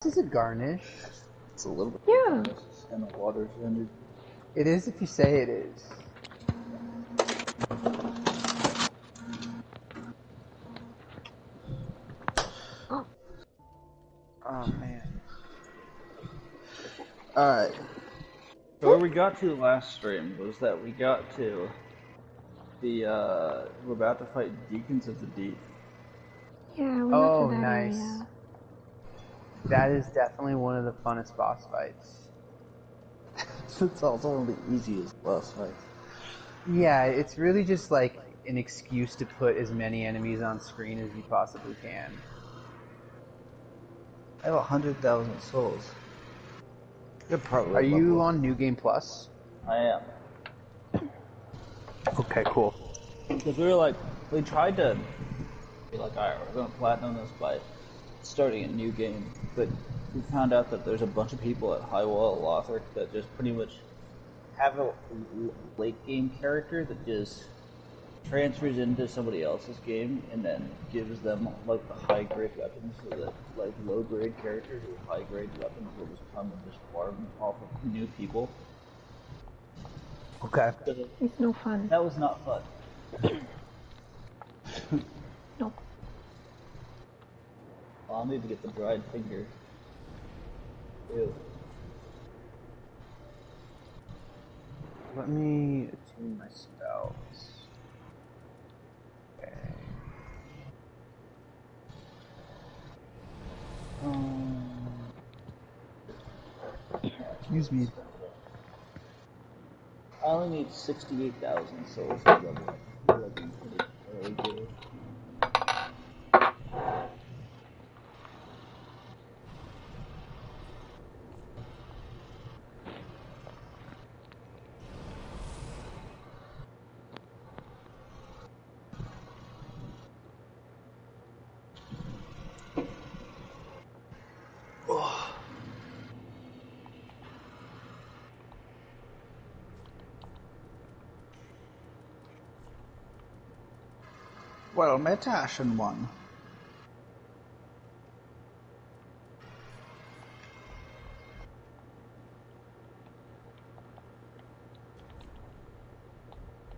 This is a garnish. It's a little bit Yeah. and the water's ended. It is if you say it is. Oh. Oh man. Alright. So where we got to last stream was that we got to the we're about to fight Deacons of the Deep. Yeah, we Oh, got to that nice. area. That is definitely one of the funnest boss fights. It's also one of the easiest boss fights. Yeah, it's really just like an excuse to put as many enemies on screen as you possibly can. I have 100,000 souls. You're probably Are you level. on New Game Plus? I am. Okay, cool. Because we tried to be like, alright, we're gonna platinum this by starting a new game, but we found out that there's a bunch of people at Highwall Lothric that just pretty much have a late game character that just transfers into somebody else's game and then gives them like the high grade weapons, so that like low grade characters with high grade weapons will just come and just farm off of new people. Okay. So It's no fun. that was not fun. Nope. Well, I'll need to get the dried finger. Ew. Let me attune my spells. Okay. Excuse me. I only need 68,000 souls to level up. I feel like I'm pretty early good. Well, met Ashen One.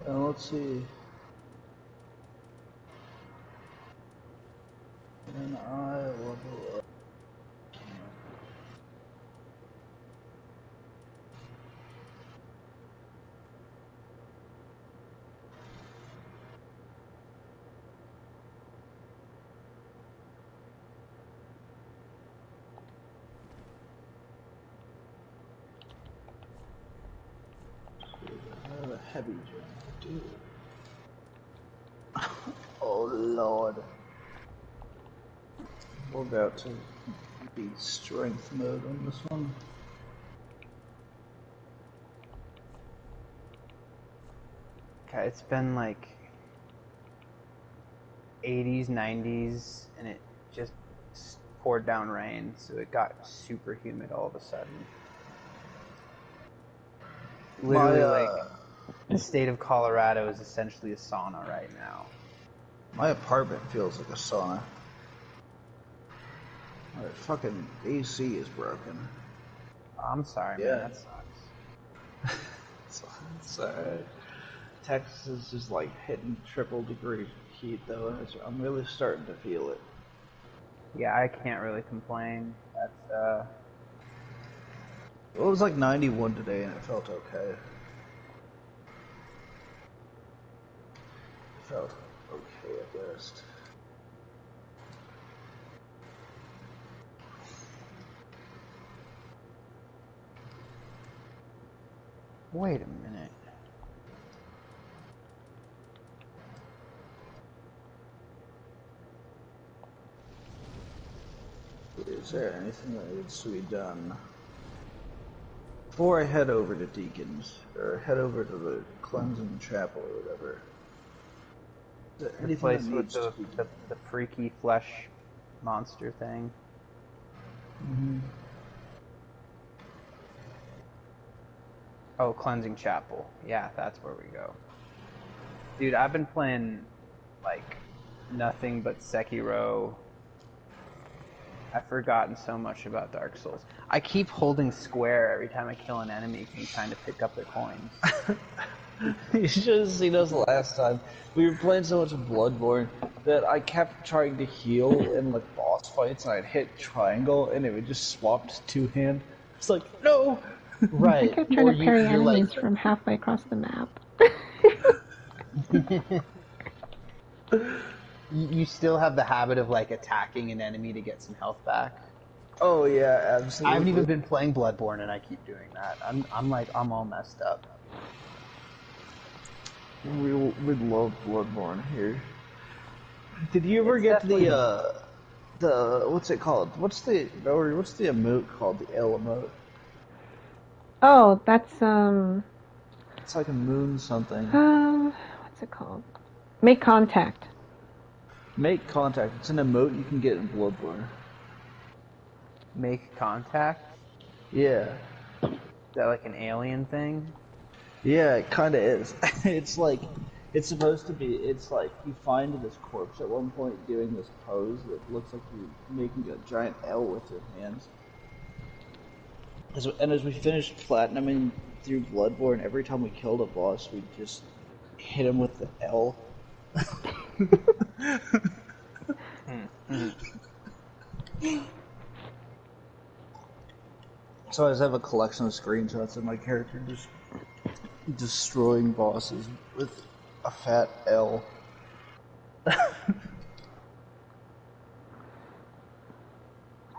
Let's see. And I level up. I have a heavy jump, dude. Oh lord. We're about to be strength mode on this one. Okay, it's been like 80s, 90s, and it just poured down rain, so it got super humid all of a sudden. Literally, like, the state of Colorado is essentially a sauna right now. My apartment feels like a sauna. My fucking AC is broken. I'm sorry, Yeah. man, that sucks. It's alright. Texas is just like hitting triple degree heat though. I'm really starting to feel it. Yeah, I can't really complain. That's, Well, it was like 91 today and it felt okay. It felt okay at best. wait a minute. Is there anything that needs to be done before I head over to Deacons, or head over to the cleansing chapel or whatever? Is there The anything place that with needs to be done? the freaky flesh monster thing. Oh, Cleansing Chapel. Yeah, that's where we go. Dude, I've been playing, like, nothing but Sekiro I've forgotten so much about Dark Souls. I keep holding square every time I kill an enemy because I'm trying to pick up their coins. You should have seen us last time. We were playing so much Bloodborne that I kept trying to heal in like boss fights, and I'd hit triangle, and it would just swap to two-hand. It's like, no! I Right. kept trying to parry enemies from halfway across the map. You still have the habit of like attacking an enemy to get some health back. Oh yeah, absolutely. I haven't even been playing Bloodborne and I keep doing that. I'm all messed up. We love Bloodborne here. Did you ever It's get definitely- the what's it called? What's the emote called? The L emote. Oh, that's It's like a moon something. what's it called? Make contact. Make contact. It's an emote you can get in Bloodborne. Make contact? Yeah. Is that like an alien thing? Yeah, it kind of is. It's like, it's supposed to be, it's like, you find this corpse at one point doing this pose that looks like you're making a giant L with your hands. And as we finished platinuming through Bloodborne, every time we killed a boss, we just hit him with the L. So I just have a collection of screenshots of my character just destroying bosses with a fat L.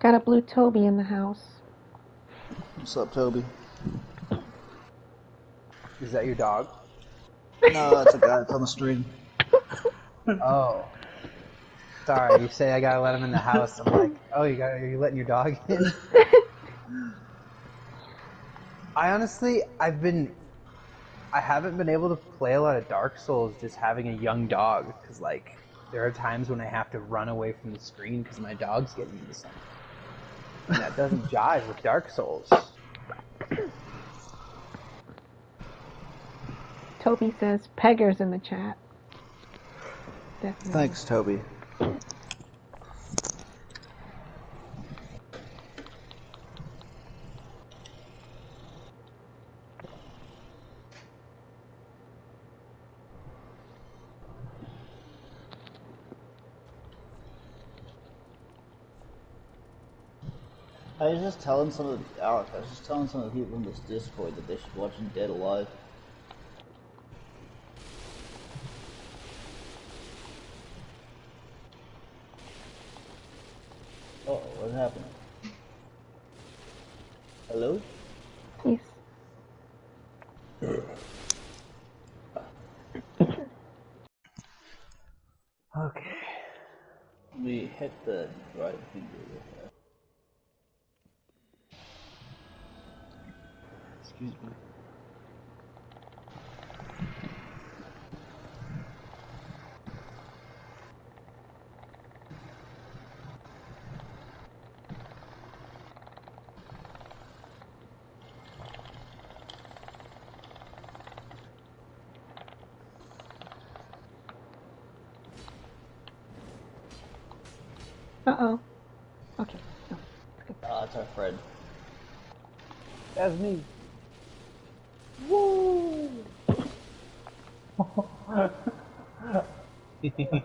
Got a blue Toby in the house. What's up, Toby? Is that your dog? No, that's a guy that's on the stream. Oh. Sorry, you say I gotta let him in the house. I'm like, oh, are you letting your dog in? I honestly, I haven't been able to play a lot of Dark Souls just having a young dog, because like, there are times when I have to run away from the screen because my dog's getting into something. And that doesn't jive with Dark Souls. Toby says Pegger's in the chat. Definitely. Thanks, Toby. I was just telling some of the people in this Discord that they should watch Dead Alive. Oh, what happened? Hello? Yes. Okay. We hit the right finger with that. Excuse me. Uh-oh. Okay. No. That's our friend. That's me. Woo!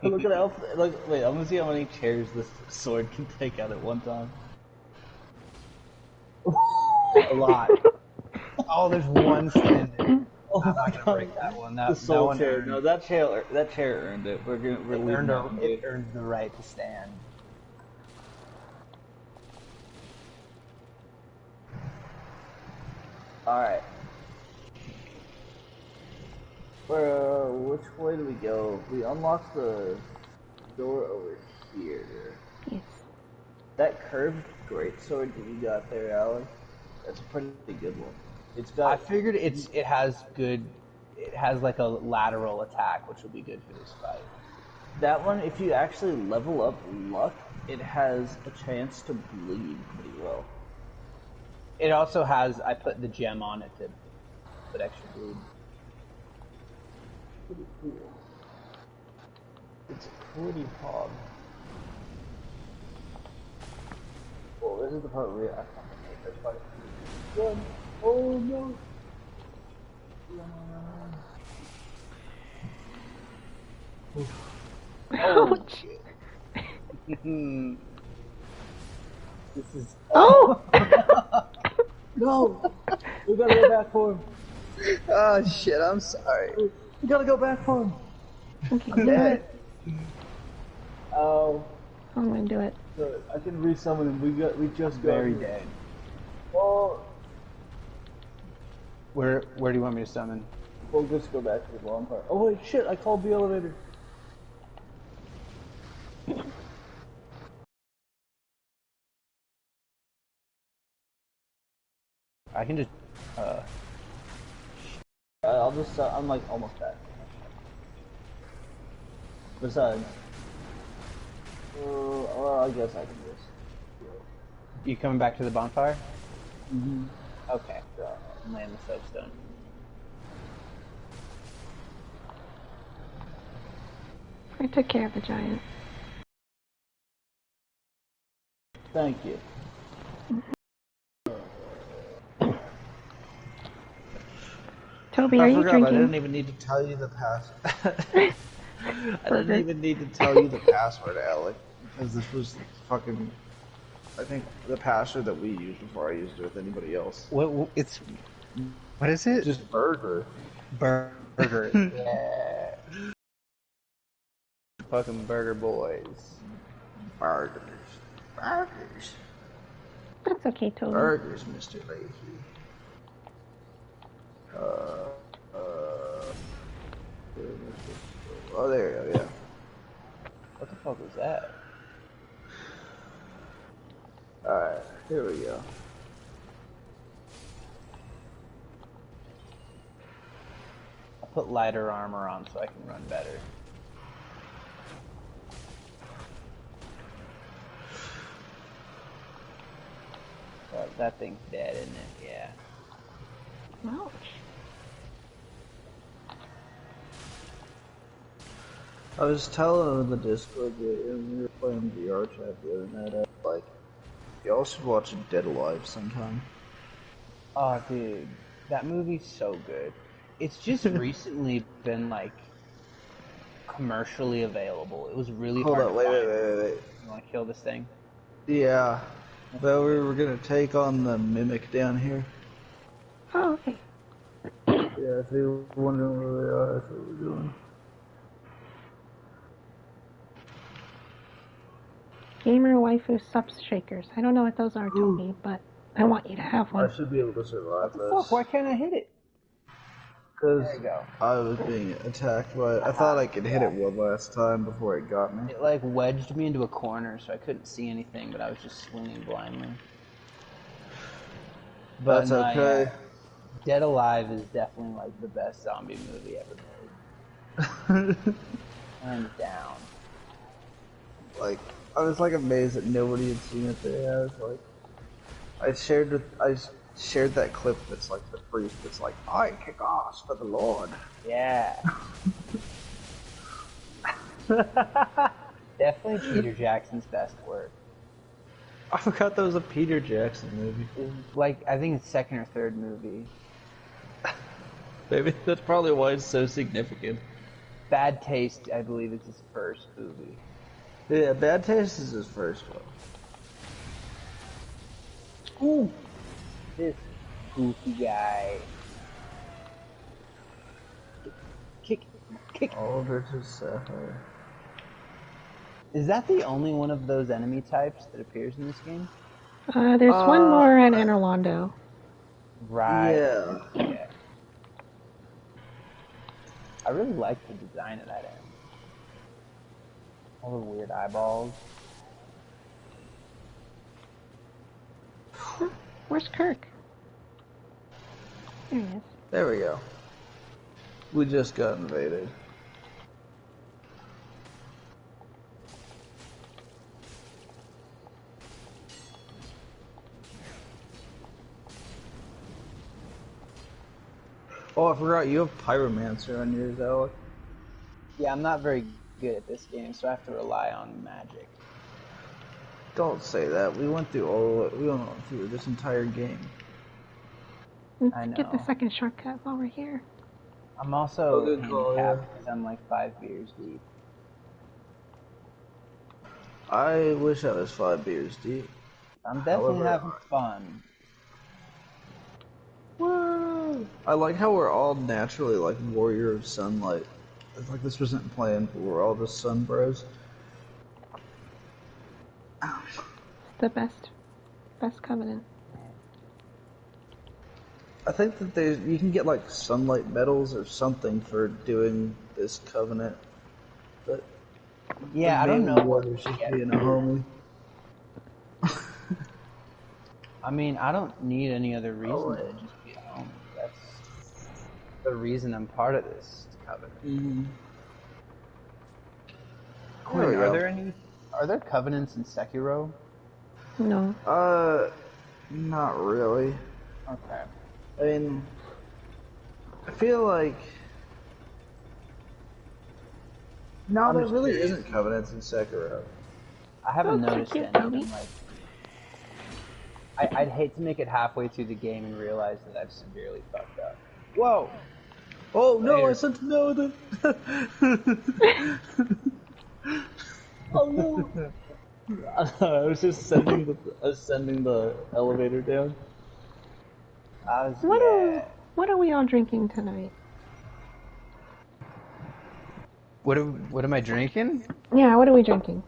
Look at how. Look, wait, I'm gonna see how many chairs this sword can take out at one time. A lot. Oh, there's one standing. Oh I'm my not gonna god. break that one. The That soul one chair. earned, No, that chair earned it. We're leaving that one. it earned the right to stand. Alright. Which way do we go? We unlocked the door over here. Yes. That curved greatsword that you got there, Alex, that's a pretty good one. It's got. I figured it has like a lateral attack, which will be good for this fight. That one, if you actually level up luck, it has a chance to bleed pretty well. It also has, I put the gem on it to put extra bleed. Pretty cool. It's a pretty hog. Oh, this is the part where I fucking hate this part. Run! Oh no! Ouch. This is. Oh! No! We gotta go back for him. Oh shit! I'm sorry. We gotta go back for him. Okay, I'm dead. Oh, I'm gonna do it. good. I can resummon him. We just got Very him. dead. Oh, Where do you want me to summon? we'll just go back to the long part. Oh wait, shit! I called the elevator. I can just. I'll just. I'm like almost back. Besides, well, I guess I can just. You coming back to the bonfire? Mm-hmm. Okay. I'm laying the soapstone. I took care of the giant. Thank you. Toby, are you I didn't drinking? even need to tell you the password. I didn't even need to tell you the password, Alec, because this was fucking. I think the password that we used before I used it with anybody else. What? It's. What is it? Just burger. Burger. Yeah. Fucking burger boys. Burgers. Burgers. That's okay, Toby. Burgers, Mr. Leahy. Oh, there you go, yeah. What the fuck was that? Alright, here we go. I'll put lighter armor on so I can run better. Well, that thing's dead, isn't it? Yeah. Ouch. I was telling in the Discord that we were playing VR chat the other night, like, y'all should watch Dead Alive sometime. Oh, dude, that movie's so good. It's just recently been like commercially available. It was really Hold hard on, to wait. find. You want to kill this thing? Yeah, but we were gonna take on the Mimic down here. Oh, okay. Yeah, if you're wondering where they are, that's what we're doing. Gamer waifu subs shakers. I don't know what those are, Toby, but I want you to have one. I should be able to survive Fuck, why can't I hit it? because There you go. I was being attacked by. I thought I could hit it one last time before it got me. It like wedged me into a corner, so I couldn't see anything, but I was just swinging blindly. But That's my, okay. Dead Alive is definitely like the best zombie movie ever made. Hands down. Like, I was like amazed that nobody had seen it there. I was like, I shared that clip that's like the priest that's like, I kick ass for the Lord. Yeah. Definitely Peter Jackson's best work. I forgot that was a Peter Jackson movie. It's like, I think it's second or third movie. Maybe that's probably why it's so significant. Bad Taste, I believe, is his first movie. Yeah, Bad Taste is his first one. Ooh. This goofy guy. Kick. Oliver to Sapphire. Is that the only one of those enemy types that appears in this game? There's one more at Anorlando. Right. Yeah. I really like the design of that end. All the weird eyeballs. Where's Kirk? There he is. There we go. We just got invaded. Oh, I forgot you have Pyromancer on yours, Alec. Yeah, I'm not very good at this game, so I have to rely on magic. Don't say that. We went through we went through this entire game. Let's I get the know. second shortcut while we're here. I'm also good call, handicapped because I'm like 5 beers deep. I wish I was 5 beers deep. I'm definitely However, having fun. Woo! I like how we're all naturally like warrior of sunlight. It's like this wasn't planned, but we're all just sun bros. It's the best covenant. I think that you can get like sunlight medals or something for doing this covenant. But Yeah, I don't know what Warriors to just get. being a homie. I mean, I don't need any other reason to just be at home. That's the reason I'm part of this covenant. Mm-hmm. Quinn, are there covenants in Sekiro? No. Not really. Okay. I mean, I feel like no, there really isn't covenants in Sekiro. I haven't Oh, noticed cute any. baby. I'm like, I'd hate to make it halfway through the game and realize that I've severely fucked up. Whoa! Oh no! Later. I sent no. Oh no! I was just sending the elevator down. What are we all drinking tonight? What am I drinking? Yeah, what are we drinking?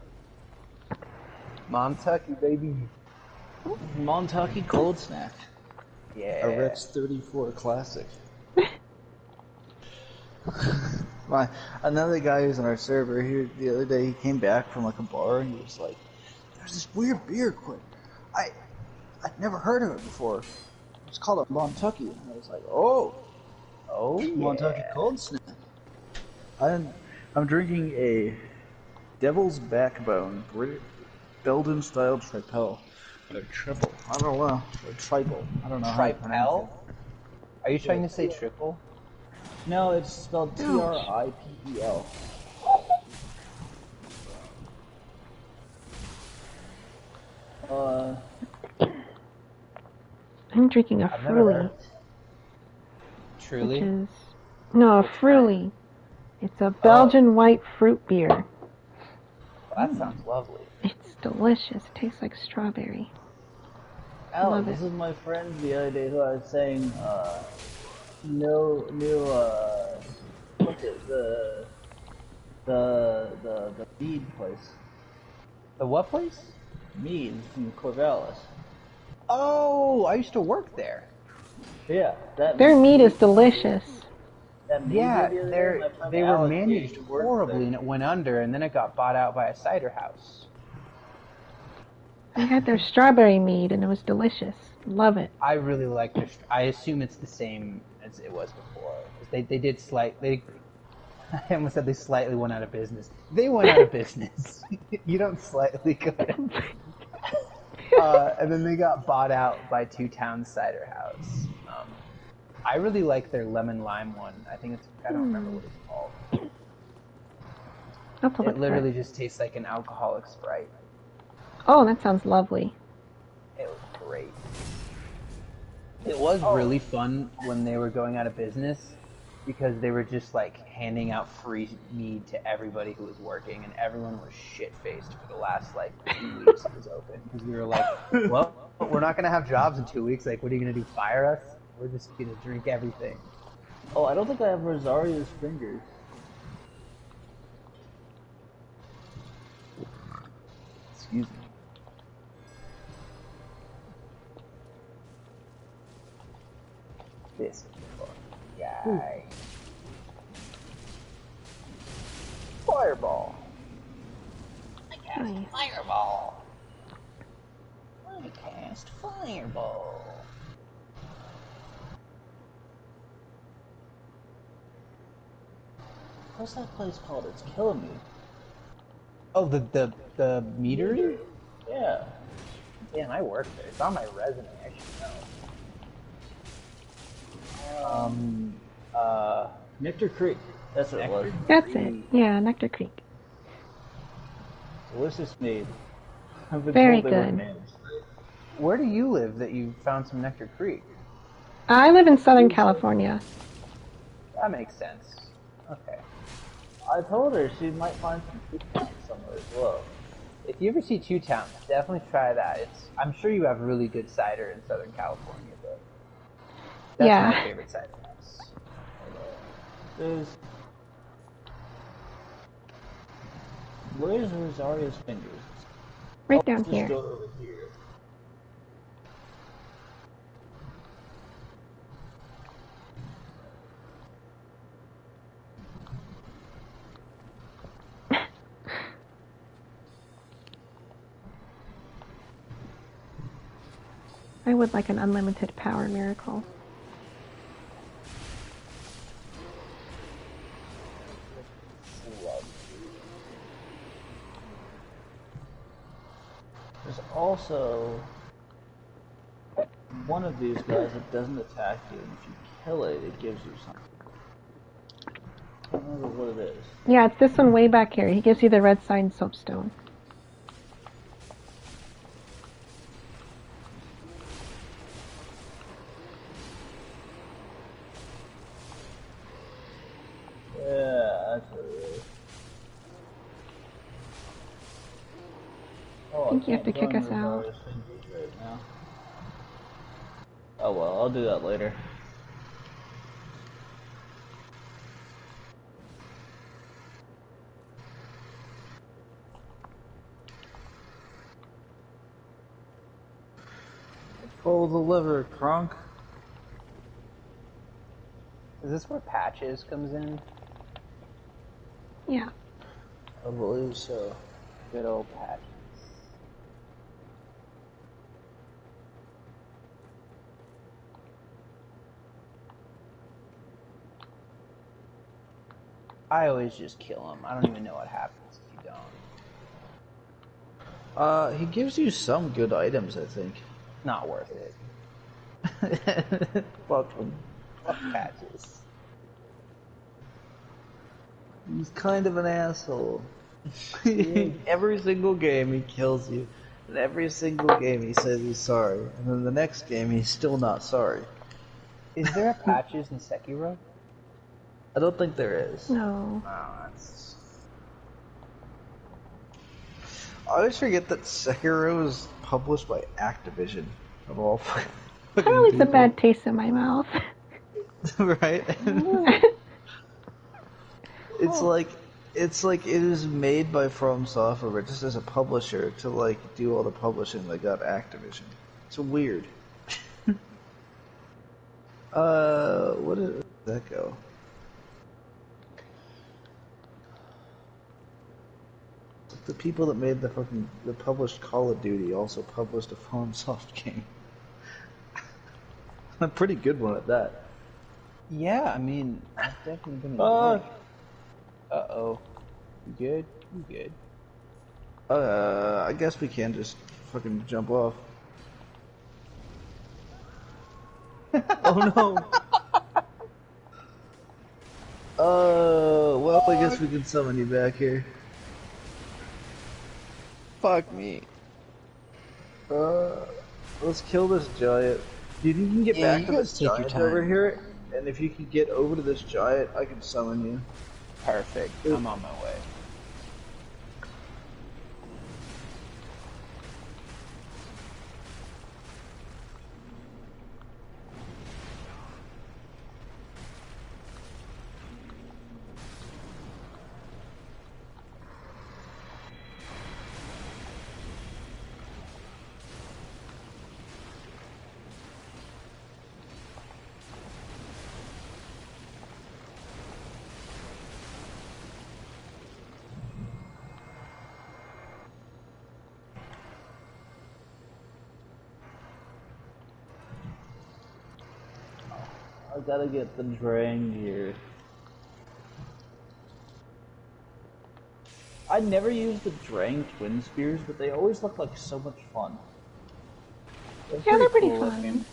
Montucky, baby. Montucky Cold Snack. Yeah. A Rex 34 Classic. Another guy who's on our server here the other day, he came back from like a bar and he was like, "There's this weird beer, Quinn. I'd never heard of it before. It's called a Montucky." And I was like, "Oh, Montucky Cold Snack." I'm drinking a Devil's Backbone Belgian style tripel. Or triple. I don't know. Or triple. I don't know how to pronounce Tripel? Are you trying to say triple? No, it's spelled Tripel. I'm drinking a I've never Fruly, heard. which Truly? is no a Fruly. It's a Belgian white fruit beer. Well, that sounds lovely. It's delicious. It tastes like strawberry. Alex, Love this it. is my friend the other day who I was saying, what's it, the mead place. The what place? Mead from Corvallis. Oh, I used to work there. Yeah, that Their meat is delicious. that mead Yeah, the other day, my friend they were Alex managed used to work horribly there. and it went under and then it got bought out by a cider house. I had their strawberry mead and it was delicious. Love it. I really like their. I assume it's the same as it was before. 'Cause they did slightly. I almost said they slightly went out of business. They went out of business. You don't slightly go out of business. And then they got bought out by Two Towns Cider House. I really like their lemon lime one. I think it's. I don't remember what it's called. I'll have to look It for literally it. just tastes like an alcoholic Sprite. Oh, that sounds lovely. It was great. It was really fun when they were going out of business because they were just like handing out free mead to everybody who was working, and everyone was shit-faced for the last like 2 weeks it was open because we were like, well, we're not gonna have jobs in 2 weeks. Like, what are you gonna do? Fire us? We're just gonna drink everything. Oh, I don't think I have Rosario's fingers. Excuse me. This is fun. Yay. Fireball. Nice. Fireball. I cast fireball. What's that place called? It's killing me. Oh, the meadery? Yeah. Damn, I work there. It's on my resume. I should know. Nectar Creek. That's what it was. That's it. Yeah, Nectar Creek. Delicious mead. I've been Very told they were good. names. Where do you live that you found some Nectar Creek? I live in Southern California. That makes sense. Okay. I told her she might find some food somewhere as well. If you ever see Two Towns, definitely try that. I'm sure you have really good cider in Southern California, but that's Yeah. my favorite cider house. There's... Where's Rosario's Fingers? Right down Just here. go over here. I would like an unlimited power miracle. There's also one of these guys that doesn't attack you, and if you kill it, it gives you something. I don't remember what it is. Yeah, it's this one way back here. He gives you the red sign soapstone. Yeah, that's what it is. Oh, I think you have to can't kick join us out. Rosario's Fingers right now. Oh well, I'll do that later. Pull the liver, Kronk. Is this where Patches comes in? Yeah. I believe so. Good old Patches. I always just kill him. I don't even know what happens if you don't. He gives you some good items, I think. Not worth it. Fuck him. Fuck Patches. He's kind of an asshole. Every single game he kills you. And every single game he says he's sorry. And then the next game he's still not sorry. Is there a Patches in Sekiro? I don't think there is. No. Oh, that's... I always forget that Sekiro is published by Activision of all fucking That leaves a bad taste in my mouth. right? It's like it is made by From Software, but just as a publisher to like do all the publishing, they got Activision. It's weird. Where did that go? The people that made the published Call of Duty also published a FromSoft game. A pretty good one at that. Yeah, I mean, I've definitely been Fuck. enjoying it. Uh-oh. You good? You good? I guess we can just fucking jump off. Oh no. Well, I guess we can summon you back here. Fuck me. Let's kill this giant. Do you think you can get Yeah, back you to guys this take your giant time. over here? And if you can get over to this giant, I can summon you. Perfect. I'm on my way. I gotta get the Drang gear. I never used the Drang twin spears, but they always look like so much fun. Yeah, they're pretty cool fun. looking.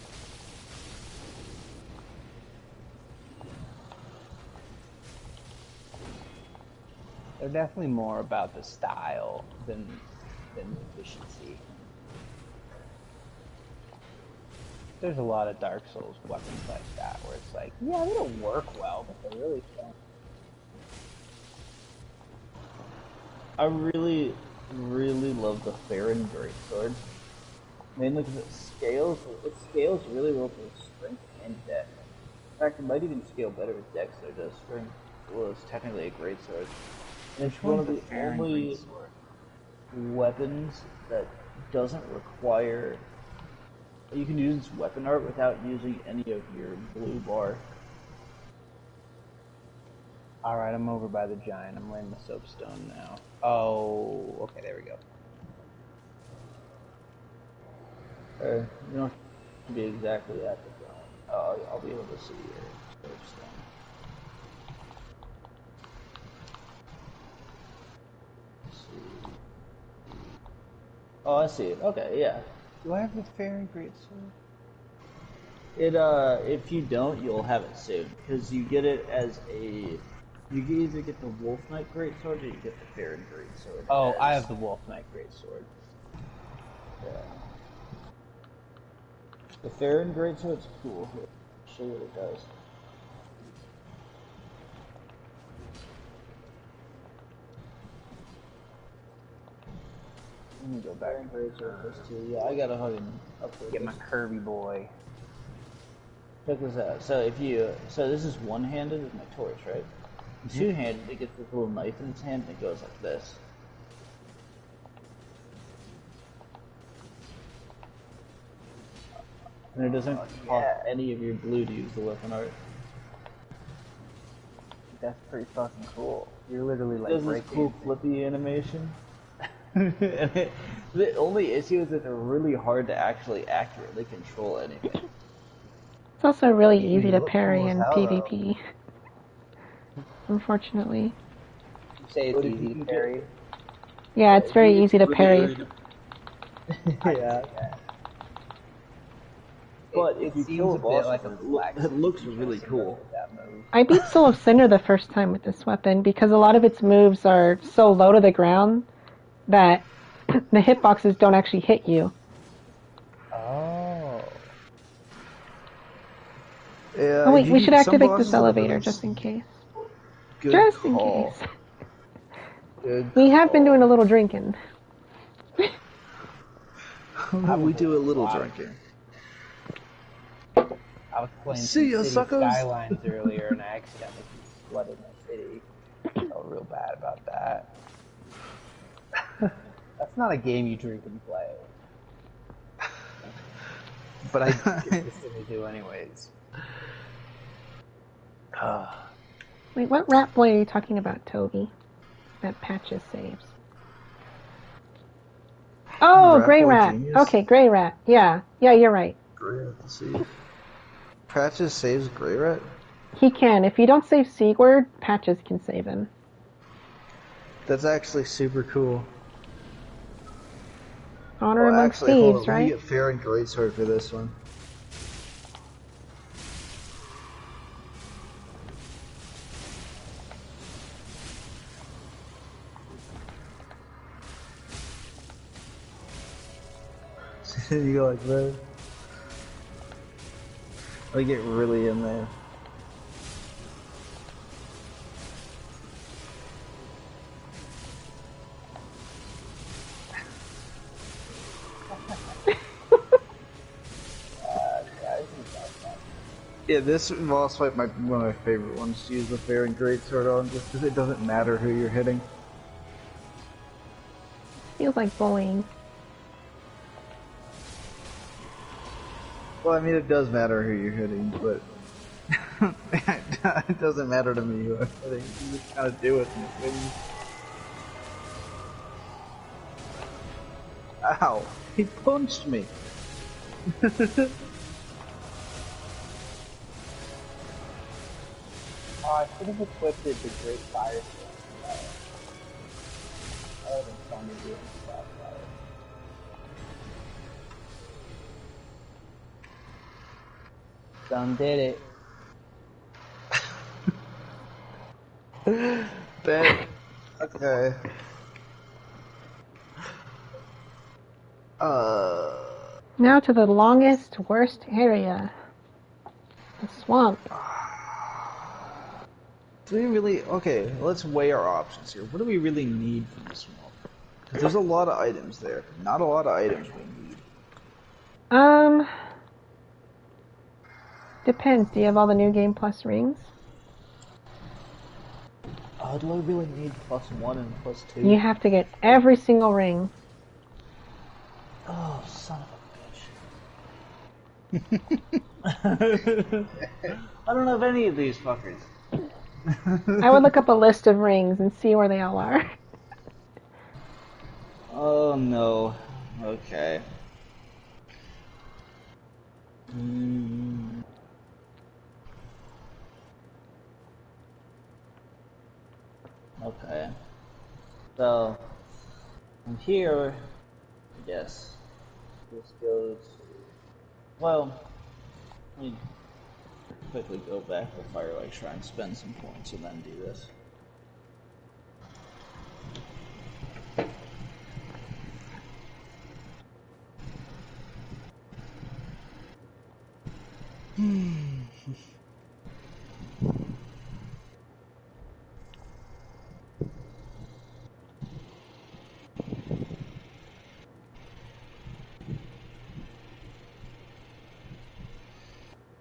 They're definitely more about the style than weapon efficiency. There's a lot of Dark Souls weapons like that where it's like, yeah, they don't work well, but they're really fun. I really, really love the Farron Greatsword. Mainly because it scales really well for strength and dex. In fact, it might even scale better with dex than it does strength. Well, it's technically a greatsword. And it's one of the only weapons that doesn't require... You can use weapon art without using any of your blue bar. Alright, I'm over by the giant. I'm laying the soapstone now. Oh, okay, there we go. You don't have to be exactly at the front. I'll be able to see your soapstone. Oh, I see it. Okay, yeah. Do I have the Farron Greatsword? If you don't, you'll have it soon, because you get it as a... You can either get the Wolf Knight Greatsword or you get the Farron Greatsword. Oh, I have the Wolf Knight Greatsword. Yeah. The Farron Greatsword's cool. Here, I'll show you what it does. Let me go back. Farron Greatsword does too. Yeah, I gotta fucking upgrade Get my Kirby boy. Check this out. So this is one-handed with my torch, right? Two-handed, it gets this little knife in its hand and it goes like this. And it doesn't cost any of your blue to use the weapon art. That's pretty fucking cool. You're literally like It does this cool flippy animation. The only issue is that they're really hard to actually accurately control anything. It's also really easy to parry in PvP. Unfortunately. You say it's easy to parry? Yeah, it's very easy to parry. Yeah. But if you kill a boss, like a black it looks really cool. I beat Soul of Cinder the first time with this weapon because a lot of its moves are so low to the ground that the hitboxes don't actually hit you. Oh. Yeah, Oh wait, we should activate this bosses are elevator really just in case. Good Just in call. case. Good We have been call. doing a little drinking. We do a little drinking. I was playing See ya, City suckers. Skylines earlier and I accidentally flooded my city. I felt real bad about that. That's not a game you drink and play. But I consistently do anyways. Wait, what rat boy are you talking about, Toby? That patches saves. Oh, Rat Grey Boy Rat. Genius? Okay, Grey Rat. Yeah, you're right. Grey Rat, let's see. Patches saves Grey Rat? He can. If you don't save Sigurd, Patches can save him. That's actually super cool. Honor amongst actually, hold thieves, on. Let me right? get Farron Greatsword for this one. You go like this. I get really in there. Yeah, this boss fight might be one of my favorite ones to use the Farron Greatsword on, just because it doesn't matter who you're hitting. Feels like bullying. Well, I mean, it does matter who you're hitting, but it doesn't matter to me who I'm hitting. You just kind of do it. Ow! He punched me! Oh, I should have equipped it to Great Fire Sword. That would have been fun to do in Fire. Done did it. Bet. Okay. Uh, Now to the longest, worst area. The swamp. do we really? Okay, let's weigh our options here. What do we really need from the swamp? Because there's a lot of items there. Not a lot of items we need. Depends. Do you have all the new game plus rings? Do I really need +1 and +2? You have to get every single ring. Oh, son of a bitch. I don't have any of these fuckers. I would look up a list of rings and see where they all are. Oh no. Okay. Okay. So, from here, yes, this goes. Well, let me quickly go back to Firelight Shrine, spend some points, and then do this.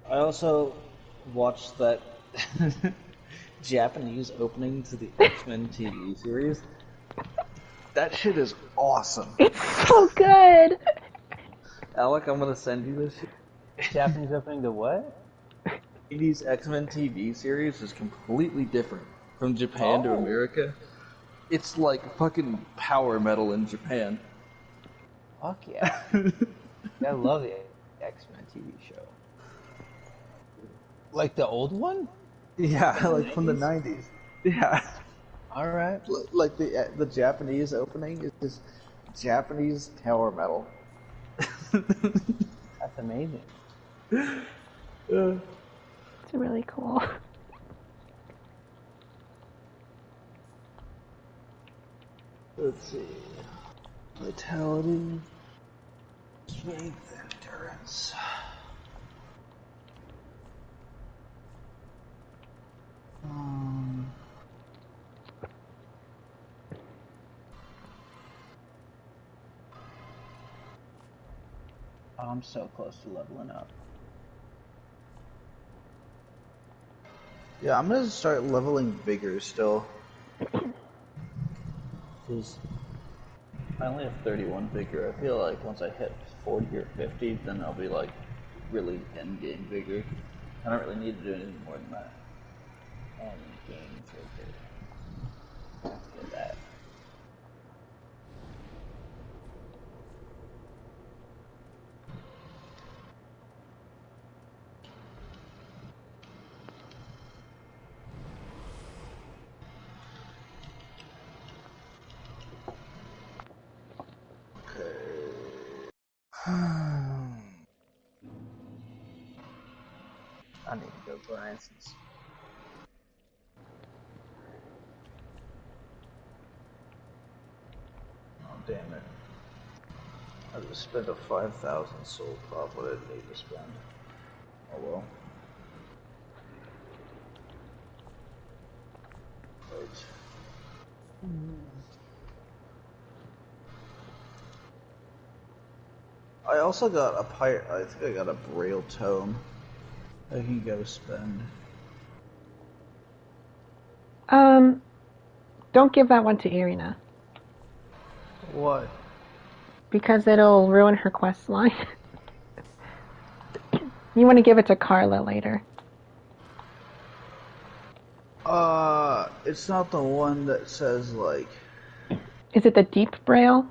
I also watched that Japanese opening to the X-Men TV series. That shit is awesome. It's so good. Alec, I'm gonna send you this shit. Japanese opening to what? 80s X-Men TV series is completely different from Japan to Oh. America. It's like fucking power metal in Japan. Fuck yeah. I love the X-Men TV show. Like the old one? Yeah, like from the 90s. Yeah. All right. Like the Japanese opening is just Japanese power metal. That's amazing. It's really cool. Let's see. Vitality, strength, endurance. Oh, I'm so close to leveling up. Yeah, I'm gonna start leveling vigor still. Because I only have 31 vigor. I feel like once I hit 40 or 50, then I'll be like really end-game vigor. I don't really need to do anything more than that. End-game vigor. Let's get that. I need to go Bryanson's. Oh damn it! I just spent a 5,000 soul profit I didn't need to spend. Oh well. Right. I also got a pirate. I think I got a Braille tome. I can go spend. Don't give that one to Irina. What? Because it'll ruin her quest line. You want to give it to Carla later. It's not the one that says like. Is it the deep braille?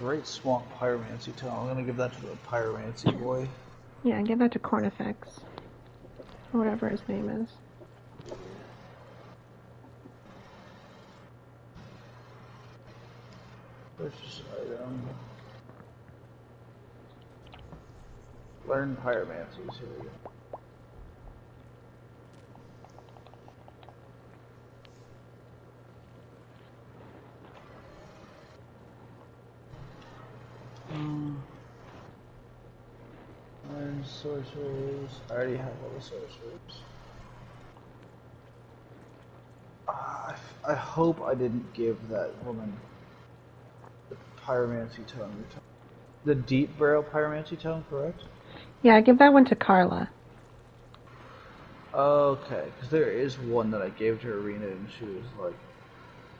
Great Swamp Pyromancy tome. I'm gonna give that to the Pyromancy boy. Yeah, give that to Cornifex. Or whatever his name is. Purchase item. Learn Pyromancies. Here we go. sorcerers. I already have all the sorcerers. I hope I didn't give that woman the pyromancy tome. The deep barrel pyromancy tome, correct? Yeah, give that one to Carla. Okay, because there is one that I gave to Arena and she was like,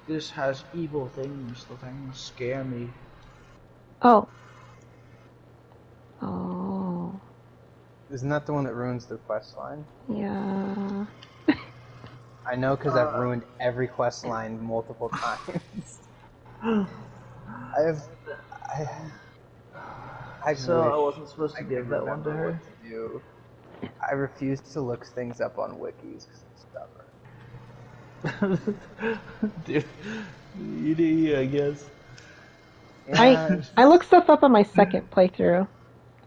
this has evil things, the things scare me. Oh. Oh. Isn't that the one that ruins the quest line? Yeah. I know because I've ruined every quest line multiple times. I So wish I wasn't supposed to I give could that one to remember her? what to do. I refuse to look things up on wikis because I'm stubborn. Dude, you do you, I guess. Yeah, I look stuff up on my second playthrough.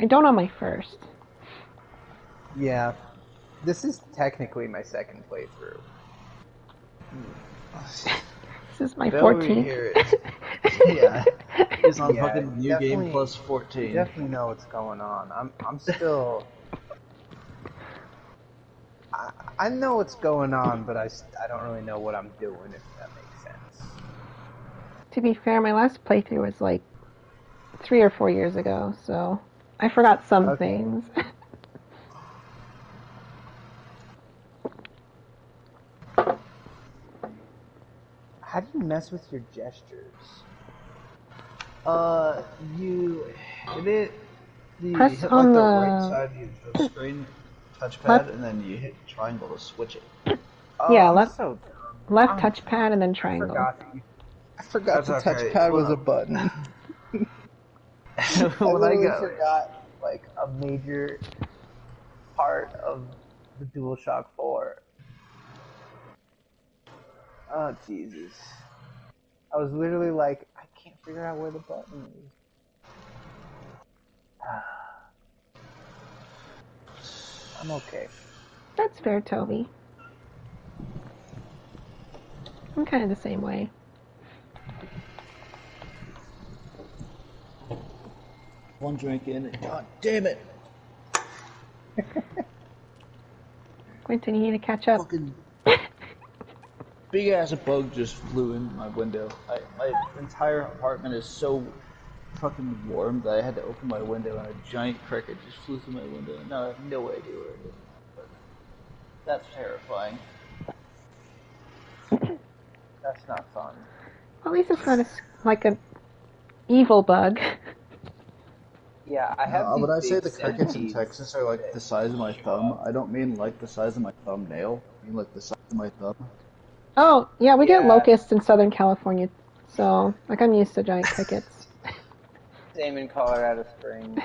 I don't on my first. yeah. This is technically my second playthrough. This is my Bill over 14th. here is, yeah, he's on Yeah, fucking you new game definitely- plus You 14. definitely know what's going on. I'm still. I know what's going on, but I don't really know what I'm doing, if that makes sense. To be fair, my last playthrough was like 3 or 4 years ago, so I forgot some Okay. things. How do you mess with your gestures? You hit it, you Press hit on like the the- right side of the screen touchpad, Left- and then you hit triangle to switch it. Oh, Yeah, I'm left- so Left I'm- touchpad and then I triangle. forgot the That's okay. touchpad was Well, a button. I when I literally got forgot like a major part of the DualShock 4. Oh Jesus! I was literally like, I can't figure out where the button is. I'm okay. That's fair, Toby. I'm kind of the same way. one drink in, and god damn it, Quentin, you need to catch up. fucking big ass bug just flew in my window. My entire apartment is so fucking warm that I had to open my window and a giant cricket just flew through my window. And now I have no idea where it is. But that's terrifying. That's not fun. At least it's not like an evil bug. Yeah, I have. When I these say big the crickets in centipedes Texas are like the size of my thumb, I don't mean like the size of my thumbnail. I mean like the size of my thumb. Oh, yeah, we get Yeah. locusts in Southern California, so like I'm used to giant crickets. Same in Colorado Springs.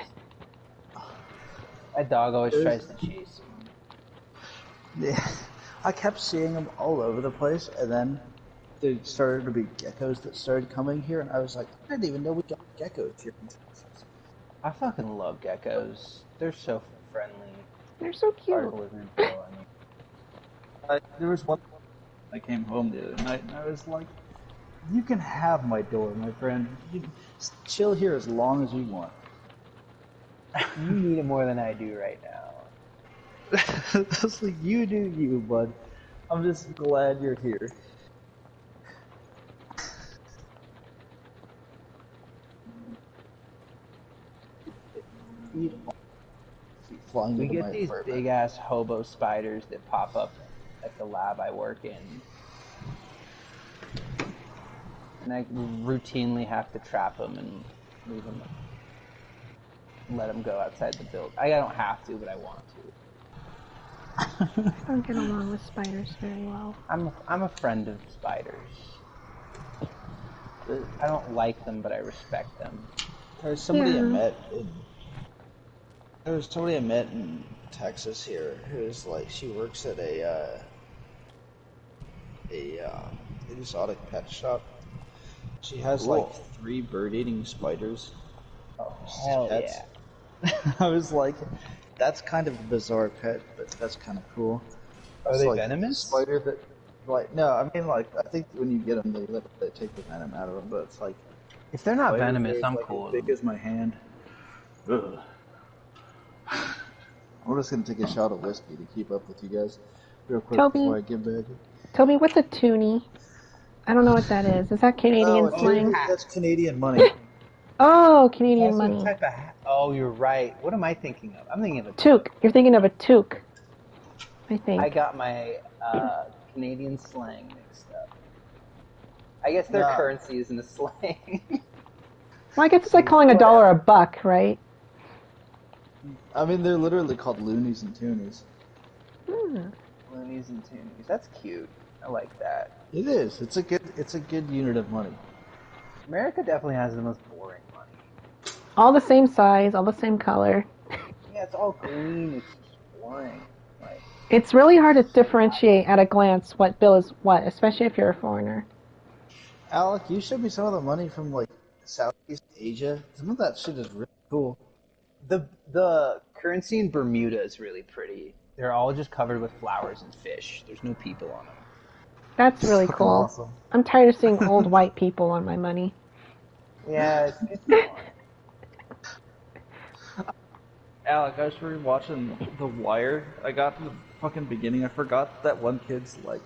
My dog always tries to chase me. Yeah, I kept seeing them all over the place, and then there started to be geckos that started coming here, and I was like, I didn't even know we got geckos here in Texas. I fucking love geckos. They're so friendly. They're so Hard cute. to live in Florida. There was one. I came home the other night, and I was like, "You can have my door, my friend. You can chill here as long as you want." You need it more than I do right now. I was like, "You do you, bud. I'm just glad you're here." Eat all. Keep flying We into get my these apartment. big ass hobo spiders that pop up at the lab I work in. And I routinely have to trap them and leave them, let them go outside the building. I don't have to, but I want to. I don't get along with spiders very well. I'm a friend of spiders. I don't like them, but I respect them. There's somebody Yeah. there was somebody I met in Texas here who's like, she works at a exotic pet shop. She has like 3 bird-eating spiders. Oh, hell Pets. yeah. I was like, that's kind of a bizarre pet, but that's kind of cool. Are It's they like venomous? a spider that, like, no, I mean, like, I think when you get them, they take the venom out of them, but it's like, If they're not spiders venomous, are, I'm like, cool as with big them. as my hand. Ugh. I'm just gonna take a shot of whiskey to keep up with you guys, real quick Toby. before I get back. Toby, what's a toonie? I don't know what that is. Is that Canadian Oh, slang? that's Canadian money. Oh, Canadian Also, money. type of oh, you're right. What am I thinking of? I'm thinking of a Toque. You're thinking of a toque, I think. I got my Canadian slang mixed up. I guess their Nah. currency isn't a slang. Well, I guess it's like calling a dollar a buck, right? I mean, they're literally called loonies and toonies. Hmm. Loonies and toonies. That's cute. I like that. It is. It's a good unit of money. America definitely has the most boring money. All the same size, all the same color. Yeah, it's all green. It's just boring. Like, It's really hard to differentiate at a glance what bill is what, especially if you're a foreigner. Alec, you showed me some of the money from like Southeast Asia. Some of that shit is really cool. the currency in Bermuda is really pretty. They're all just covered with flowers and fish. There's no people on them. That's really cool. Awesome. I'm tired of seeing old white people on my money. Yeah, it's fun. Alec, I was rewatching The Wire. I got to the fucking beginning. I forgot that one kid's like,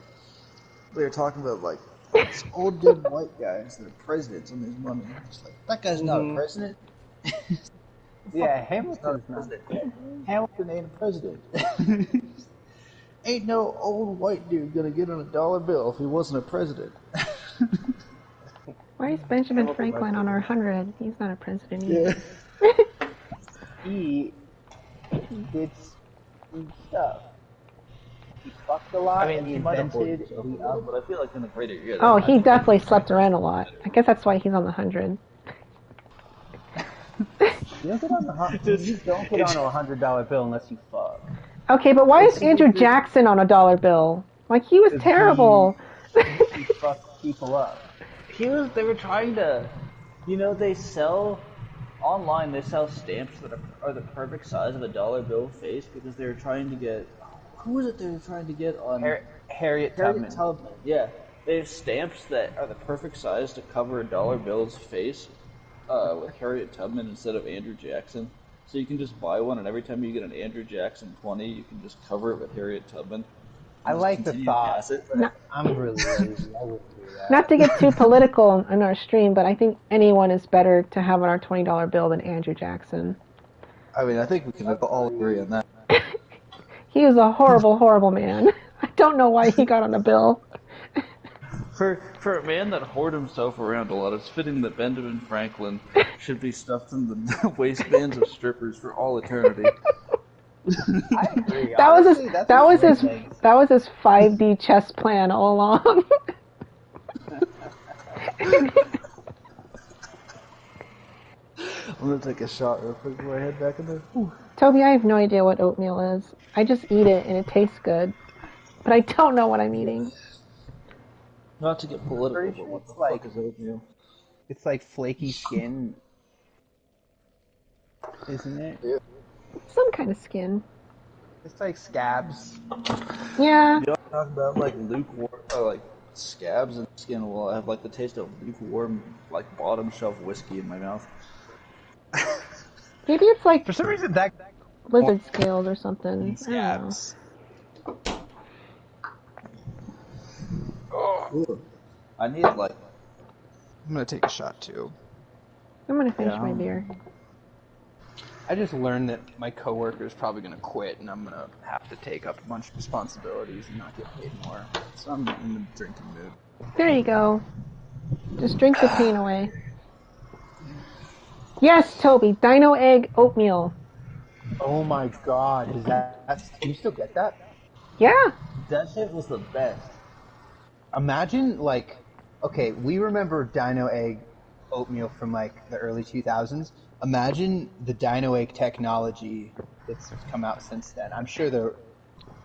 they were talking about like this old good white guys that are presidents and his money. I'm just like, that guy's not a president. Yeah, Hamilton's not a Hamilton's not. president. Hamilton ain't a president. Ain't no old white dude gonna get on a dollar bill if he wasn't a president. Why is Benjamin Franklin on our 100? He's not a president either. He did stuff. He fucked a lot. I mean, and he might have invented but I feel like in the greater year. Oh, he definitely slept around a lot. I guess that's why he's on the 100. You don't get on you don't get on a $100 bill unless you fuck. Okay, but why is Andrew Jackson on a dollar bill? Like, he was terrible. He fucked people up. They were trying to, they sell, online they sell stamps that are the perfect size of a dollar bill face because they were trying to get, who was it they were trying to get on? Harriet Tubman. Yeah. They have stamps that are the perfect size to cover a dollar bill's face with Harriet Tubman instead of Andrew Jackson. So you can just buy one, and every time you get an Andrew Jackson 20, you can just cover it with Harriet Tubman. I like the thought. No. I'm really lazy. I wouldn't do that. Not to get too political in our stream, but I think anyone is better to have on our $20 bill than Andrew Jackson. I mean, I think we can all agree on that. He was a horrible, horrible man. I don't know why he got on the bill. For a man that whored himself around a lot, it's fitting that Benjamin Franklin should be stuffed in the waistbands of strippers for all eternity. I agree. That was Honestly, his. that's That a was great his. legacy. That was his 5D chess plan all along. I'm gonna take a shot real quick before I head back in there. Whew. Toby, I have no idea what oatmeal is. I just eat it and it tastes good, but I don't know what I'm eating. Not to get political, Pretty but sure what the it's like- fuck is oatmeal? It's like flaky skin, isn't it? Some kind of skin. It's like scabs. Yeah. You know, talk about like lukewarm, like scabs and skin. Well, I have like the taste of lukewarm, like bottom shelf whiskey in my mouth. Maybe it's like For some reason, that lizard scales or something. I don't know. scabs. Ooh. I need like. I'm gonna take a shot too. I'm gonna finish Yeah. my beer. I just learned that my coworker is probably gonna quit, and I'm gonna have to take up a bunch of responsibilities and not get paid more. So I'm in the drinking mood. There you go. Just drink the pain away. Yes, Toby. Dino egg oatmeal. Oh my god, is that? Do you still get that? Yeah. That shit was the best. Imagine like, okay, we remember Dino Egg oatmeal from like the early 2000s. Imagine the Dino Egg technology that's come out since then. I'm sure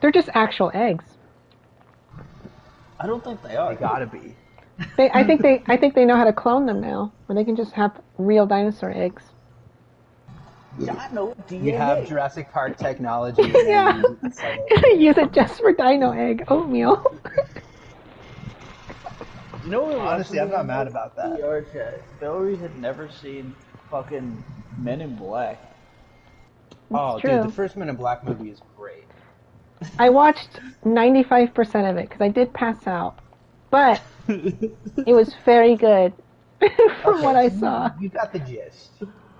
They're just actual eggs. I don't think they are. they gotta be. I think they know how to clone them now, where they can just have real dinosaur eggs. Dino We DNA. have Jurassic Park technology. Yeah. and it's like- Use it just for dino egg oatmeal. You know what? Honestly, I'm not mad about that. VR chat. Valerie had never seen fucking Men in Black. Oh, true. dude, the first Men in Black movie is great. I watched 95% of it because I did pass out, but it was very good from what I saw. You got the gist.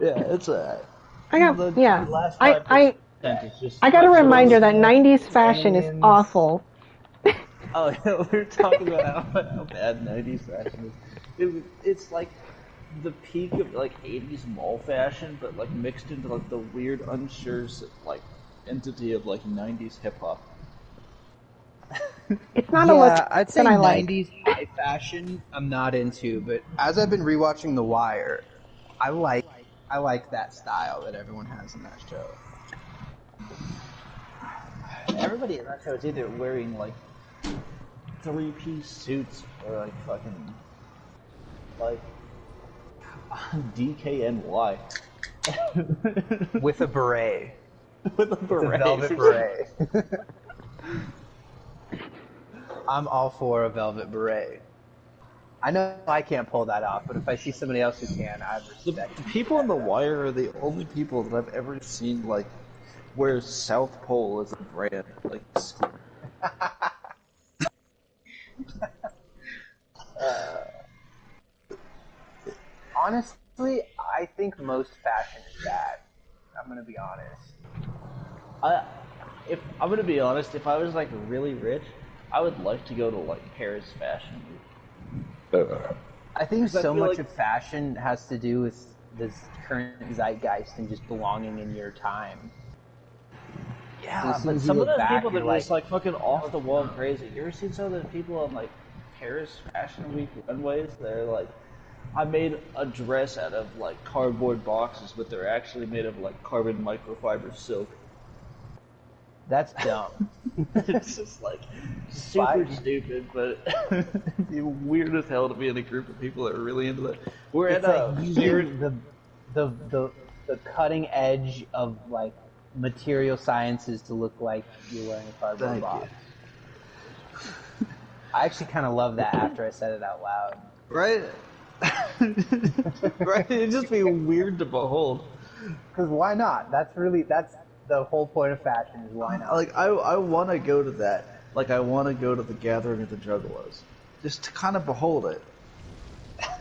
Yeah, it's a. I got The yeah. last I 5% is just. I got a like, reminder that Smiths, 90s fashion is aliens. awful. Oh, yeah, we were talking about how bad 90s fashion is. It's like the peak of like 80s mall fashion, but like mixed into like the weird, unsure like entity of like 90s hip hop. It's not a look I'd say that I like. 90s high fashion I'm not into, but as I've been rewatching The Wire, I like that style that everyone has in that show. Everybody in that show is either wearing like 3-piece suits or like fucking like DKNY With a beret. with a The beret. velvet beret. I'm all for a velvet beret. I know I can't pull that off, but if I see somebody else who can, I respect The it. people in The Wire are the only people that I've ever seen like wear South Pole as a brand. Like, Honestly, I think most fashion is bad. I'm gonna be honest. if I'm gonna be honest, if I was like really rich, I would like to go to like Paris Fashion Week. I think I so feel much like- of fashion has to do with this current zeitgeist and just belonging in your time. Yeah, As soon but as you some of look those back, people that you're are just like fucking off the wall and crazy. You ever seen some of those people on like Paris Fashion Week runways? They're like, I made a dress out of like cardboard boxes, but they're actually made of like carbon microfiber silk. That's dumb. It's just like super stupid, but it'd be weird as hell to be in a group of people that are really into that. We're It's at like a using the cutting edge of like material sciences to look like you're wearing a cardboard Thank box. I actually kind of love that after I said it out loud. right? Right? It'd just be weird to behold. Because why not? That's the whole point of fashion is why not? Like I want to go to that. Like I want to go to the gathering of the Juggalos, just to kind of behold it.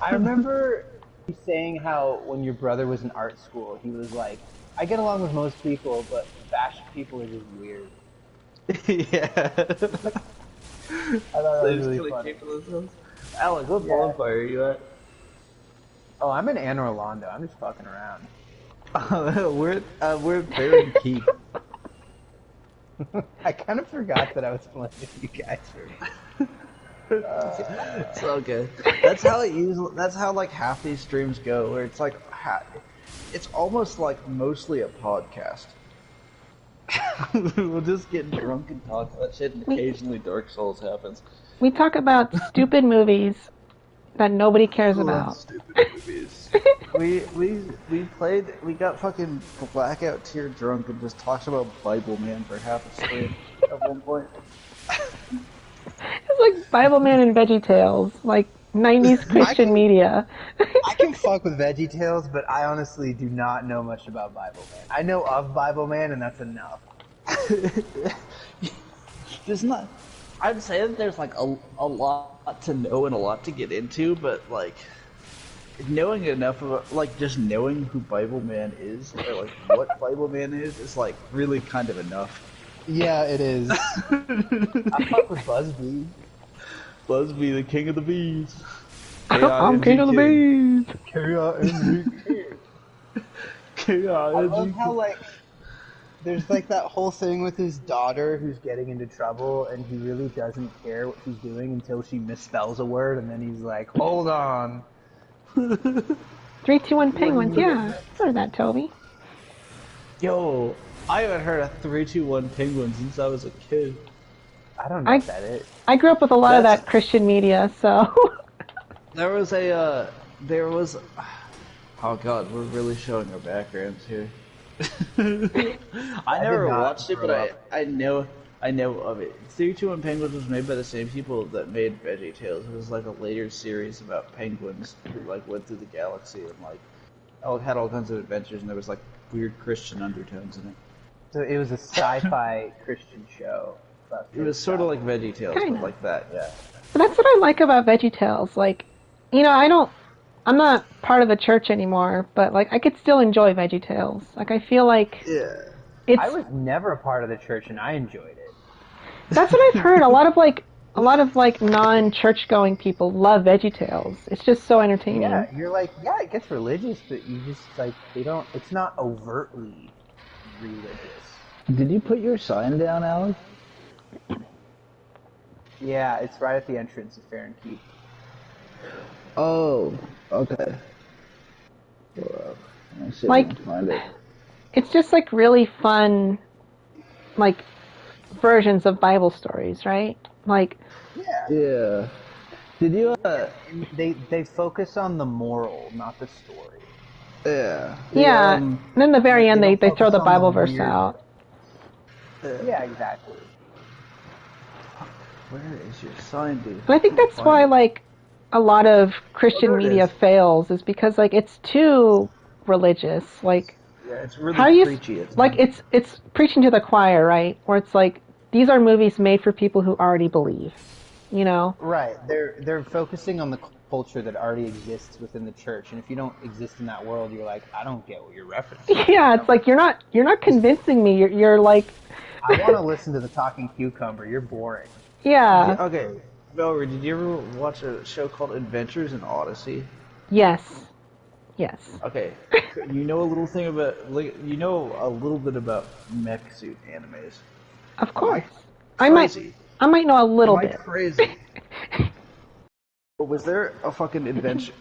I remember you saying how when your brother was in art school, he was like, I get along with most people, but fashion people are just weird. Yeah. I thought that was really funny. Alex, what Yeah. bonfire are you at? Oh, I'm in Anne Orlando. I'm just fucking around. we're at Baron Keith. I kind of forgot that I was playing with you guys. It's all good. That's how it usually. That's how like half these streams go, where it's like, it's almost like mostly a podcast. We'll just get drunk and talk about shit, and occasionally Dark Souls happens. We talk about stupid movies that nobody cares about. Stupid movies. We got fucking blackout tear drunk and just talked about Bible Man for half a stream at one point. It's like Bible Man and VeggieTales, like 90s Christian media. I can fuck with VeggieTales, but I honestly do not know much about Bible Man. I know of Bible Man, and that's enough. There's not. I'd say that there's like a lot to know and a lot to get into, but like knowing enough of like just knowing who Bible Man is or like what Bible Man is like really kind of enough. Yeah, it is. I fuck with Busby. Busby, the king of the bees. I'm king of the bees. I love how like there's like that whole thing with his daughter who's getting into trouble, and he really doesn't care what she's doing until she misspells a word, and then he's like, "Hold on." 3, 2, 1 penguins. Yeah, I've heard of that, Toby. Yo, I haven't heard of 3-2-1 penguin since I was a kid. I don't know I- if that is. I grew up with a lot of That's- that Christian media, so There was, oh god, we're really showing our backgrounds here. I never did not watched it, but grow I know of it. 3-2-1 Penguins was made by the same people that made VeggieTales. It was like a later series about penguins who like went through the galaxy and like had all kinds of adventures, and there was like weird Christian undertones in it. So it was a sci-fi Christian show. It was sort of like VeggieTales, Kinda. but like that, yeah. But that's what I like about VeggieTales. Like, I'm not part of the church anymore, but like I could still enjoy VeggieTales. Like I feel like Yeah. I was never a part of the church, and I enjoyed it. That's what I've heard. A lot of non-church going people love VeggieTales. It's just so entertaining. Yeah, you're like, yeah, it gets religious, but you just like it's not overtly religious. Did you put your sign down, Alex? Yeah, it's right at the entrance of Fair and Keep. Oh, okay. Well, I see if I Like- can find it. It's just like really fun, like versions of Bible stories, right? Like, Yeah. Did you, And they focus on the moral, not the story. Yeah. yeah. And then the very end, they don't throw the focus on Bible the verse weird- out. Yeah, exactly. where is your sign, dude? And I think that's why like a lot of Christian there it media is. fails is because like it's too religious. Like, Yeah, it's really how do you preachy. it's preaching to the choir, right? Where it's like these are movies made for people who already believe, you know? Right. They're focusing on the culture that already exists within the church, and if you don't exist in that world, you're like, I don't get what you're referencing. Yeah, it's like you're not convincing me. You're like, I want to listen to the Talking Cucumber. You're boring. yeah, Okay, Valerie, did you ever watch a show called Adventures in Odyssey? yes. Okay, you know a little thing about, like, you know a little bit about mech suit animes. Of course. Crazy. I might know a little Am I bit. crazy? But was there a fucking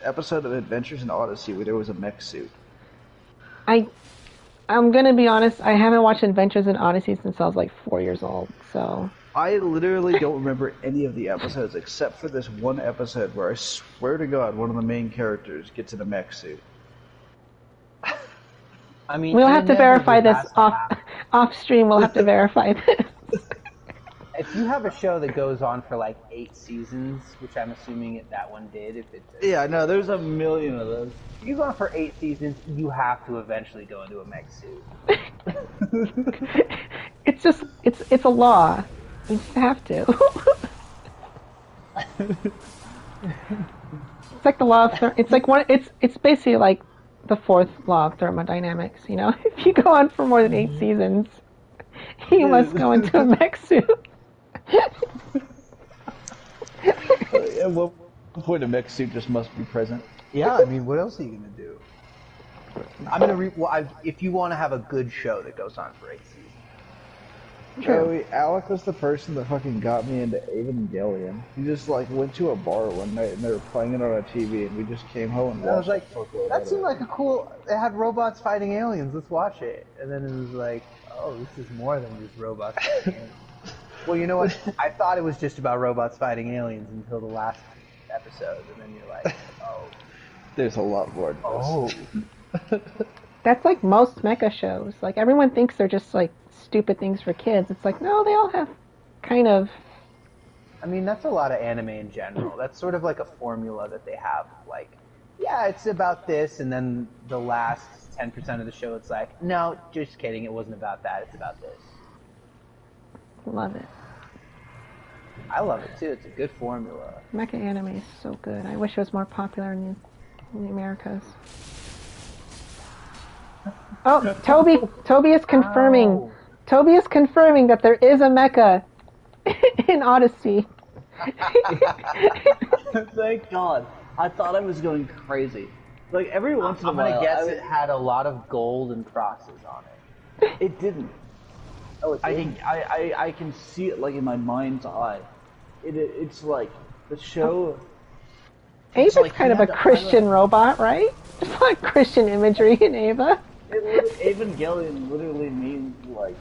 episode of Adventures in Odyssey where there was a mech suit? I'm gonna be honest. I haven't watched Adventures in Odyssey since I was like 4 years old. So I literally don't remember any of the episodes except for this one episode where I swear to God one of the main characters gets in a mech suit. I mean, we'll you have to never verify did this that. off stream. We'll have to verify this. If you have a show that goes on for like 8 seasons, which I'm assuming that one did, if it's Yeah, no, there's a million of those. if you go on for 8 seasons, you have to eventually go into a mech suit. It's just it's a law. You just have to. It's like the law of it's like one it's basically like the fourth law of thermodynamics, you know? If you go on for more than 8 seasons, you must go into a mech suit. At one point, a mech suit just must be present. Yeah, I mean, what else are you gonna do? I'm gonna if you want to have a good show that goes on for 8 seasons. Joey, Alec was the person that fucking got me into Evangelion. He just like went to a bar one night and they were playing it on a TV and we just came home and I was watched like, it. that seemed like a cool. It had robots fighting aliens. Let's watch it. And then it was like, oh, this is more than just robots fighting aliens. Well, you know what? I thought it was just about robots fighting aliens until the last episode, and then you're like, oh, There's a lot more to this. That's like most mecha shows. Like everyone thinks they're just like stupid things for kids. It's like no, they all have kind of. I mean, that's a lot of anime in general. That's sort of like a formula that they have. Like, yeah, it's about this, and then the last 10% of the show, it's like, no, just kidding. It wasn't about that. It's about this. Love it. I love it too. It's a good formula. Mecha anime is so good. I wish it was more popular in the Americas. Oh, Toby is confirming. Ow. Toby is confirming that there is a mecha in Odyssey. Thank God. I thought I was going crazy. Like, every once in a I'm while, gonna guess I it had a lot of gold and crosses on it. it didn't. Oh, it I did? can, I can see it, like, in my mind's eye. It's like, the show... Ava's like kind you of a had to Christian robot, right? Just like Christian imagery in Ava. Evangelion literally means, like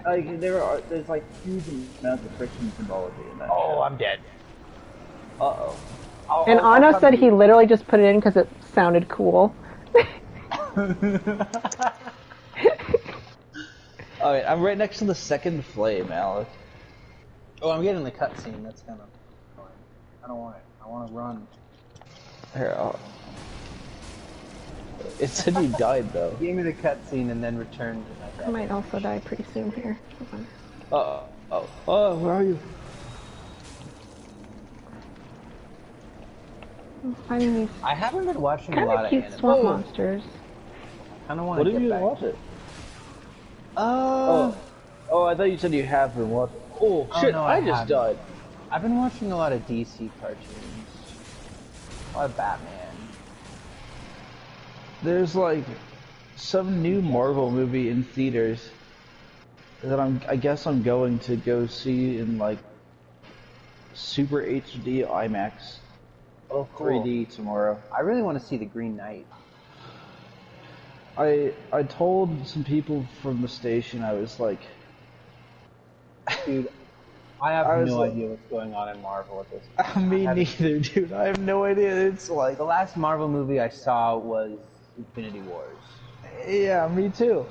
there's like huge amounts of Christian symbology in that Oh, show. I'm dead. Uh-oh. And Anno said he literally just put it in because it sounded cool. Alright, I'm right next to the second flame, Alex. Oh, I'm getting the cutscene. That's kind of annoying. I don't want it. I want to run. Here, It said you died though. Gave me the cutscene and then returned to my I bed. might also die pretty soon here. Hold on. Oh, where are you? I'm finding these I haven't been watching a kind lot of of cute anime. swamp monsters. I kind of want What to did get you back. watch it? Uh, Oh, I thought you said you have been watching. Oh shit! no, I I just haven't. died. I've been watching a lot of DC cartoons. A lot of Batman. There's like some new Marvel movie in theaters that I guess I'm going to go see in like Super HD IMAX Oh, 3D tomorrow. I really want to see the Green Knight. I told some people from the station, I was like, Dude, I have I was no like- idea what's going on in Marvel at this point. me I haven't- neither, dude. I have no idea. It's like, The last Marvel movie I saw was Infinity Wars. yeah, me too.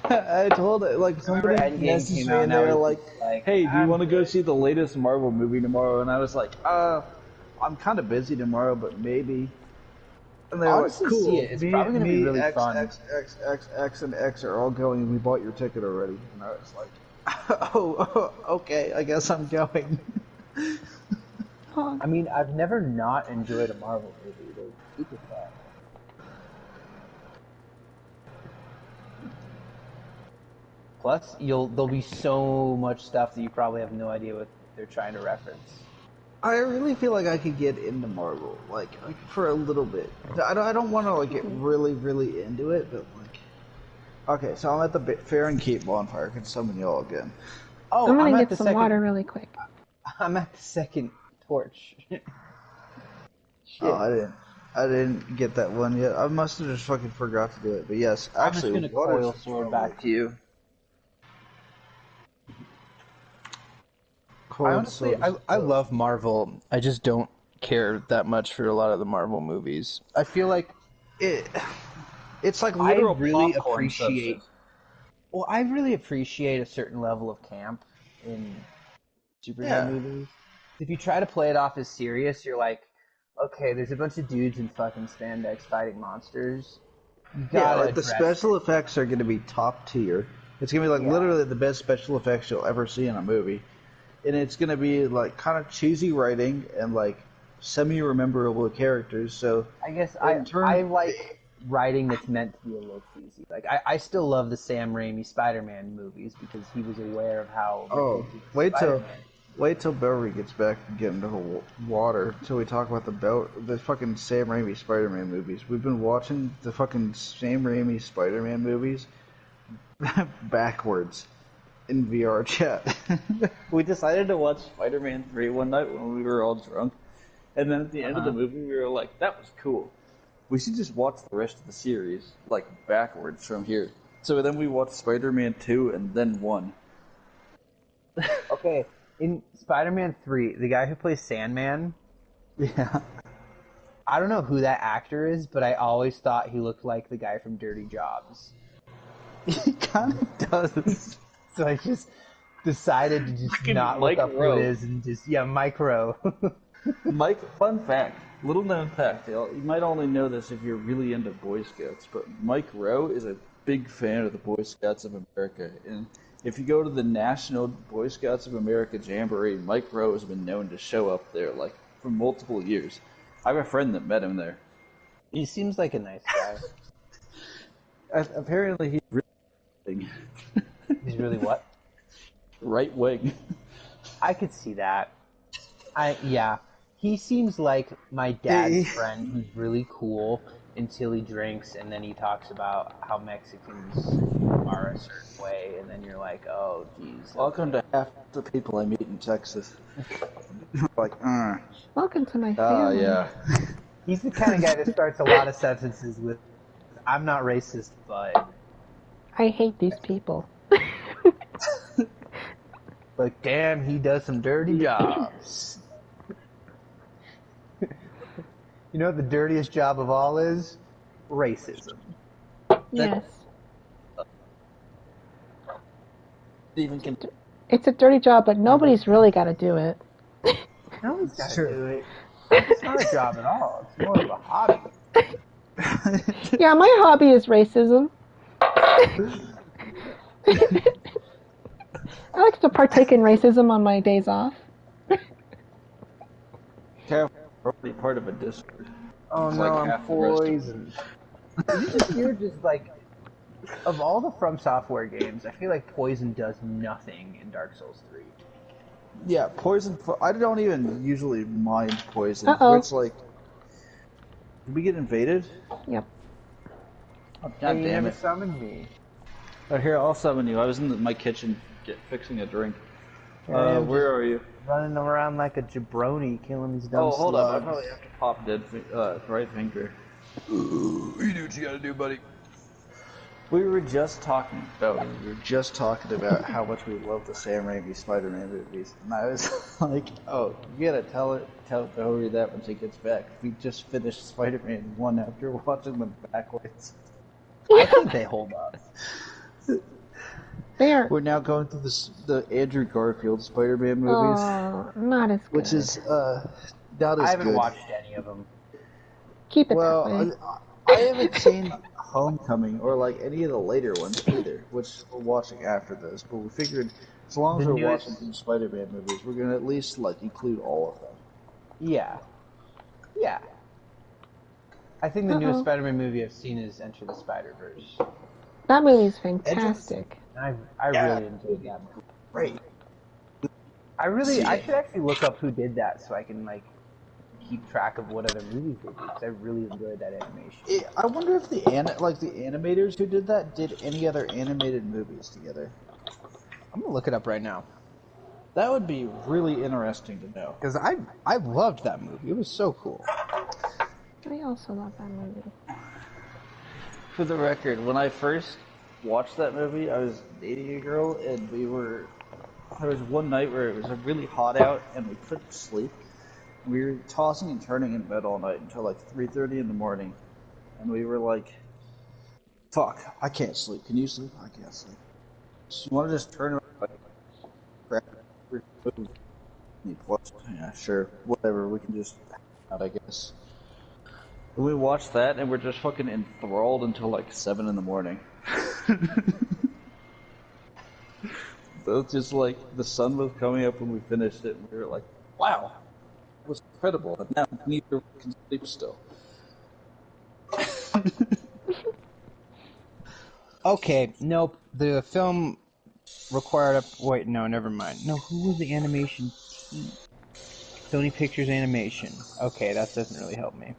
I told it like remember somebody Endgame messaged came me out and and they I were was like, just like, "Hey, do you I'm want to go good." see the latest Marvel movie tomorrow?" And I was like, I'm kind of busy tomorrow, but maybe." And they're Honestly, like, "Cool." see it. It's probably gonna be really X, fun. X, and X are all going, and we bought your ticket already. And I was like, oh, okay, I guess I'm going. Oh, I mean, I've never not enjoyed a Marvel movie. They're super fun. Plus, there'll be so much stuff that you probably have no idea what they're trying to reference. I really feel like I could get into Marvel, like for a little bit. I don't want to like get really, really into it, but like, okay, so I'm at the Fair and Keep bonfire. I can summon y'all again. Oh, I'm gonna at get the some second, water really quick. I'm at the second torch. Shit. Oh, I didn't get that one yet. I must have just fucking forgot to do it. But yes, I'm just actually, gonna water's coil sword back to you. coiled Honestly, sword. I love Marvel. I just don't care that much for a lot of the Marvel movies. I feel like It's like I literal really popcorn appreciate. substance. Well, I really appreciate a certain level of camp in superhero Yeah. movies. If you try to play it off as serious, you're like, okay, there's a bunch of dudes in fucking spandex fighting monsters. You Yeah, gotta like the address- special effects are going to be top tier. It's going to be like Yeah. literally the best special effects you'll ever see in a movie. And it's going to be like kind of cheesy writing and like semi-rememberable characters. So I guess in terms- I like writing that's meant to be a little cheesy. Like I still love the Sam Raimi Spider-Man movies because he was aware of how. Oh, ridiculous wait till Spider-Man. Beverly gets back and get into the water till we talk about the fucking Sam Raimi Spider-Man movies. We've been watching the fucking Sam Raimi Spider-Man movies backwards in VR chat. We decided to watch Spider-Man 3 one night when we were all drunk, and then at the end of the movie, we were like, "That was cool. We should just watch the rest of the series like backwards from here." So then we watched Spider-Man 2 and then 1. Okay, in Spider-Man 3, the guy who plays Sandman, Yeah. I don't know who that actor is, but I always thought he looked like the guy from Dirty Jobs. He kind of does. So I just decided to just Fucking not look Mike up who Rowe. it is and just, Mike Rowe. Mike, fun fact, little known fact, you might only know this if you're really into Boy Scouts, but Mike Rowe is a big fan of the Boy Scouts of America, and if you go to the National Boy Scouts of America Jamboree, Mike Rowe has been known to show up there, like, for multiple years. I have a friend that met him there. He seems like a nice guy. Apparently he's really He's really what? right wing. I could see that. He seems like my dad's friend who's really cool until he drinks and then he talks about how Mexicans are a certain way and then you're like, oh geez. Welcome to half the people I meet in Texas. like, Welcome to my Oh, family. yeah. He's the kind of guy that starts a lot of sentences with, I'm not racist, but I hate these people. like, damn, he does some dirty jobs. You know what the dirtiest job of all is? Racism. Yes. Even can It's a dirty job, but nobody's really got to do it. No one's got to do it. It's not a job at all. It's more of a hobby. Yeah, my hobby is racism. I like to partake in racism on my days off. Careful, we're already part of a Discord. Oh It's no, like I'm half the rest of poisoned. Isn't this weird? Just like of all the From Software games, I feel like Poison does nothing in Dark Souls 3. Yeah, poison. I don't even usually mind poison. Uh-oh. Where it's like, did we get invaded? Yep. Oh, Hey, God you damn never it. summoned me. Oh, here, I'll summon you. I was in my kitchen fixing a drink. Here I am Where just are you? running around like a jabroni, killing these dumb Oh, hold up. I slugs. probably have to pop right finger. You do what you gotta do, buddy. We were just talking about. We were just talking about how much we love the Sam Raimi Spider-Man movies, and I was like, "Oh, you gotta tell Hillary that when she gets back. We just finished Spider-Man 1 after watching them backwards. I think they hold up. They are. We're now going through the Andrew Garfield Spider-Man movies, Oh, not as good. which is not as I haven't good. watched any of them. Keep it that way. Well, I haven't seen Homecoming or like any of the later ones either, which we're watching after this. But we figured as long as The we're newest- watching some Spider-Man movies, we're gonna at least like include all of them. Yeah. Yeah. I think the newest Uh-oh. Spider-Man movie I've seen is Enter the Spider-Verse. That movie's fantastic. I Yeah. really enjoyed that movie. Right. I should actually look up who did that so I can like keep track of what other movies they did, because I really enjoyed that animation. I wonder if the animators who did that did any other animated movies together. I'm gonna look it up right now. That would be really interesting to know. Because I loved that movie. It was so cool. I also love that movie. For the record, when I first watched that movie, I was dating a girl, and there was one night where it was really hot out, and we couldn't sleep. We were tossing and turning in bed all night until like 3:30 in the morning, and we were like, Fuck, I can't sleep. Can you sleep? I can't sleep. So you want to just turn around, like, grab your food? Yeah, sure. Whatever. We can just out, I guess. and we watched that, and we're just fucking enthralled until like 7 in the morning. So it's just like the sun was coming up when we finished it, and we were like, wow, it was incredible. And now neither can sleep still. Okay, nope. The film required wait, no, never mind. No, who was the animation team? Sony Pictures Animation. Okay, that doesn't really help me.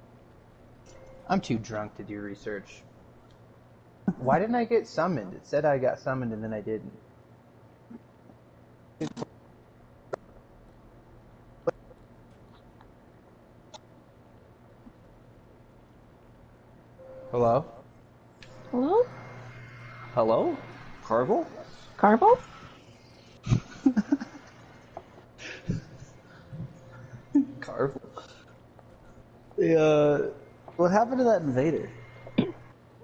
I'm too drunk to do research. Why didn't I get summoned? It said I got summoned and then I didn't. Hello? Hello? Hello? Carvel? Carvel? Carvel. What happened to that invader?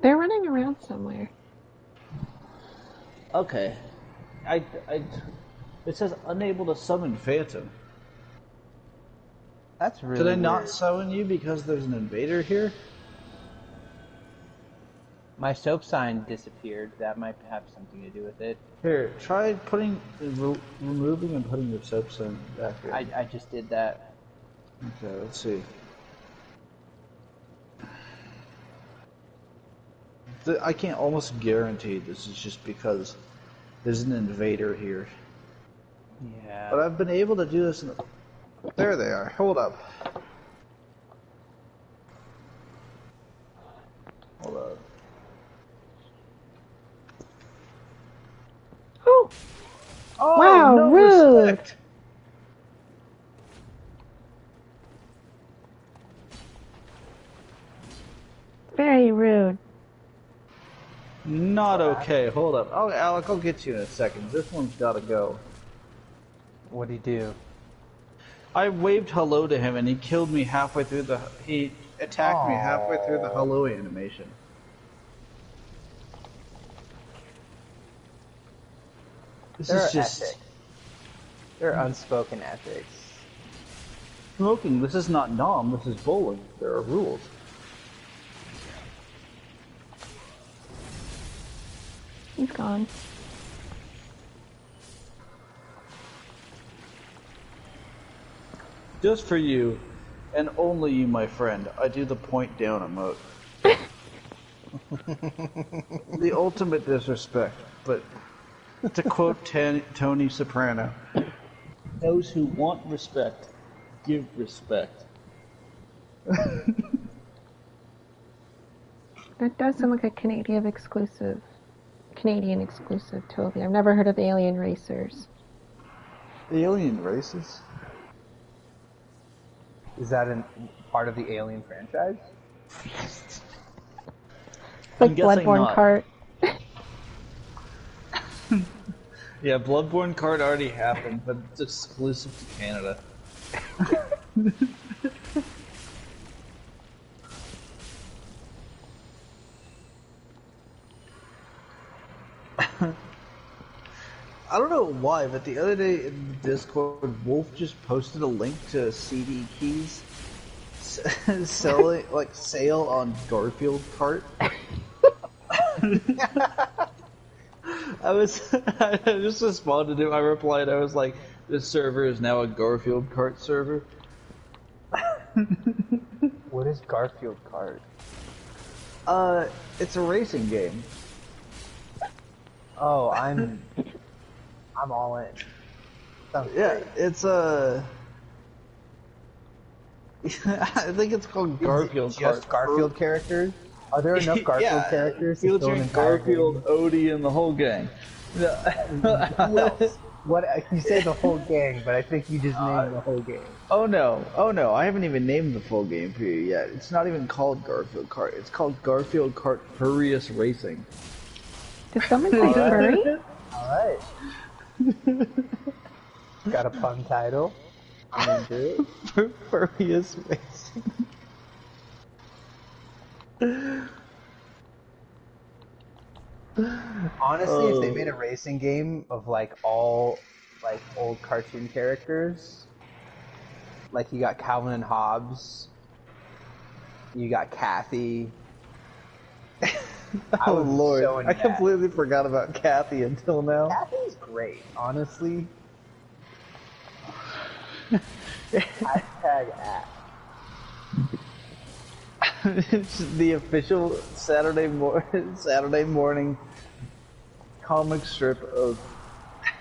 They're running around somewhere. Okay. It says unable to summon Phantom. That's really Did I not weird. summon you because there's an invader here? My soap sign disappeared. That might have something to do with it. Here, try removing and putting your soap sign back here. I just did that. Okay, let's see. I can almost guarantee this is just because there's an invader here. Yeah. But I've been able to do this in the... There they are. Hold up. Hold up. Oh! Oh, Wow, no rude. respect. Very rude. Not okay. Hold up. Oh, Alec, I'll get you in a second. This one's got to go. What'd he do? I waved hello to him, and he killed me halfway through the... He attacked me halfway through the hello animation. This There is are just... ethics. There are unspoken ethics. Smoking, this is not Nom, this is bowling. There are rules. He's gone. Just for you, and only you, my friend, I do the point down emote. The ultimate disrespect, but to quote Tony Soprano, those who want respect, give respect. That does sound like a Canadian exclusive, totally. I've never heard of Alien Racers. Alien races? Is that part of the Alien franchise? It's like guessing Bloodborne not. Kart. Yeah, Bloodborne card already happened, but it's exclusive to Canada. I don't know why, but the other day in the Discord, Wolf just posted a link to CD keys selling like sale on Garfield cart. I just responded to him. I replied. I was like, "This server is now a Garfield cart server." What is Garfield Kart? It's a racing game. Oh, I'm all in. Sounds Yeah, great. it's I think it's called Garfield Is it just cart. Garfield characters? Are there enough Garfield characters to fill an featuring entire Garfield, Odie, and the whole gang. Who else? What you say the whole gang, but I think you just named the whole gang. Oh no, I haven't even named the full game for you yet. It's not even called Garfield Kart. It's called Garfield Kart Furious Racing. Did someone say furry? All right. Got a pun title. I'm into it. Furious Racing. Honestly, if they made a racing game of like all like old cartoon characters, like you got Calvin and Hobbes, you got Kathy. I Oh was lord, so into I that. completely forgot about Kathy until now. Kathy's great, honestly. Hashtag ass. It's the official Saturday morning comic strip of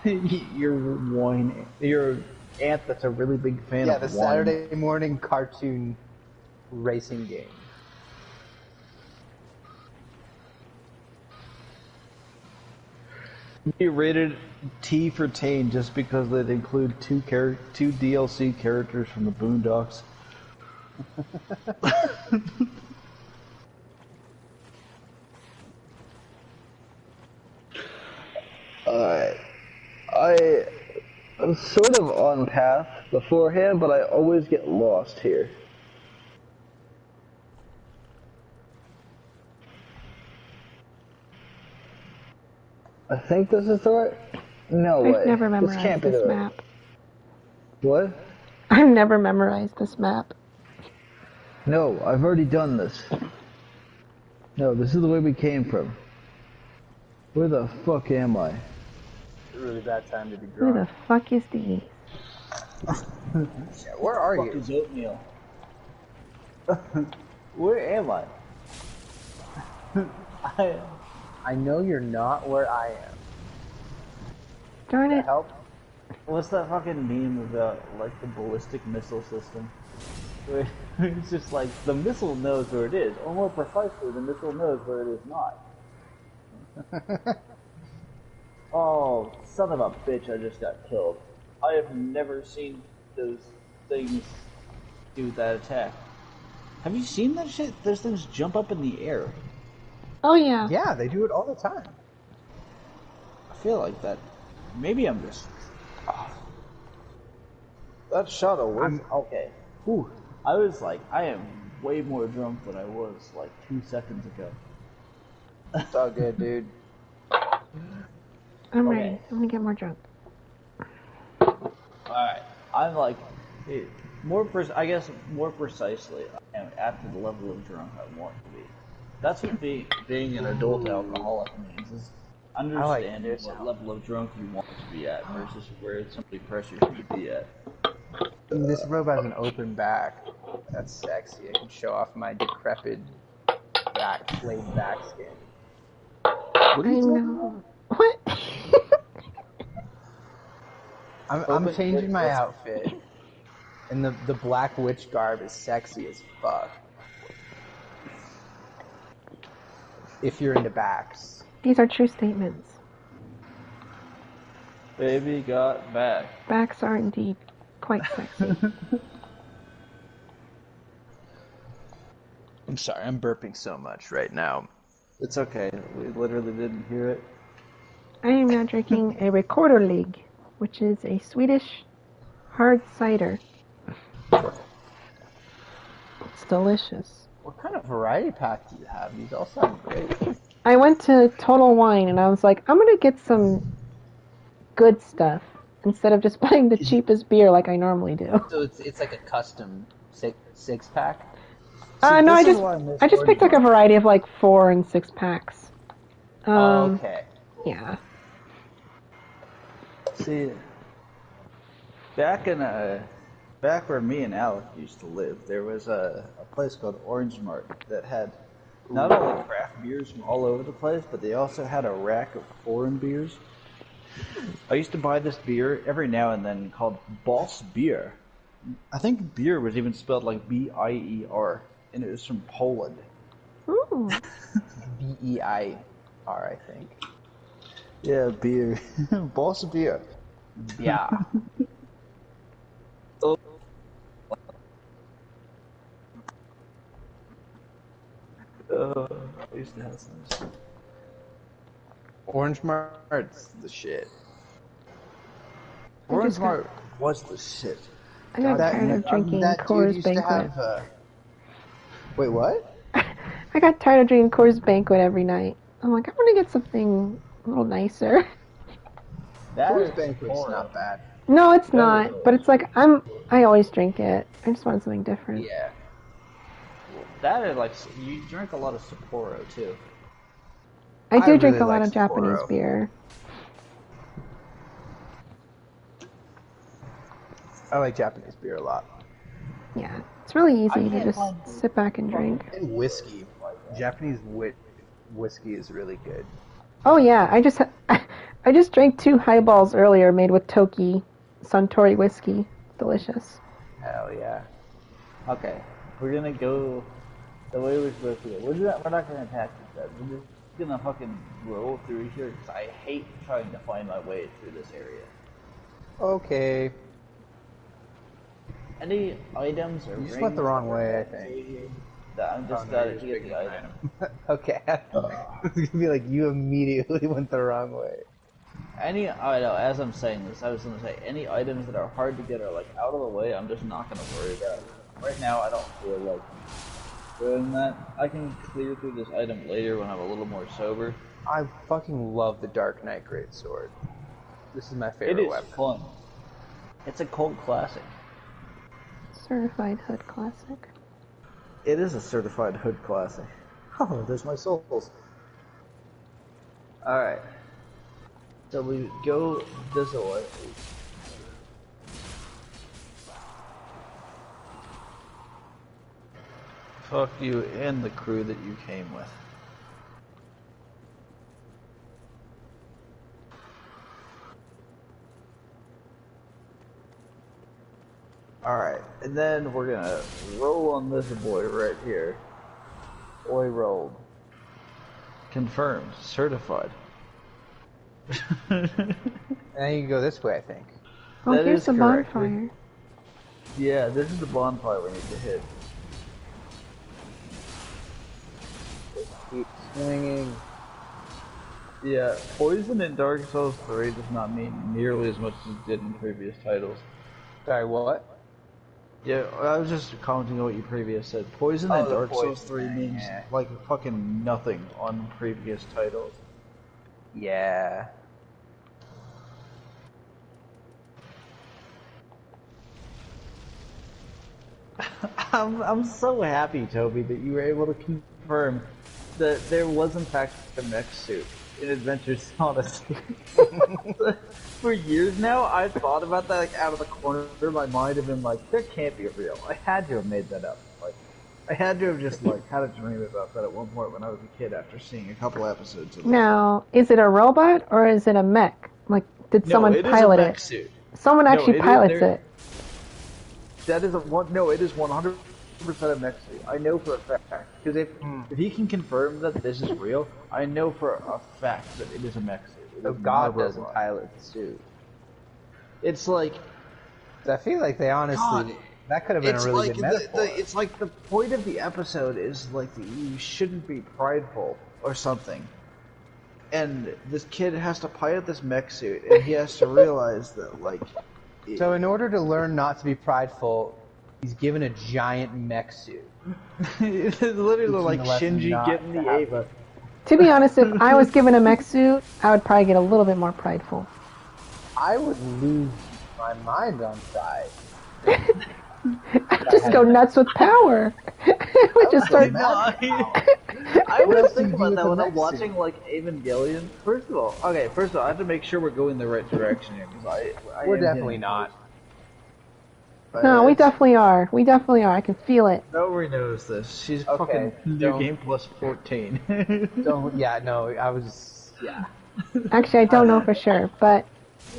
your aunt that's a really big fan Yeah, of the wine. Saturday morning cartoon racing game. Be rated T for teen just because they'd include two DLC characters from the Boondocks. Alright. I'm sort of on path beforehand, but I always get lost here. I think this is the right... No way. I've never This can't memorized be this the right... map. What? I've never memorized this map. No, I've already done this. No, this is the way we came from. Where the fuck am I? It's a really bad time to be Who drunk. the fuck is these? Yeah, where are Fuck you? is oatmeal? Where am I? I know you're not where I am. Darn it. Help? What's that fucking meme about, like, the ballistic missile system? Where it's just like, the missile knows where it is, or more precisely, the missile knows where it is not. Oh, son of a bitch, I just got killed. I have never seen those things do that attack. Have you seen that shit? Those things jump up in the air. Oh yeah. Yeah, they do it all the time. I feel like that. Maybe I'm just... That shuttle was... Okay. Whew. I was like, I am way more drunk than I was, like, 2 seconds ago. It's all good, dude. I'm ready. I'm gonna get more drunk. Alright. I'm like... I guess more precisely, I am at the level of drunk I want to be. That's what being an adult alcoholic means. Is understanding this what outfit. level of drunk you want to be at versus where somebody pressures you to be at. This robe has an open back. That's sexy. I can show off my decrepit back, flayed back skin. What are I you talking know. What? I'm Open- changing my what's- outfit, and the black witch garb is sexy as fuck. If you're into backs. These are true statements. Baby got back. Backs are indeed quite sexy. I'm sorry, I'm burping so much right now. It's okay. We literally didn't hear it. I am now drinking a Recorder League, which is a Swedish hard cider. It's delicious. What kind of variety pack do you have? These all sound great. I went to Total Wine and I was like, I'm gonna get some good stuff instead of just buying the cheapest beer like I normally do. So it's like a custom six pack. No, this I is why I miss just picked like a variety of like 4 and 6 packs. Okay. Yeah. See, back where me and Alec used to live, there was a place called Orange Mart that had not only craft beers from all over the place, but they also had a rack of foreign beers. I used to buy this beer every now and then called Boss Beer. I think beer was even spelled like B-I-E-R, and it was from Poland. Ooh. BEIR, I think. Yeah, beer. Boss Beer. Yeah. I used to have some. Orange Mart's the shit. I Orange just got- Mart was the shit. I got tired of drinking that dude Coors used Banquet. to have. Wait, what? I got tired of drinking Coors Banquet every night. I'm like, I'm gonna get something a little nicer. That Coors is Banquet's horrible. not bad. No, it's not. But it's like I always drink it. I just want something different. Yeah. That is like you drink a lot of Sapporo too. I do I drink really a lot like of Japanese Sapporo. beer. I like Japanese beer a lot. Yeah, it's really easy to can't just find- sit back and drink. And whiskey. Japanese whiskey is really good. Oh yeah, I just drank 2 highballs earlier made with Toki Suntory whiskey. Delicious. Hell yeah. Okay, we're gonna go the way we're supposed to go. We're not gonna attack this. We're just gonna fucking roll through here because I hate trying to find my way through this area. Okay. Any items or You just rings went the wrong or way, I think. that I'm just Oh, no, gotta you're just get picking the an item. Okay. I was gonna be like, you immediately went the wrong way. I know, as I'm saying this, I was gonna say any items that are hard to get are like out of the way. I'm just not gonna worry about it. Right now, I don't feel like doing that. I can clear through this item later when I'm a little more sober. I fucking love the Dark Knight Greatsword. This is my It favorite is weapon. fun. It's a cult classic. Certified Hood Classic. It is a certified hood classic. Oh, there's my souls. Alright. So we go this way. Fuck you and the crew that you came with. Alright, and then we're gonna roll on this boy right here. Boy rolled. Confirmed. Certified. And then you can go this way, I think. Oh, That here's is the correct. bonfire. Yeah, this is the bonfire we need to hit. Keep swinging. Yeah, poison in Dark Souls 3 does not mean nearly as much as it did in previous titles. Sorry, what? Yeah, I was just commenting on what you previous said. Poison in the Dark Souls poison 3 thing, means yeah. like fucking nothing on previous titles. Yeah. I'm so happy, Toby, that you were able to confirm that there was in fact a mech suit action adventures, honestly. For years now, I've thought about that like out of the corner of my mind and been like, that can't be real. I had to have made that up. Like, I had to have just like had a dream about that at one point when I was a kid after seeing a couple episodes of it. Now, is it a robot or is it a mech? Like, did No, someone it is pilot a mech it? suit. Someone actually pilots there- it. That is a one. No, it is 100% a mech suit. I know for a fact because if he can confirm that this is real, I know for a fact that it is a mech suit. It So is not a God doesn't robot. pilot the suit. It's like I feel like they honestly God, that could have been a really good metaphor. it's like the point of the episode is like that you shouldn't be prideful or something. And this kid has to pilot this mech suit, and he has to realize that like. So in order to learn not to be prideful, he's given a giant mech suit. It's literally like the lesson Shinji not getting to the have Ava. To be honest, if I was given a mech suit, I would probably get a little bit more prideful. I would lose my mind on pride. I'd just go nuts with power. I would just start. I What was else do thinking you do about with that the when I'm mech watching like Evangelion. First of all, I have to make sure we're going the right direction here because I We're am definitely getting not. close. No, we It's- definitely are. We definitely are. I can feel it. Nobody knows this. She's Okay, fucking new game plus 14. Don't. Yeah, no. I was. Yeah. Actually, I don't know for sure, but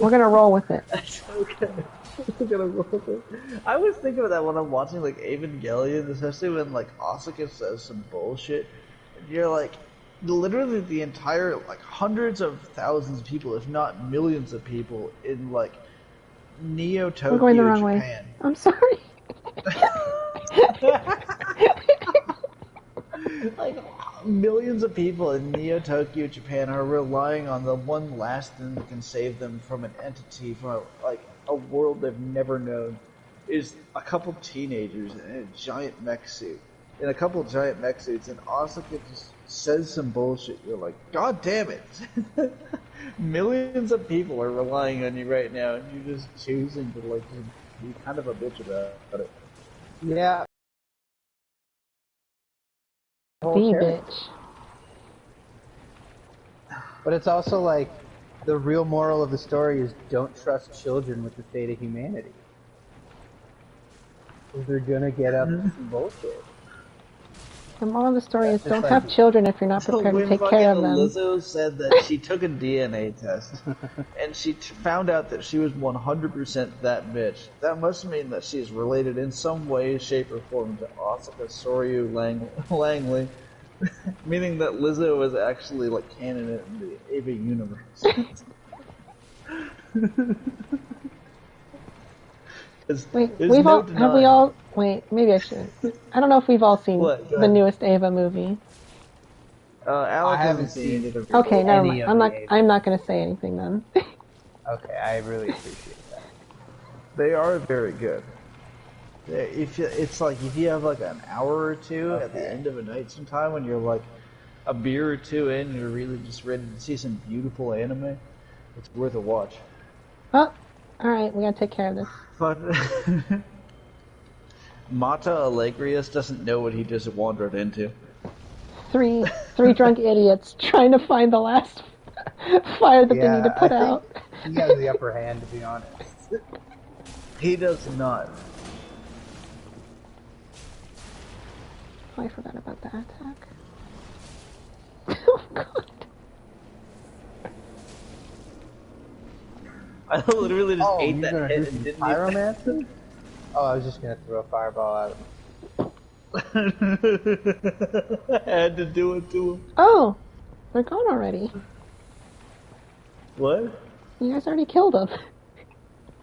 we're gonna roll with it. That's okay. We're gonna roll with it. I was thinking about that when I'm watching like Evangelion, especially when like Asuka says some bullshit, and you're like, literally the entire like hundreds of thousands of people, if not millions of people in like Neo Tokyo, We're going the wrong way. Japan. I'm sorry. Like millions of people in Neo Tokyo, Japan are relying on the one last thing that can save them from an entity from a world they've never known is a couple teenagers in a giant mech suit. In a couple giant mech suits, and Asuka just says some bullshit. You're like, God damn it! Millions of people are relying on you right now, and you're just choosing to like just be kind of a bitch about it. Yeah. The bitch. But it's also like the real moral of the story is don't trust children with the fate of humanity. Because they're gonna get up to some bullshit. The moral of the story is That's don't just have like- children if you're not So prepared to when take fucking care of them. Lizzo said that she took a DNA test and she found out that she was 100% that bitch, that must mean that she is related in some way, shape, or form to Asuka Soryu Langley, meaning that Lizzo is actually like canon in the Ava universe. 'Cause Wait, there's we've no all have we denying- all? Wait, maybe I should. I don't know if we've all seen What? Go the ahead. newest Ava movie. Alec I haven't hasn't seen seen it. Either. Okay, never Any mind. of I'm the not. Ava. I'm not going to say anything then. Okay, I really appreciate that. They are very good. It's like if you have like an hour or two at the Okay. end of a night sometime when you're like a beer or two in, and you're really just ready to see some beautiful anime, it's worth a watch. Oh, all right. We got to take care of this. But Mata Alegrius doesn't know what he just wandered into. Three drunk idiots trying to find the last fire that they need to put I out. think he has the upper hand, to be honest. He does not. Oh, I forgot about that attack. Oh God. I literally just Oh, ate you're that gonna hit do and some didn't pyromancy? Oh, I was just gonna throw a fireball at him. I had to do it to him. Oh, they're gone already. What? You guys already killed them.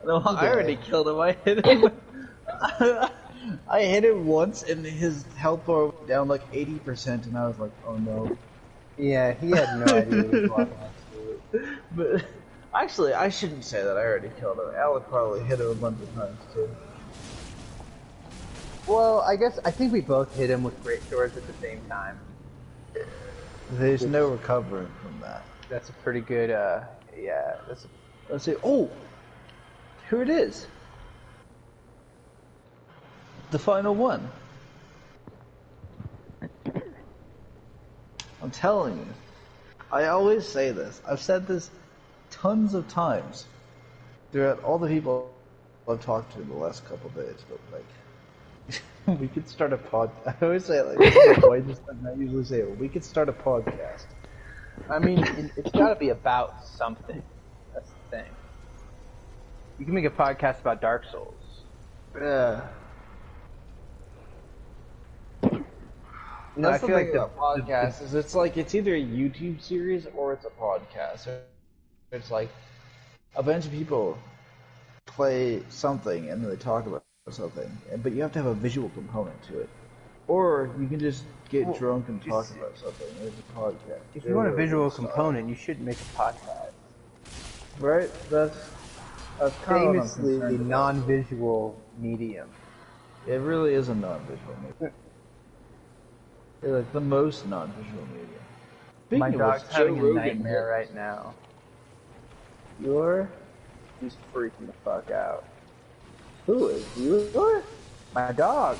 No, I already killed him. I hit him. I hit him once, and his health bar went down like 80%, and I was like, "Oh no!" Yeah, he had no idea he was walking into. But actually, I shouldn't say that. I already killed him. Alec probably hit him a bunch of times too. Well, I think we both hit him with great swords at the same time. There's no recovering from that. That's a pretty good. Yeah, that's. Let's see. Oh, here it is. The final one. I'm telling you. I always say this. I've said this tons of times throughout all the people I've talked to in the last couple of days, but like, we could start a pod. I always say it like this is the whitest thing I usually say it. We could start a podcast. I mean, it's got to be about something. That's the thing. You can make a podcast about Dark Souls. Yeah. No, I That's the feel thing like about podcasts is it's like it's either a YouTube series or it's a podcast. It's like a bunch of people play something and then they talk about something, but you have to have a visual component to it. Or you can just get drunk and talk about something. It's a podcast. If you want a visual component, you should make a podcast. Right? That's kind of Famously, the non-visual medium. It really is a non-visual medium. It's like the most non-visual medium. My Speaking of dog's which, having Joe a Rogan nightmare right now. You're? He's freaking the fuck out. Who is? You? My dog.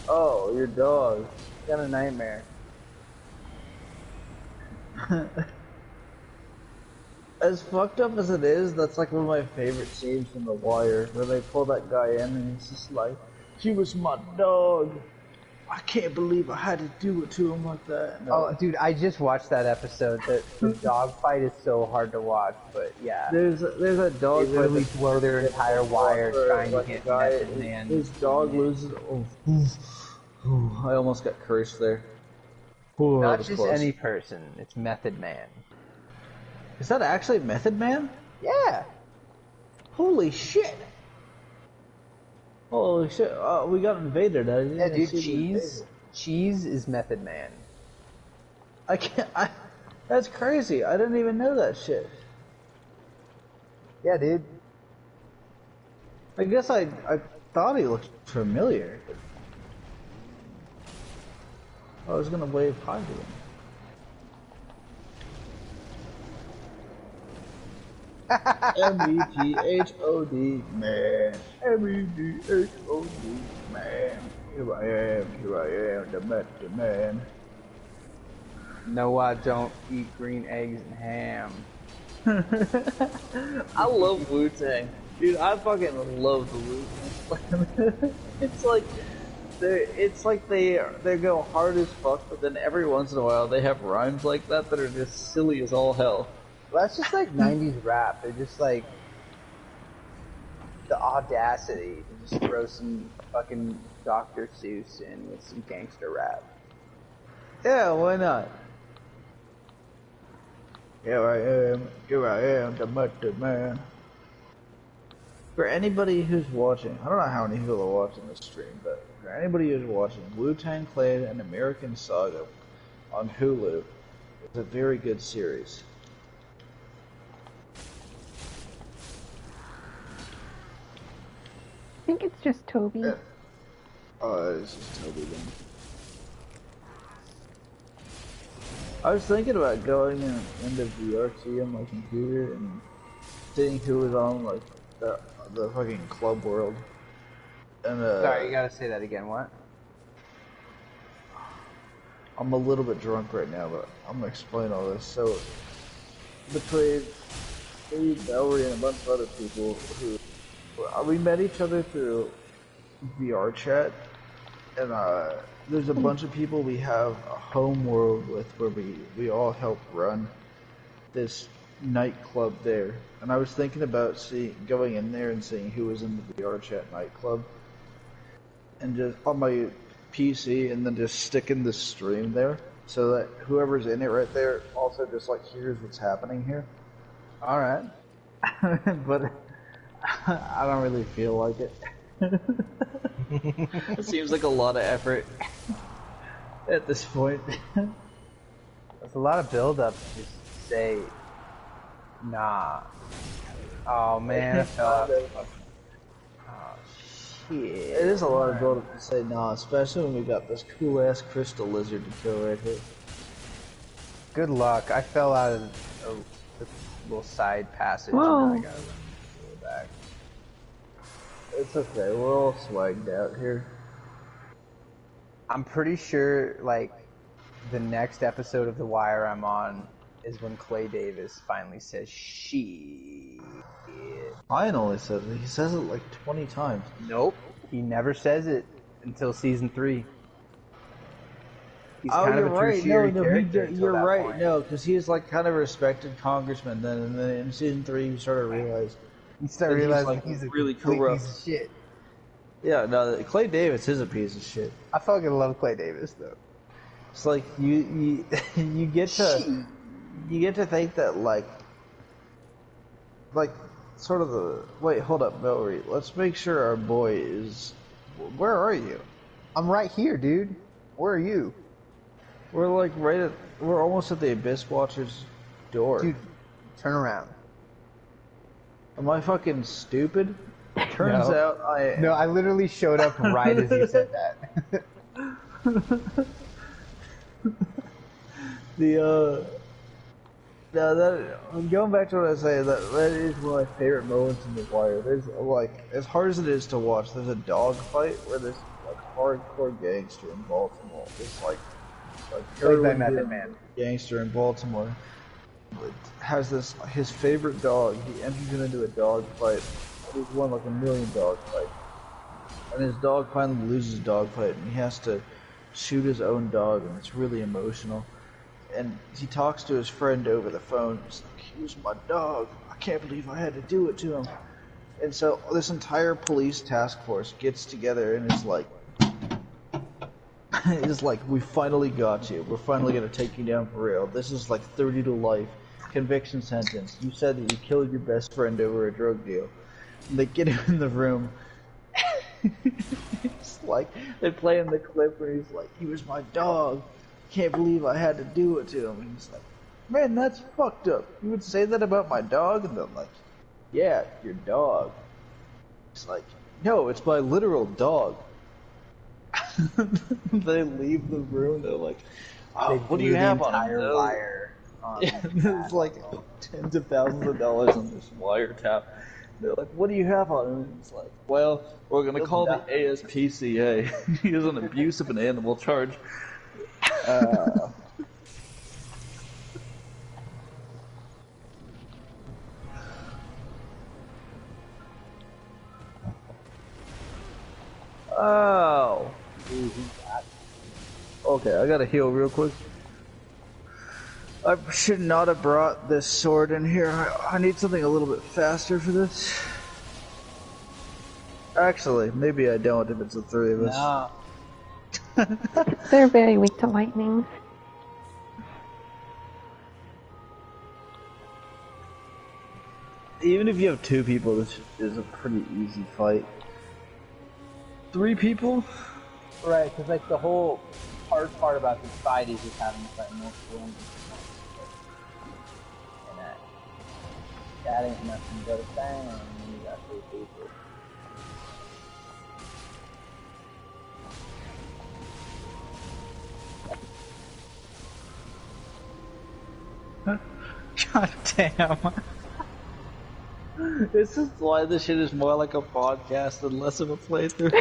Oh, your dog. He's got a nightmare. As fucked up as it is, that's like one of my favorite scenes from The Wire, where they pull that guy in and he's just like, "He was my dog. I can't believe I had to do it to him like that." No. Oh, dude, I just watched that episode. The dog fight is so hard to watch, but yeah. There's a dog They literally fight blow their entire wire trying to get Method Man. His dog loses. Oh, I almost got cursed there. Oh, that Not was just close. any person, it's Method Man. Is that actually Method Man? Yeah. Holy shit! Holy shit! We got invaded. I didn't Yeah, even dude, see the Cheese. invasion. Cheese is Method Man. I can't. That's crazy. I didn't even know that shit. Yeah, dude. I guess I thought he looked familiar. I was gonna wave hi to him. M-E-T-H-O-D, man. M-E-T-H-O-D, man. Here I am, the Method Man. No, I don't eat green eggs and ham. I love Wu-Tang. Dude, I fucking love the Wu-Tang. It's like they go hard as fuck, but then every once in a while they have rhymes like that that are just silly as all hell. Well, that's just like 90s rap. They're just like the audacity to just throw some fucking Dr. Seuss in with some gangster rap. Yeah, why not? Here I am, the Method Man. For anybody who's watching, I don't know how many people are watching this stream, but for anybody who's watching, Wu-Tang Clan: An American Saga on Hulu is a very good series. I think it's just Toby. Yeah. Oh, it's just Toby then. I was thinking about going into VRT on my computer and seeing who was on like the fucking club world. And Sorry, you gotta say that again. What? I'm a little bit drunk right now, but I'm gonna explain all this. So between me, Valerie, and a bunch of other people who we met each other through VR chat, and there's a bunch of people we have a home world with where we all help run this nightclub there. And I was thinking about going in there and seeing who was in the VR chat nightclub, and just on my PC, and then just sticking the stream there so that whoever's in it right there also just like hears what's happening here. All right. But I don't really feel like it. It seems like a lot of effort at this point. That's a lot of build-up to just say, nah. Oh man, I fell out. Oh shit. It is a lot of build-up to say nah, especially when we got this cool-ass crystal lizard to kill right here. Good luck. I fell out of the little side passage. Whoa. And I gotta go back. It's okay, we're all swagged out here. I'm pretty sure, like, the next episode of The Wire I'm on is when Clay Davis finally says she. Finally says it. He says it like 20 times. Nope, he never says it until season 3. He's Oh, kind you're of a right. tertiary No, character until you're that right. point. No, because he's like kind of a respected congressman then, and then in season 3 you sort of realize. You start But he's, realizing like, he's a really complete corrupt. piece of shit. Yeah, no, Clay Davis is a piece of shit. I fucking love Clay Davis though. It's like you you get to think that like sort of the wait, hold up, Valerie. Let's make sure our boy is. Where are you? I'm right here, dude. Where are you? We're like we're almost at the Abyss Watcher's door. Dude, turn around. Am I fucking stupid? Turns No. out I am. No, I literally showed up right as you said that. Now that I'm going back to what I was saying, that is one of my favorite moments in The Wire. There's like, as hard as it is to watch, there's a dog fight where this like hardcore gangster in Baltimore, this like Played by heroin Method dealing Man. gangster in Baltimore, has his favorite dog. He enters into a dog fight. He's won like a million dog fight, and his dog finally loses his dog fight, and he has to shoot his own dog, and it's really emotional. And he talks to his friend over the phone. He's like, "He was my dog. I can't believe I had to do it to him." And so this entire police task force gets together and is like, "We finally got you. We're finally gonna take you down for real. This is like 30 to life, conviction sentence. You said that you killed your best friend over a drug deal." And they get him in the room. It's like they're playing the clip where he's like, "He was my dog. Can't believe I had to do it to him." And he's like, "Man, that's fucked up. You would say that about my dog?" And they're like, "Yeah, your dog." It's like, "No, it's my literal dog." They leave the room. They're like, "Oh, what do you have on him?" entire wire. Yeah, there's like tens of thousands of dollars on this wiretap. They're like, "What do you have on him?" And it's like, "Well, we're gonna call the ASPCA. He is an abuse of an animal charge." Oh. Okay, I gotta heal real quick. I should not have brought this sword in here. I need something a little bit faster for this. Actually, maybe I don't if it's the three of us. No. They're very weak to lightning. Even if you have two people, this is a pretty easy fight. 3 people? Right, because like the whole hard part about this fight is just having to fight multiple enemies. And that ain't nothing but a thing when you got 3 people. God damn. This is why this shit is more like a podcast and less of a playthrough.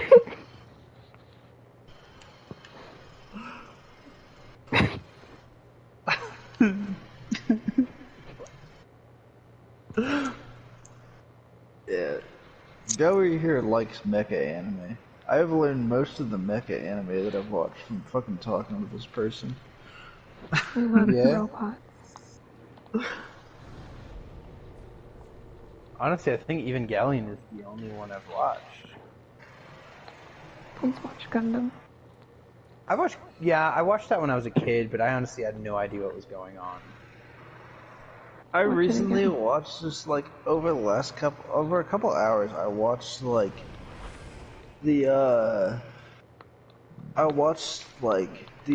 Yeah. Joey here likes mecha anime. I've learned most of the mecha anime that I've watched from fucking talking with this person. I love Yeah. robots. Honestly, I think Evangelion is the only one I've watched. Please watch Gundam. I watched that when I was a kid, but I honestly had no idea what was going on. I Watch it recently again. watched this like over a couple hours. I watched like the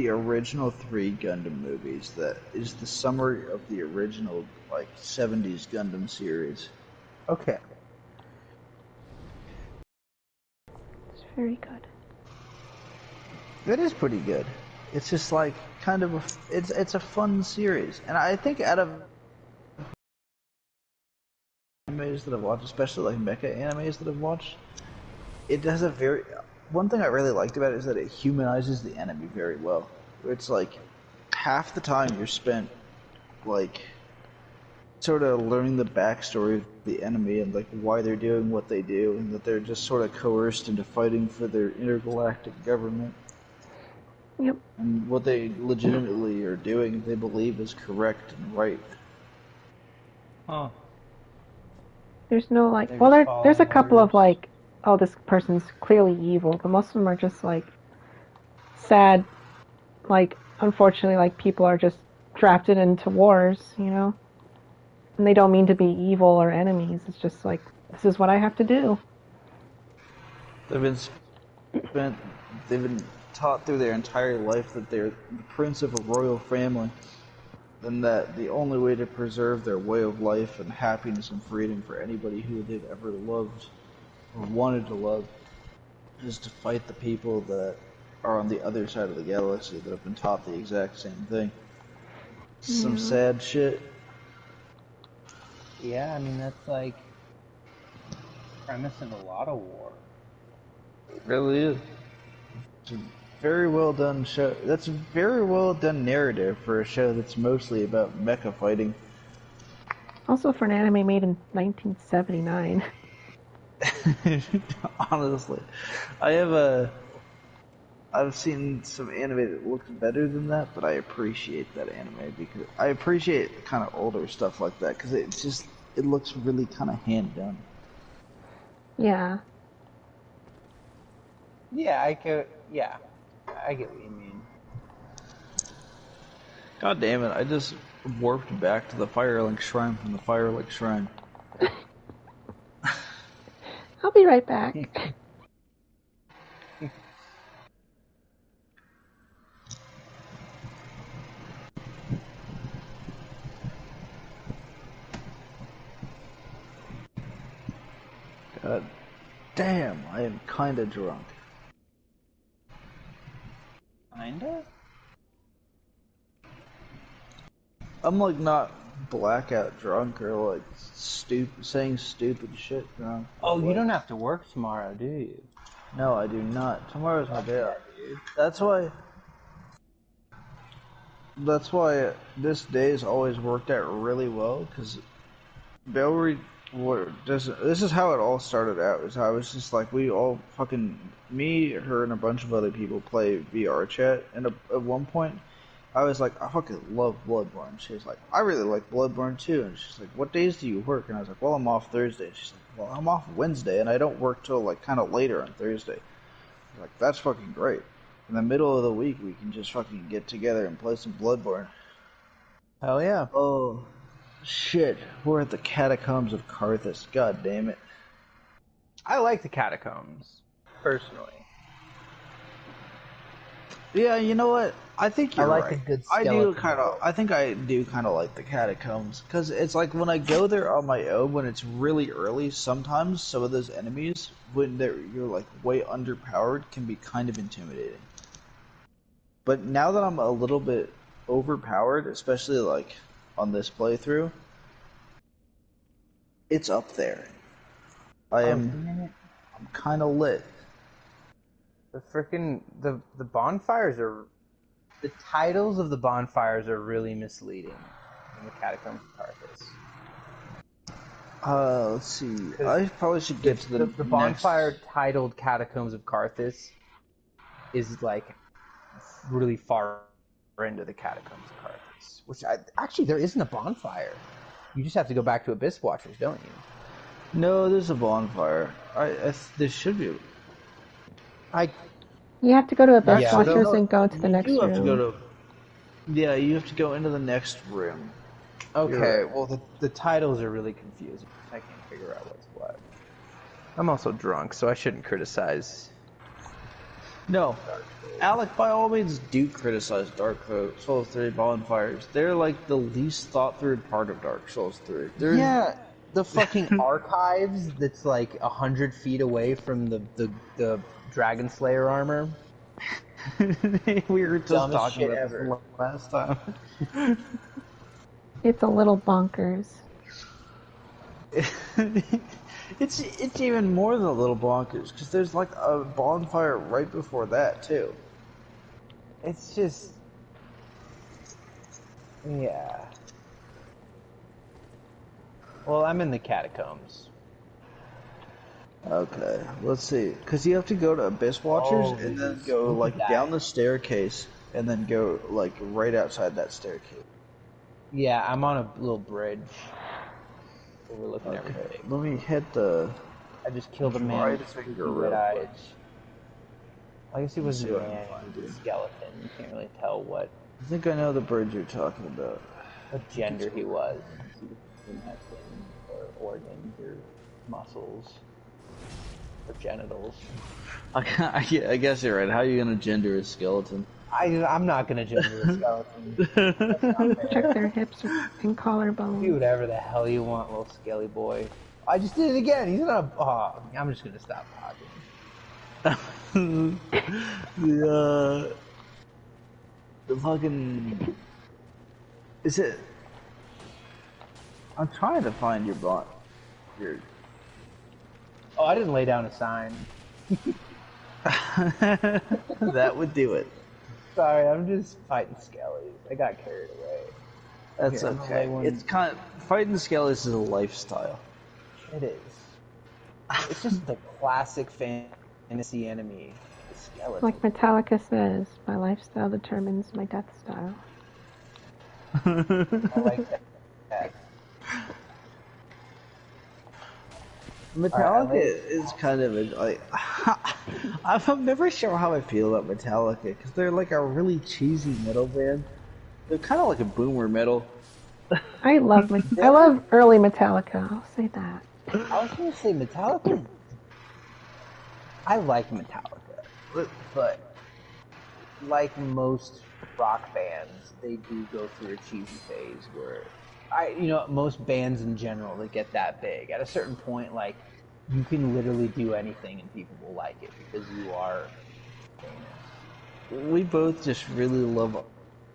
original 3 Gundam movies. That is the summary of the original like 70s Gundam series. Okay. It's very good. It is pretty good. It's just like kind of it's a fun series, and I think out of animes that I've watched, especially like mecha animes that I've watched, it does a very one thing I really liked about it is that it humanizes the enemy very well. It's like half the time you're spent like sort of learning the backstory of the enemy and like why they're doing what they do, and that they're just sort of coerced into fighting for their intergalactic government. Yep. And what they legitimately are doing, they believe is correct and right. Huh. There's no like, They're well, just there's a following couple of orders. like, oh, this person's clearly evil, but most of them are just like sad. Like, unfortunately, like people are just drafted into wars, you know, and they don't mean to be evil or enemies. It's just like, this is what I have to do. They've been spent, they've been taught through their entire life that they're the prince of a royal family, and that the only way to preserve their way of life and happiness and freedom for anybody who they've ever loved or wanted to love is to fight the people that are on the other side of the galaxy that have been taught the exact same thing. Some Yeah. sad shit. Yeah, I mean that's like the premise of a lot of war. It really is. It's a very well done show. That's a very well done narrative for a show that's mostly about mecha fighting. Also, for an anime made in 1979. Honestly, I've seen some anime that looks better than that, but I appreciate that anime because I appreciate kind of older stuff like that because it looks really kind of hand done. Yeah. Yeah, I could. Yeah, I get what you mean. God damn it! I just warped back to the Firelink Shrine from the Firelink Shrine. I'll be right back. God damn, I am kinda drunk. Kinda. I'm like not blackout drunk or like saying stupid shit drunk. Oh, you Like, don't have to work tomorrow, do you? no, I do not. Tomorrow's my day off. dude. That's why. That's why this day has always worked out really well because Bellry. This is how it all started out. Is I was just like we all fucking me, her, and a bunch of other people play VR chat, and at one point I was like, I fucking love Bloodborne. She was like, I really like Bloodborne too. And she's like, what days do you work? And I was like, well, I'm off Thursday. She's like, well, I'm off Wednesday, and I don't work till like kind of later on Thursday. I was like, that's fucking great. In the middle of the week, we can just fucking get together and play some Bloodborne. Hell yeah. Oh, shit. We're at the Catacombs of Karthus. God damn it. I like the catacombs, personally. Yeah, you know what? I think you're like right. a good I skeleton world. think I do kind of like the catacombs because it's like when I go there on my own when it's really early. Sometimes some of those enemies, when you're like way underpowered, can be kind of intimidating. But now that I'm a little bit overpowered, especially like on this playthrough, it's up there. I'm kind of lit. The frickin' the bonfires are, the titles of the bonfires are really misleading in the Catacombs of Karthus. Let's see. I probably should get to The bonfire titled Catacombs of Karthus is like really far into the Catacombs of Karthus. Which actually there isn't a bonfire. You just have to go back to Abyss Watchers, don't you? No, there's a bonfire. There should be. You have to go to Abyss Yeah, Watchers and go to the next You room. have to go to. Yeah, you have to go into the next room. Okay, right. well the titles are really confusing. I can't figure out what's what. I'm also drunk, so I shouldn't criticize. No, Alec, by all means, do criticize Dark Souls 3 bonfires. They're like the least thought through part of Dark Souls 3. Yeah, the fucking archives that's like 100 feet away from the Dragon Slayer armor. We were just Dumbest talking shit about ever. this last time. It's a little bonkers. It's even more than a little bonkers because there's like a bonfire right before that too. It's just Yeah. Well, I'm in the catacombs. Okay, let's see. Because you have to go to Abyss Watchers and then go like down the staircase and then go like right outside that staircase. Yeah, I'm on a little bridge overlooking Okay, everything. let me hit the. I just killed a man Try with to spooky figure red real quick. eyes. I guess he Let's wasn't see a what I can man, find he was a here. skeleton. You can't really tell what I think I know the bridge you're talking about. gender he was. He didn't have limbs or organs or muscles or genitals. I guess you're right. How are you gonna gender a skeleton? I'm not gonna gender a skeleton. That's not Check fair. their hips and Do collarbones. whatever the hell you want, little skelly boy. I just did it again. He's not. I'm just gonna stop talking. The fucking is it? I'm trying to find your bot. Your Oh, I didn't lay down a sign. that would do it. Sorry, I'm just fighting skellies. I got carried away. That's Here, I'm gonna okay. lay one- It's kind of fighting skellies is a lifestyle. It is. It's just the classic fantasy enemy, the skeleton. Like Metallica says, my lifestyle determines my death style. I like that. Metallica Alright, is kind of a, like I'm never sure how I feel about Metallica because they're like a really cheesy metal band. They're kind of like a boomer metal. I love early Metallica. I'll say that. I was gonna say Metallica. I like Metallica, but like most rock bands, they do go through a cheesy phase where most bands in general that get that big at a certain point, like you can literally do anything and people will like it because you are famous. We both just really love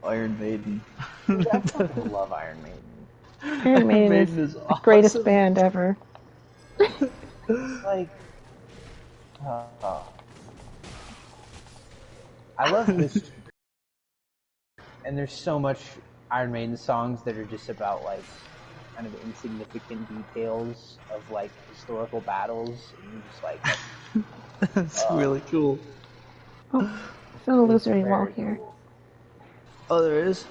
Iron Maiden. Dude, I fucking love Iron Maiden. Iron Maiden is the greatest awesome. band ever. Like, I love this, and there's so much Iron Maiden songs that are just about like kind of insignificant details of like historical battles, and you're just like, That's really cool. Oh, there's an illusory wall very here. cool. Oh, there is?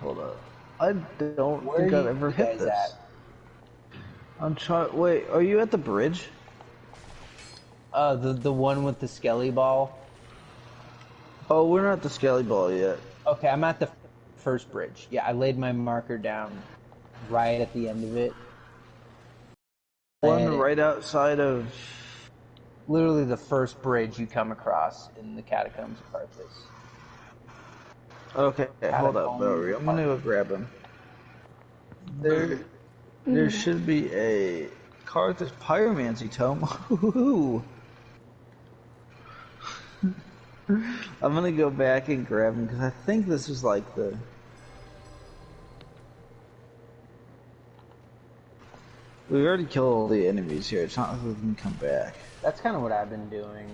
Hold up. I don't Where think are I've you ever hit guys this. at? I'm trying. Wait, are you at the bridge? The one with the skelly ball. Oh, we're not at the Skelly Ball yet. Okay, I'm at the first bridge. Yeah, I laid my marker down right at the end of it. One And right outside of. literally the first bridge you come across in the catacombs of Carthus. Okay, hold up, Bowie. I'm gonna go grab him. There should be a Carthus Pyromancy tome. Ooh. I'm gonna go back and grab him because I think this is like the. We've already killed all the enemies here. It's not like we can come back. That's kind of what I've been doing.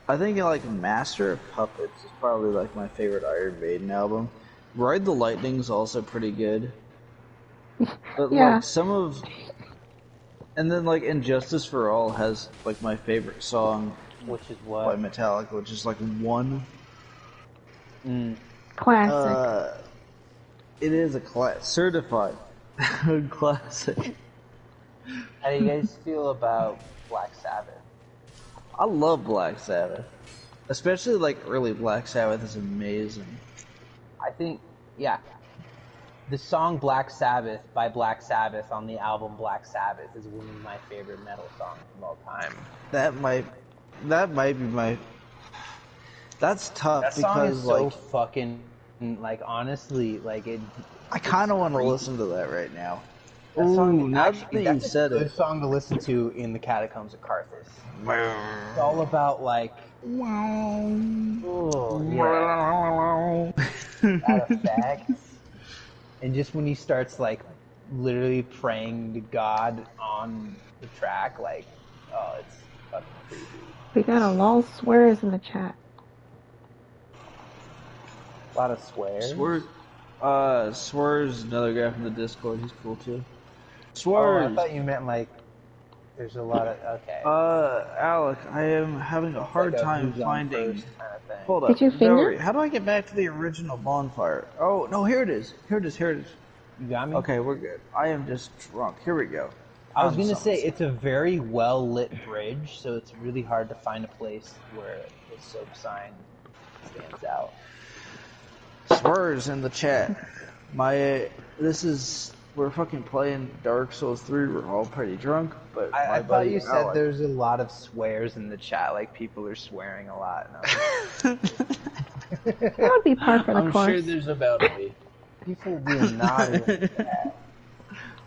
I think like Master of Puppets is probably like my favorite Iron Maiden album. Ride the Lightning's also pretty good. But Yeah. like some of and then like Injustice for All has like my favorite song Which is by what? Metallica, which is like one. Classic. It is a certified classic. How do you guys feel about Black Sabbath? I love Black Sabbath. Especially like early Black Sabbath is amazing. I think, yeah. The song Black Sabbath by Black Sabbath on the album Black Sabbath is one of my favorite metal songs of all time. That might be my. That's tough That song because is so like fucking, like, honestly, like, it. I kind of want to listen to that right now. That song Ooh, is now actually, that you that's said a good it. song to listen to in the catacombs of Carthus. It's all about, like, oh, yeah, that effect. And just when he starts, like, literally praying to God on the track, like, oh, it's fucking creepy. We got a lol swears in the chat. A lot of swears. Swerve's another guy from the Discord. He's cool too. Oh, I Swerve. thought you meant like there's a lot of okay. Alec, I am having a hard like a time who's on finding. first kind of thing. Hold up. Did you finger? Valerie, how do I get back to the original bonfire? Oh no, here it is. Here it is. Here it is. You got me? Okay, we're good. I am just drunk. Here we go. I was gonna say it's a very well lit bridge, so it's really hard to find a place where the soap sign stands out. Swerve's in the chat. We're fucking playing Dark Souls 3. We're all pretty drunk, but I thought you said there's a lot of swears in the chat, like people are swearing a lot. No. That would be par for the I'm course. sure there's about to be. People being naughty in the chat.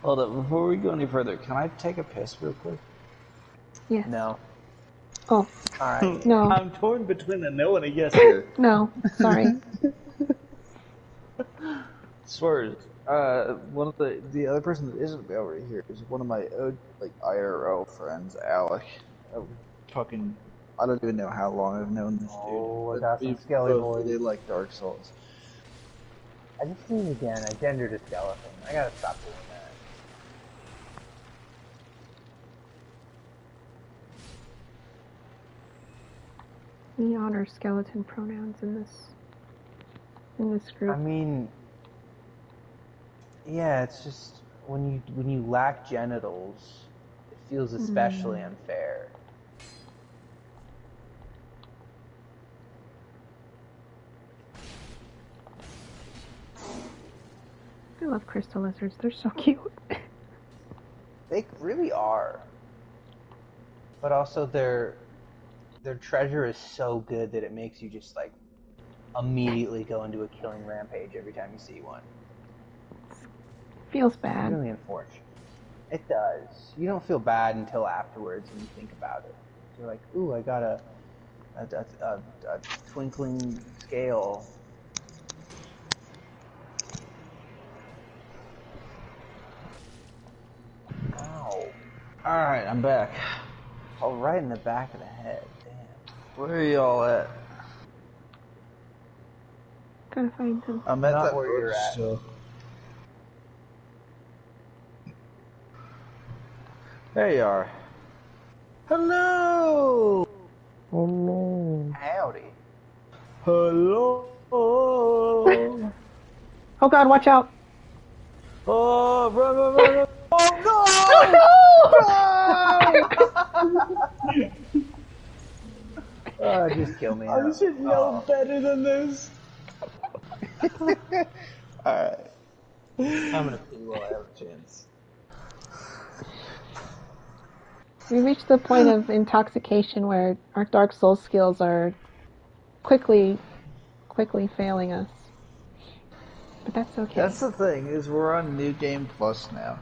Hold up, before we go any further, can I take a piss real quick? Yes. No. Oh, Alright. no. I'm torn between a no and a yes here. No. Sorry. Swerve. One of the other person that isn't over here is one of my IRL friends, Alec. I don't even know how long I've known this dude. Oh, I but got some we skelly both boys. really like Dark Souls. I just did it again. I gendered a skeleton. I gotta stop doing that. We honor skeleton pronouns in this group. I mean, yeah, it's just when you lack genitals, it feels especially unfair. I love crystal lizards. They're so cute. They really are. But also their treasure is so good that it makes you just like immediately go into a killing rampage every time you see one. Feels It's bad. really unfortunate. It does. You don't feel bad until afterwards when you think about it. You're like, ooh, I got a twinkling scale. Ow. Alright, I'm back. Oh, right in the back of the head. Damn. Where are y'all at? Gotta find him. I'm at Not that where you're bridge at. still. There you are. Hello! Howdy. Hello! Oh god, watch out! Oh, run, run, run, run. Oh, no! Oh, just kill me. I now. should know better than this. Alright. I'm gonna pee while I have a chance. We reached the point of intoxication where our Dark Souls skills are quickly failing us. But that's okay. That's the thing, is we're on New Game Plus now.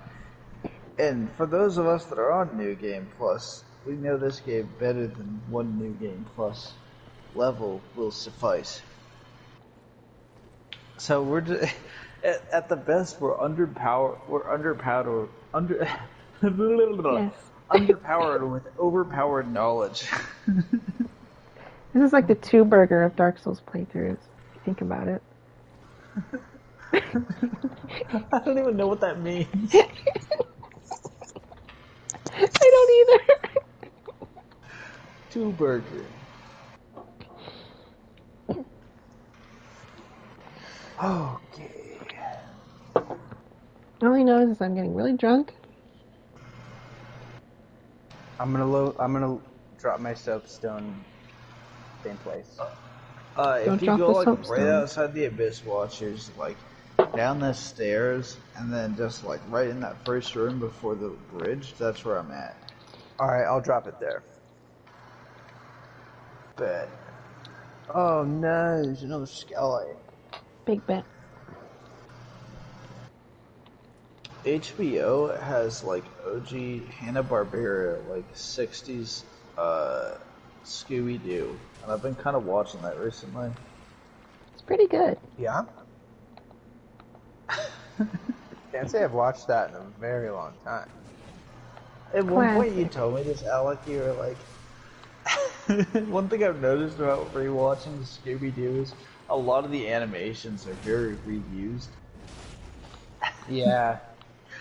And for those of us that are on New Game Plus, we know this game better than one New Game Plus level will suffice. So we're just, at the best, we're underpowered Yes. underpowered with overpowered knowledge. This is like the two burger of Dark Souls playthroughs, if you think about it. I don't even know what that means. I don't either. Two burger. Okay. All I know is I'm getting really drunk. I'm gonna drop my soapstone. Same place. Don't If you drop go the like soapstone. right outside the Abyss Watchers, like down the stairs, and then just like right in that first room before the bridge, that's where I'm at. All right, I'll drop it there. Bet. Oh no, there's another skelly. Big bet. HBO has like OG Hanna-Barbera, like 60s Scooby-Doo, and I've been kind of watching that recently. It's pretty good. Yeah. Can't say I've watched that in a very long time. At one point you Classic. told me this, Alec, you were like, One thing I've noticed about rewatching Scooby-Doo is a lot of the animations are very reused. Yeah.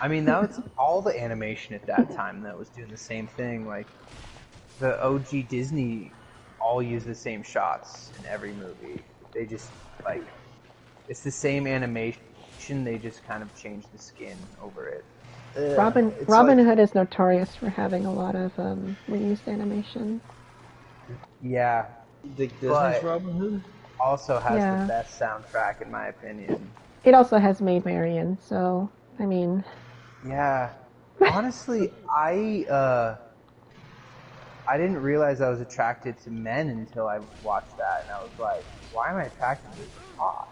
I mean, that was all the animation at that time that was doing the same thing. Like, the OG Disney all use the same shots in every movie. They just, like, it's the same animation, they just kind of change the skin over it. Robin Hood is notorious for having a lot of reused animation. Yeah. The Disney's But- Robin Hood? Also has Yeah. the best soundtrack, in my opinion. It also has Maid Marian, so I mean, Yeah. Honestly, I didn't realize I was attracted to men until I watched that, and I was like, why am I attracted to fox?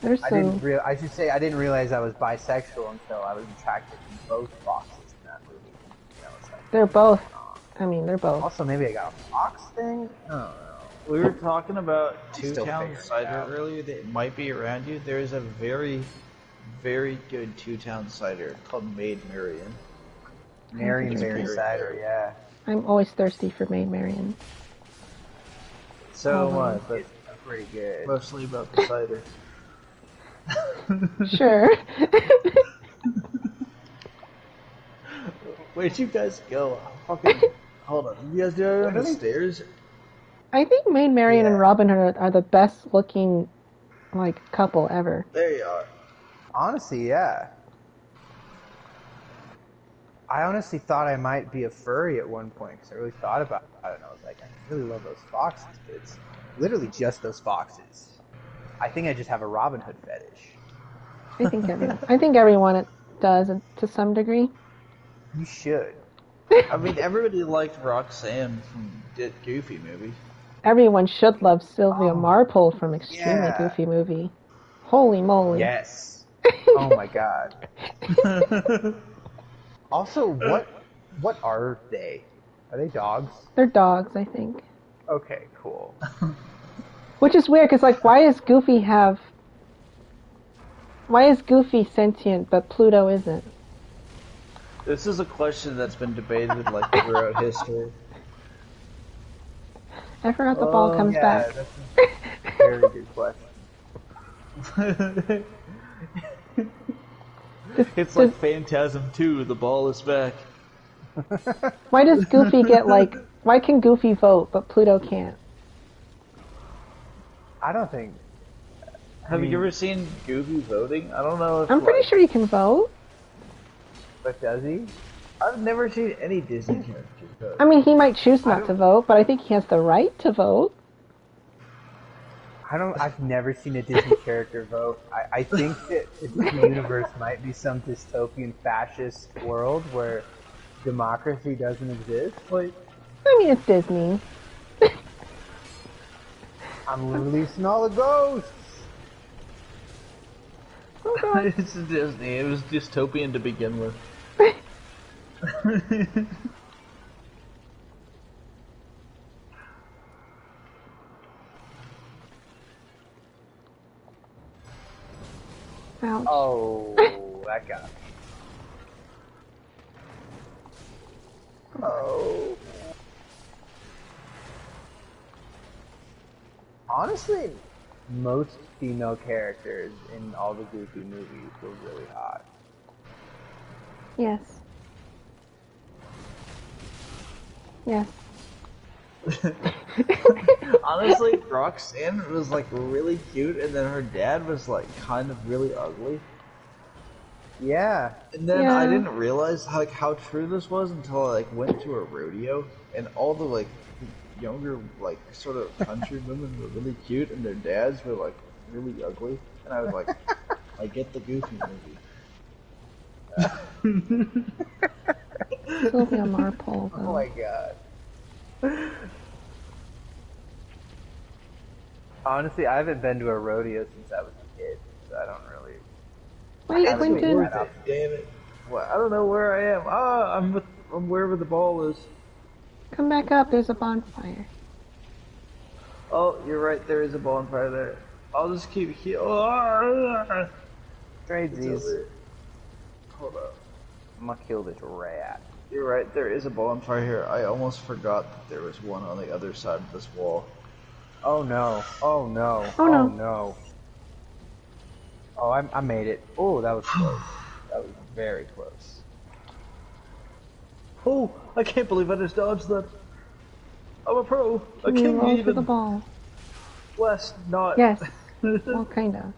there's I some. I should say I didn't realize I was bisexual until I was attracted to both foxes in that movie. You know, it's like, They're both. I mean, they're both. also, maybe I got a fox thing? I don't know. We were talking about Two still Town figuring it Cider out. earlier that might be around you. There is a very, very good Two Town Cider called Maid Marian. Marion It's Berry very cider, good. yeah. I'm always thirsty for Maid Marian. So Oh. what? But It's pretty good. mostly about the cider. Sure. Where'd you guys go? Fucking hold on. You guys do it on the stairs? I think Maid Marian and Yeah. Robin Hood are the best looking like couple ever. There you are. Honestly, yeah. I honestly thought I might be a furry at one point because I really thought about it, and I was like, I really love those foxes, but it's literally just those foxes. I think I just have a Robin Hood fetish. I think everyone does to some degree. You should. I mean, everybody liked Roxanne from the Goofy movie. Everyone should love Sylvia Marple from Extremely yeah. Goofy Movie. Holy moly. Yes. Oh my god. Also, what are they? Are they dogs? They're dogs, I think. Okay, cool. Which is weird, because, like, why is Goofy sentient, but Pluto isn't? This is a question that's been debated like throughout history. I forgot the ball comes yeah, back. that's a very good question. It's like Phantasm 2, the ball is back. Why does Goofy get, like... Why can Goofy vote, but Pluto can't? I don't think. Have you ever seen Goofy voting? I don't know if I'm pretty sure he can vote. But does he? I've never seen any Disney characters vote. I mean, he might choose not to vote, but I think he has the right to vote. I've never seen a Disney character vote. I think that the universe might be some dystopian fascist world where democracy doesn't exist. Like, I mean, it's Disney. I'm releasing all the ghosts. Oh, God. It's Disney. It was dystopian to begin with. Ouch. Oh, that got me. Oh. Honestly, most female characters in all the Goofy movies were really hot. Yes. Yes. Honestly, Roxanne was like really cute, and then her dad was like kind of really ugly. Yeah. And then Yeah. I didn't realize like how true this was until I like went to a rodeo, and all the like younger like sort of country women were really cute, and their dads were really ugly. And I was like, I get the Goofy movie. Sylvia Marple, Oh though. my god. Honestly, I haven't been to a rodeo since I was a kid, so I don't really. Wait, That's Quentin. worth it. Damn it! What? I don't know where I am. I'm wherever the ball is. Come back up. There's a bonfire. Oh, you're right. There is a bonfire there. I'll just keep it's Tradesies. over. Hold up. I'm gonna kill this rat. You're right, there is a bonfire here. I almost forgot that there was one on the other side of this wall. Oh no! Oh no! Oh, Oh no. no! Oh, I made it. Oh, that was close. That was very close. Oh, I can't believe I just dodged that. I'm a pro. A Can you king roll for the even. ball? West, not. Yes. Well, kinda.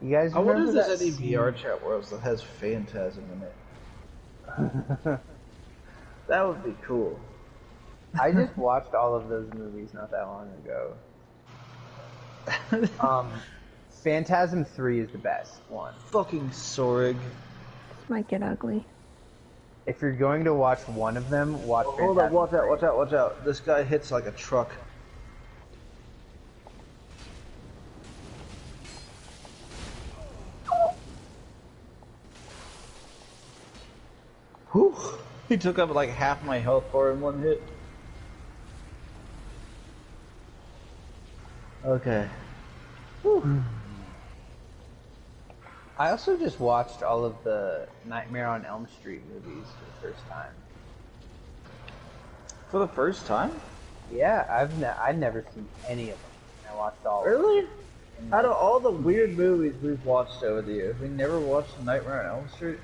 You guys I wonder remember if there's that any scene? VR chat worlds that has Phantasm in it. That would be cool. I just watched all of those movies not that long ago. Phantasm 3 is the best one. Fucking Sorig. This might get ugly. If you're going to watch one of them, watch Oh, Phantasm hold up, watch out, 3. watch out, watch out. This guy hits like a truck. Whew. He took up like half my health bar in one hit. Okay. I also just watched all of the Nightmare on Elm Street movies for the first time. For the first time? Yeah, I'd never seen any of them. I watched all of them. Really? Out of all the weird movies we've watched over the years, we never watched Nightmare on Elm Street?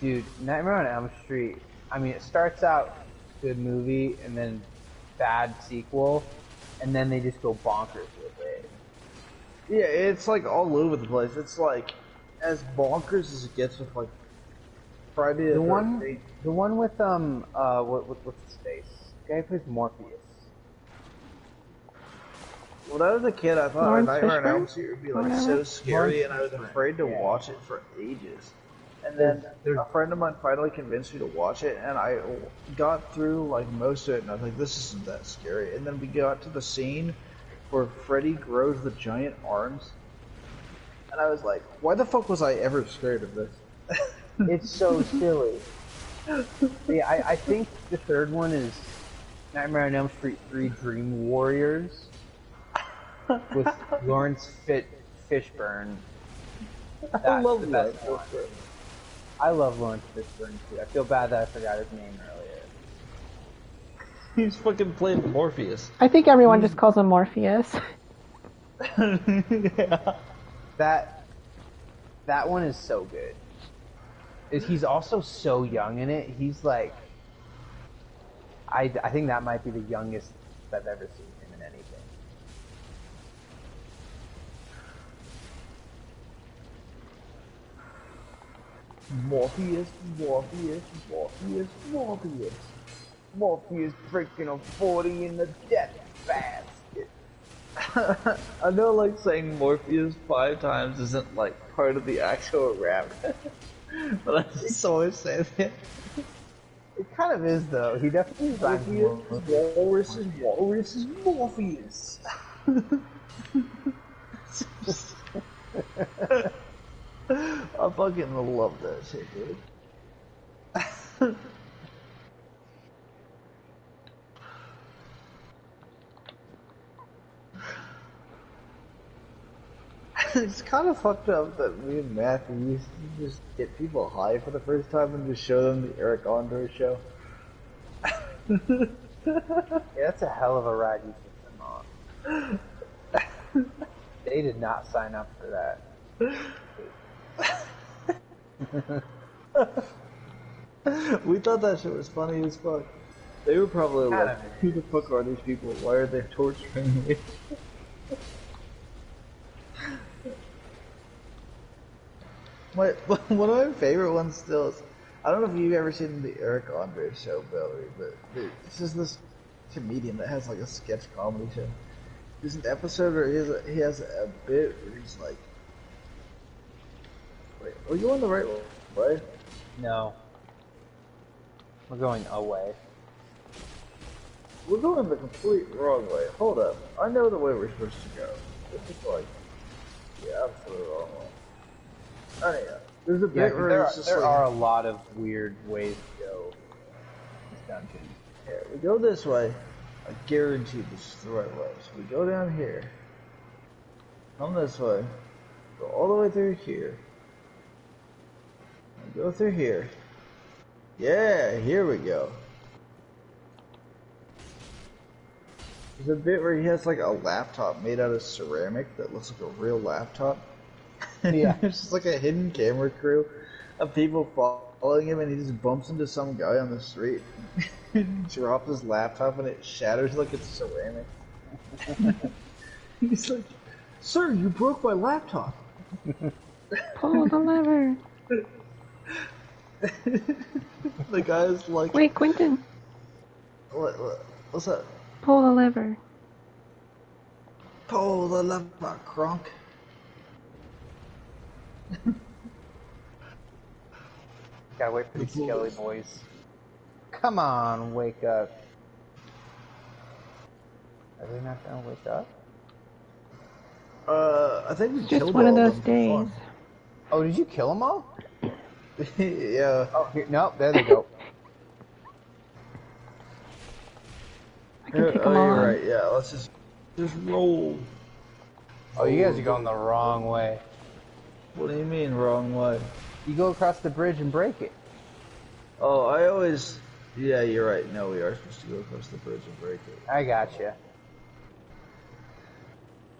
Dude, Nightmare on Elm Street, I mean, it starts out good movie and then bad sequel, and then they just go bonkers with it. Yeah, it's like all over the place. It's like as bonkers as it gets with like Friday The one with what's his face? The guy who plays Morpheus. When I was a kid, I thought Lawrence Nightmare on Fishburne? Elm Street would be like Whatever. so scary, and I was Lawrence afraid to Fishburne, yeah. watch it for ages. And then a friend of mine finally convinced me to watch it, and I got through like most of it, and I was like, "This isn't that scary." And then we got to the scene where Freddy grows the giant arms, and I was like, "Why the fuck was I ever scared of this?" It's so silly. Yeah, I think the third one is Nightmare on Elm Street 3 Dream Warriors with Lawrence Fishburne. I That's love the that. best one. I love Lawrence Fishburne too. I feel bad that I forgot his name earlier. He's fucking playing Morpheus. I think everyone just calls him Morpheus. Yeah. That one is so good. He's also so young in it. He's like, I think that might be the youngest I've ever seen him in anything. Morpheus, Morpheus, Morpheus, Morpheus. Morpheus freaking a 40 in the death basket. I know like saying Morpheus 5 times isn't like part of the actual rap. But I just always say that. It kind of is though. He definitely rhymes Morpheus, Walrus is Morpheus. I fucking love that shit, dude. It's kind of fucked up that me and Matthew used to just get people high for the first time and just show them the Eric Andre show. Yeah, that's a hell of a ride you took them on. They did not sign up for that. We thought that shit was funny as fuck. They were probably Kind like, of. who the fuck are these people? Why are they torturing me? One of my favorite ones still is, I don't know if you've ever seen the Eric Andre show, Valerie, but dude, this is this comedian that has like a sketch comedy show. There's an episode where he has a bit where he's like, wait, are you on the right way? No. We're going away. We're going the complete wrong way. Hold up. I know the way we're supposed to go. This is like, yeah, absolutely the wrong way. Anyhow, there's a Yeah, bit where it's just there like, are a lot of weird ways to go in this dungeon. here, we go this way. I guarantee this is the right way. So we go down here. Come this way. Go all the way through here. Go through here. Yeah, here we go. There's a bit where he has like a laptop made out of ceramic that looks like a real laptop. Yeah. There's just like a hidden camera crew of people following him, and he just bumps into some guy on the street. He drops his laptop and it shatters like it's ceramic. He's like, "Sir, you broke my laptop." Pull the lever. The guy's like, Wait, Quentin. What's that? Pull the lever. Pull the lever, Kronk. Gotta wait for these skelly boys. Come on, wake up. Are they not gonna wake up? I think we It's just killed one of all those them for days. fun. Oh, did you kill them all? Yeah. Oh, here, no, there they go. I can take them Oh, all you're on. right. Yeah, let's just roll. Oh, you guys are going the wrong way. What do you mean wrong way? You go across the bridge and break it. Oh, I always. Yeah, you're right. No, we are supposed to go across the bridge and break it. I gotcha.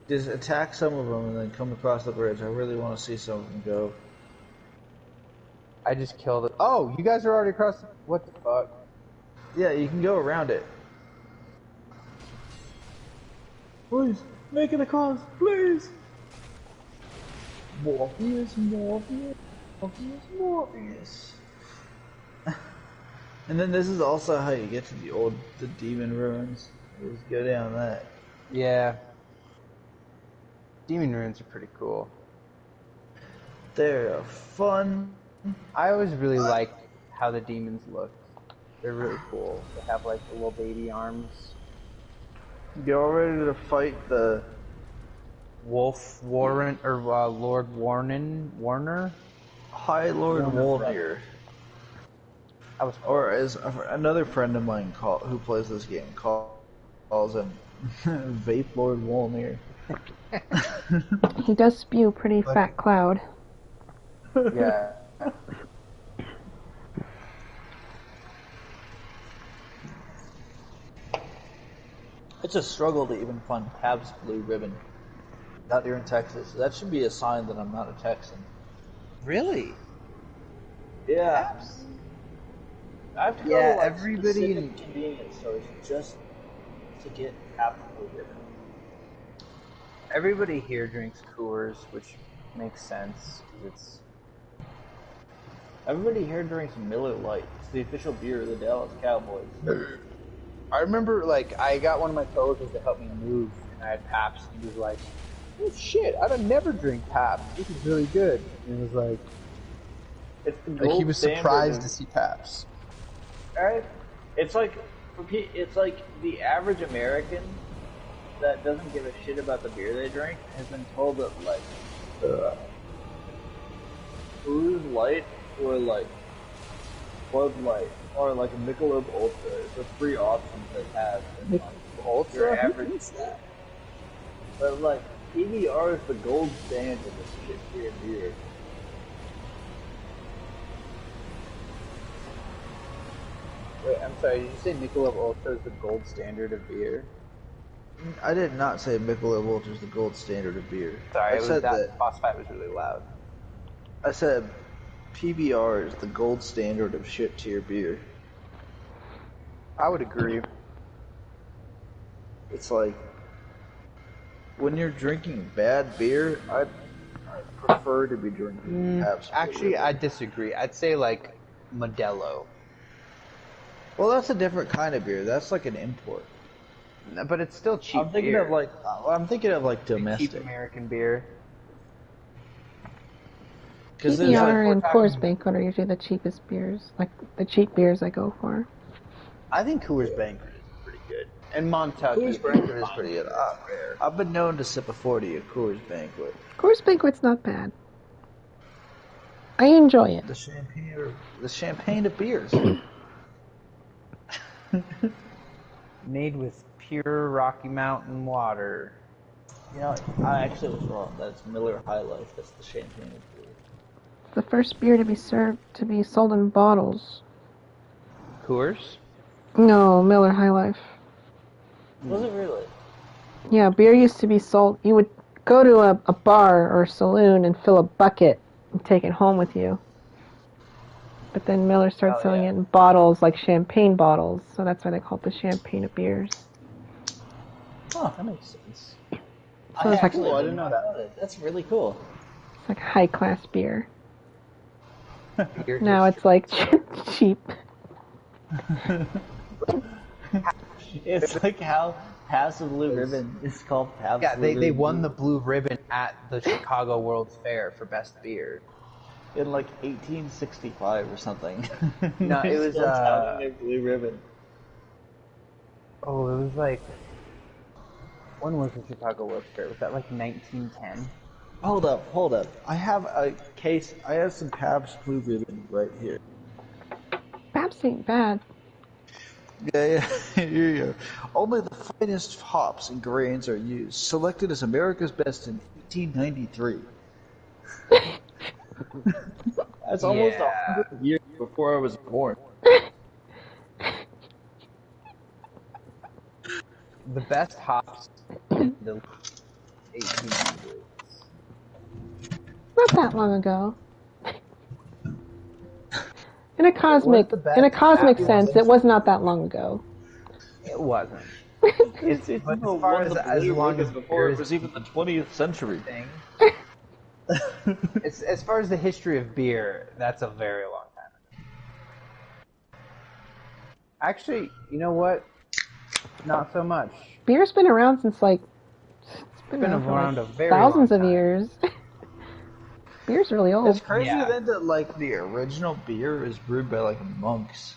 Just attack some of them and then come across the bridge. I really want to see some of them go. I just killed it. Oh, you guys are already across the... What the fuck? Yeah, you can go around it. Please, make it across, please. Morpheus, Morpheus, Morpheus, Morpheus. And then this is also how you get to the demon ruins. You just go down that. Yeah. Demon ruins are pretty cool. They're fun. I always really liked how the demons looked. They're really cool. They have like the little baby arms. Get all ready to fight the Wolf Warren or Lord Warner. High Lord Wolnir. I was Or as another friend of mine who plays this game calls him Vape Lord Wolnir. He does spew pretty fat cloud. yeah. It's a struggle to even find Pabst Blue Ribbon out here in Texas. That should be a sign that I'm not a Texan. Really? Yeah. I have to go Yeah, to like everybody specific in- convenience stores just to get Pabst Blue Ribbon. Everybody here drinks Coors, which makes sense. 'Cause it's Everybody here drinks Miller Lite. It's the official beer of the Dallas Cowboys. I remember, like, I got one of my coworkers to help me move, and I had Pabst, and he was like, "Oh shit, I don't never drink Pabst. This is really good." And he was like, It's the he gold was standard surprised of- to see Pabst. Alright? It's like it's like the average American that doesn't give a shit about the beer they drink has been told that like Coors Light or like Bud Light or like a Michelob Ultra is the three options they have. And, like, Ultra? your Who average drinks that? But like PBR is the gold standard of shit beer. Wait, I'm sorry, did you say Michelob Ultra is the gold standard of beer? I did not say Michelob Ultra is the gold standard of beer. Sorry, I said that phosphate was really loud. I said PBR is the gold standard of shit tier beer. I would agree. It's like when you're drinking bad beer, I prefer to be drinking Pabst. Actually, I disagree. I'd say like Modelo. Well, that's a different kind of beer. That's like an import. No, but it's still cheap I'm thinking beer. of like Cheap domestic. American beer. Because PBR and Coors Banquet are usually the cheapest beers, like the cheap beers I go for. I think Coors Banquet is pretty good. And Montucky. Coors Banquet is pretty good. I've been known to sip a 40 at Coors Banquet. Coors Banquet's not bad. I enjoy it. The champagne of beers. Made with pure Rocky Mountain water. You know, I actually was wrong. That's Miller High Life. That's the champagne of beer. The first beer to be sold in bottles. Coors? No, Miller High Life. Was it really? Yeah, beer used to be sold. You would go to a bar or a saloon and fill a bucket and take it home with you. But then Miller started selling it in bottles, like champagne bottles. So that's why they call it the champagne of beers. Oh, that makes sense. So it's like, I didn't know that. That's really cool. It's like high class beer. Beer Now it's like cheap. It's like how Pabst Blue Ribbon is called Pabst Yeah, Blue they Ribbon won the Blue Ribbon at the Chicago World's Fair for best beer. in like 1865 or something. No, it They're was, still touting their Blue Ribbon. Oh, it was like... When was the Chicago World's Fair? Was that like 1910? Hold up. I have some Pabst Blue Ribbon right here. Pabst ain't bad. Yeah. Here. Only the finest hops and grains are used. Selected as America's best in 1893. That's almost 100 years before I was born. The best hops in the 1800s. Not that long ago. In a cosmic sense, it was not that long ago. It wasn't. It's But no as far one as- of the as Blue long Ribbon as before beer it is was even the 20th century. Thing. As far as the history of beer, that's a very long time. Actually, you know what? Not so much. Beer's been around since like it's been Been around for around like a very thousands long of time. years. Beer's really old. It's crazy Yeah. then that like the original beer is brewed by like monks.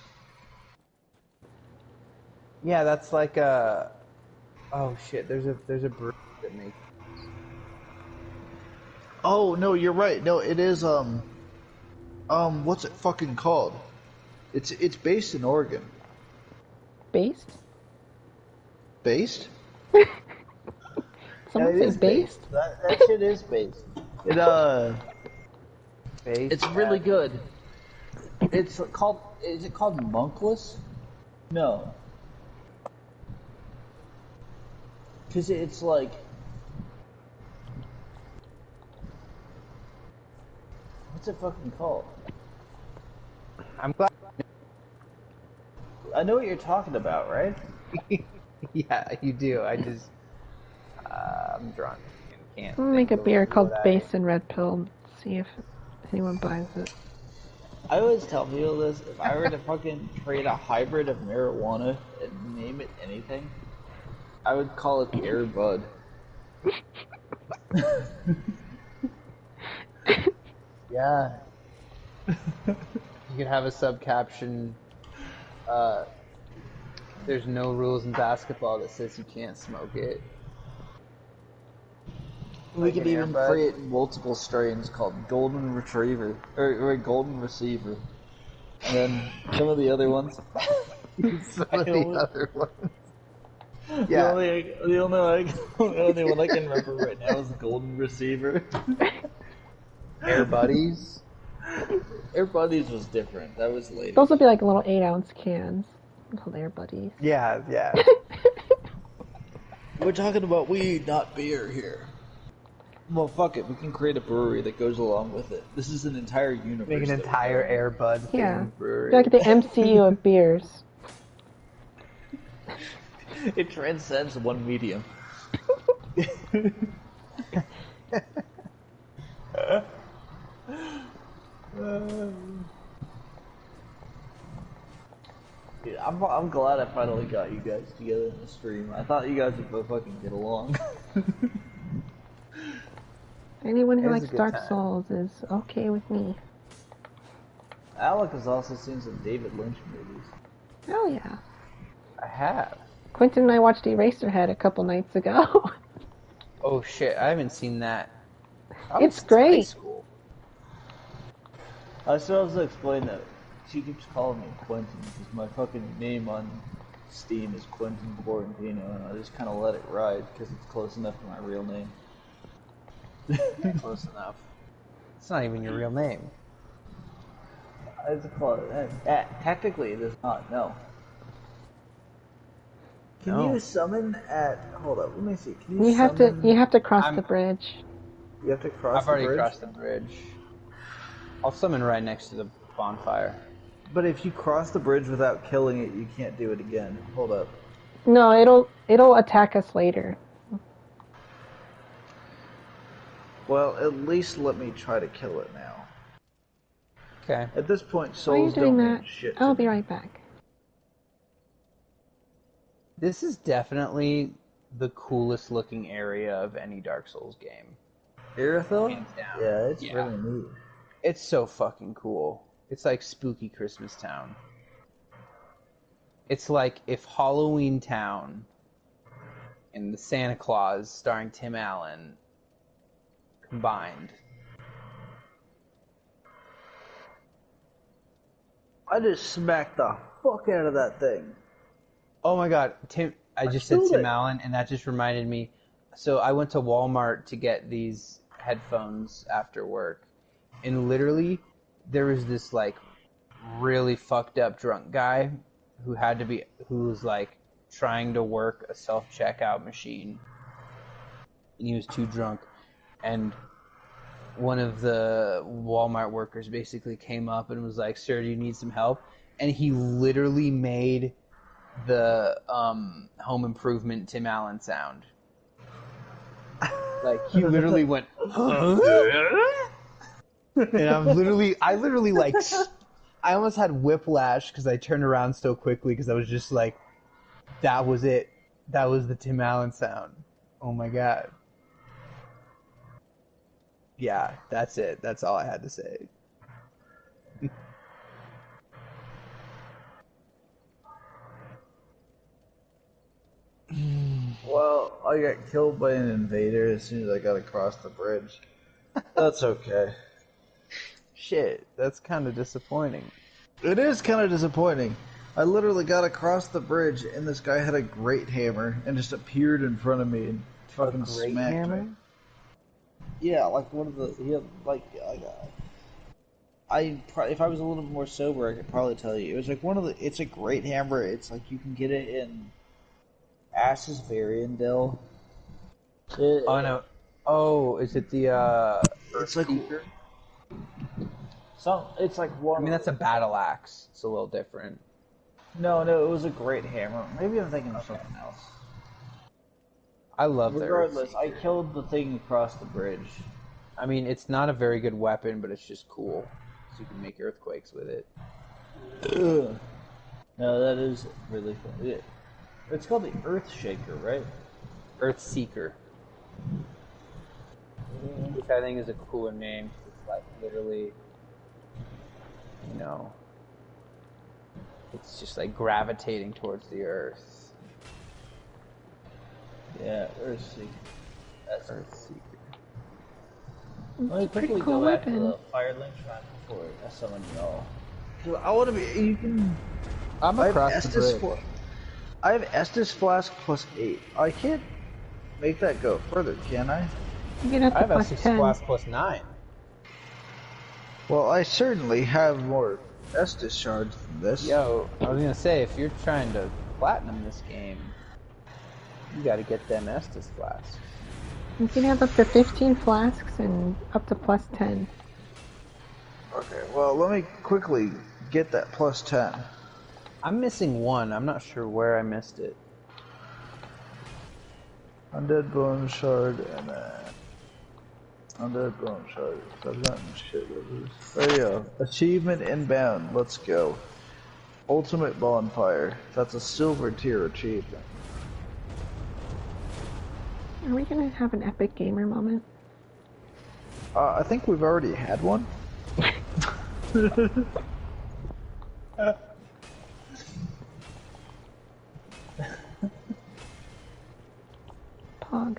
Yeah, that's like a. Oh shit! There's a brewery that makes. Oh no, you're right. No, it is what's it fucking called? It's based in Oregon. Based? Based? Someone Yeah, it say is based? That shit is based. It Based it's really good. It's called. Is it called Monkless? No. Cause it's like. What's it fucking called? I'm glad. I know what you're talking about, right? Yeah, you do. I just. I'm drunk and can't. I'm gonna make a think of beer called what Based and Red Pill. See if anyone buys it. I always tell people this, if I were to fucking create a hybrid of marijuana and name it anything, I would call it Air Bud. Yeah. You could have a subcaption. There's no rules in basketball that says you can't smoke it. We Like could an even Air Bud? create multiple strains called Golden Retriever, or Golden Receiver. And then some of the other ones. Some of the other ones. The Yeah. only one I can remember right now is Golden Receiver. Air Buddies. Air Buddies was different. That was later. Those would be like little 8-ounce cans. Called Air Buddies. Yeah, yeah. We're talking about weed, not beer here. Well, fuck it. We can create a brewery that goes along with it. This is an entire universe. Make an that we entire have. Air Bud Yeah. themed brewery. They're like the MCU of beers. It transcends one medium. Dude, I'm glad I finally got you guys together in the stream. I thought you guys would both fucking get along. Anyone who It was a likes good Dark time. Souls is okay with me. Alec has also seen some David Lynch movies. Hell yeah. I have. Quentin and I watched Eraserhead a couple nights ago. Oh shit! I haven't seen that. Probably It's since great. High school. I still have to explain that she keeps calling me Quentin because my fucking name on Steam is Quentin Quarantino, and I just kind of let it ride because it's close enough to my real name. Close enough. It's not even your real name. It's called, technically it is not, no. Can No. you summon at, hold up, let me see, can You you have summon? to you have to cross I'm- the bridge. You have to cross I've the already bridge? crossed the bridge. I'll summon right next to the bonfire. But if you cross the bridge without killing it, you can't do it again. Hold up. No, it'll attack us later. Well, at least let me try to kill it now. Okay. At this point, Why are you souls doing don't that? mean shit to I'll be me. right back. This is definitely the coolest looking area of any Dark Souls game. Irithyll? Hands down. Yeah, it's Yeah. really neat. It's so fucking cool. It's like spooky Christmas Town. It's like if Halloween Town and the Santa Claus starring Tim Allen combined. I just smacked the fuck out of that thing. Oh my god, I just said killed Tim it. Allen, and that just reminded me. So I went to Walmart to get these headphones after work, and literally there was this like really fucked up drunk guy who was like trying to work a self-checkout machine, and he was too drunk, and one of the Walmart workers basically came up and was like, "Sir, do you need some help?" And he literally made the Home Improvement Tim Allen sound. Like he literally went, huh? And I literally like, I almost had whiplash because I turned around so quickly because I was just like, that was it. That was the Tim Allen sound. Oh my god. Yeah, that's it. That's all I had to say. Well, I got killed by an invader as soon as I got across the bridge. That's okay. Shit, that's kind of disappointing. It is kind of disappointing. I literally got across the bridge and this guy had a great hammer and just appeared in front of me and fucking Great smacked hammer? me. Yeah, like one of the he had like if I was a little bit more sober, I could probably tell you. It was like it's a great hammer. It's like you can get it in Ash's Variandale. Oh no. Oh, is it the It's like Seeker? it's like one. I mean, that's a battle axe. It's a little different. No, it was a great hammer. Maybe I'm thinking of something else. I love the Regardless, I Earthseeker. killed the thing across the bridge. I mean, it's not a very good weapon, but it's just cool. So you can make earthquakes with it. Ugh. No, that is really fun. It's called the Earth Shaker, right? Earthseeker. Which I think is a cooler name. It's like literally, you know, it's just like gravitating towards the earth. Yeah, Earth Shaker. That's Earthseeker. Let me Pretty quickly cool go back to weapon. the Firelink Shrine before I summon y'all. I want to be. You can. I'm I have across the Estus. bridge. I have Estus Flask plus 8. I can't make that go further, can I? You get up I to have plus Estus 10. Blast plus 9. Well, I certainly have more Estus shards than this. Yo, I was gonna say, if you're trying to platinum this game, you gotta get them Estus flasks. You can have up to 15 flasks and up to plus 10. Okay, well, let me quickly get that plus 10. I'm missing one. I'm not sure where I missed it. Undead Bone Shard and Undead Bone Shard. I've gotten shit of this. There you go. Achievement inbound. Let's go. Ultimate Bonfire. That's a silver tier achievement. Are we gonna have an epic gamer moment? I think we've already had one. Pog.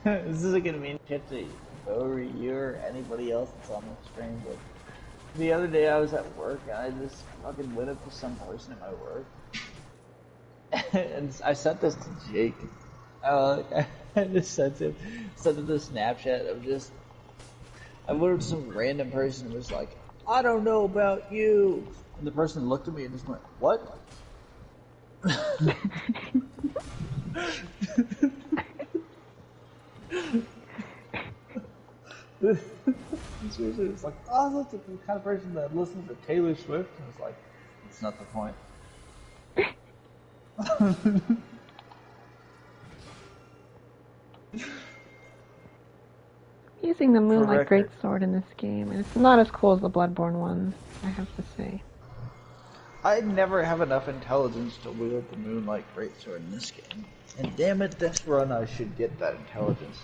This isn't gonna mean shit to over you or anybody else that's on the stream, but the other day I was at work and I just fucking went up to some person at my work and I sent this to Jake. I just sent him the Snapchat of just I went to some random person and was like, I don't know about you. And the person looked at me and just went, what? Seriously, it's like, oh, that's the kind of person that listens to Taylor Swift. And it's like, it's not the point. Using the Moonlight record. Greatsword in this game, and it's not as cool as the Bloodborne one, I have to say. I never have enough intelligence to wield the Moonlight Greatsword in this game. And damn it, this run I should get that intelligence.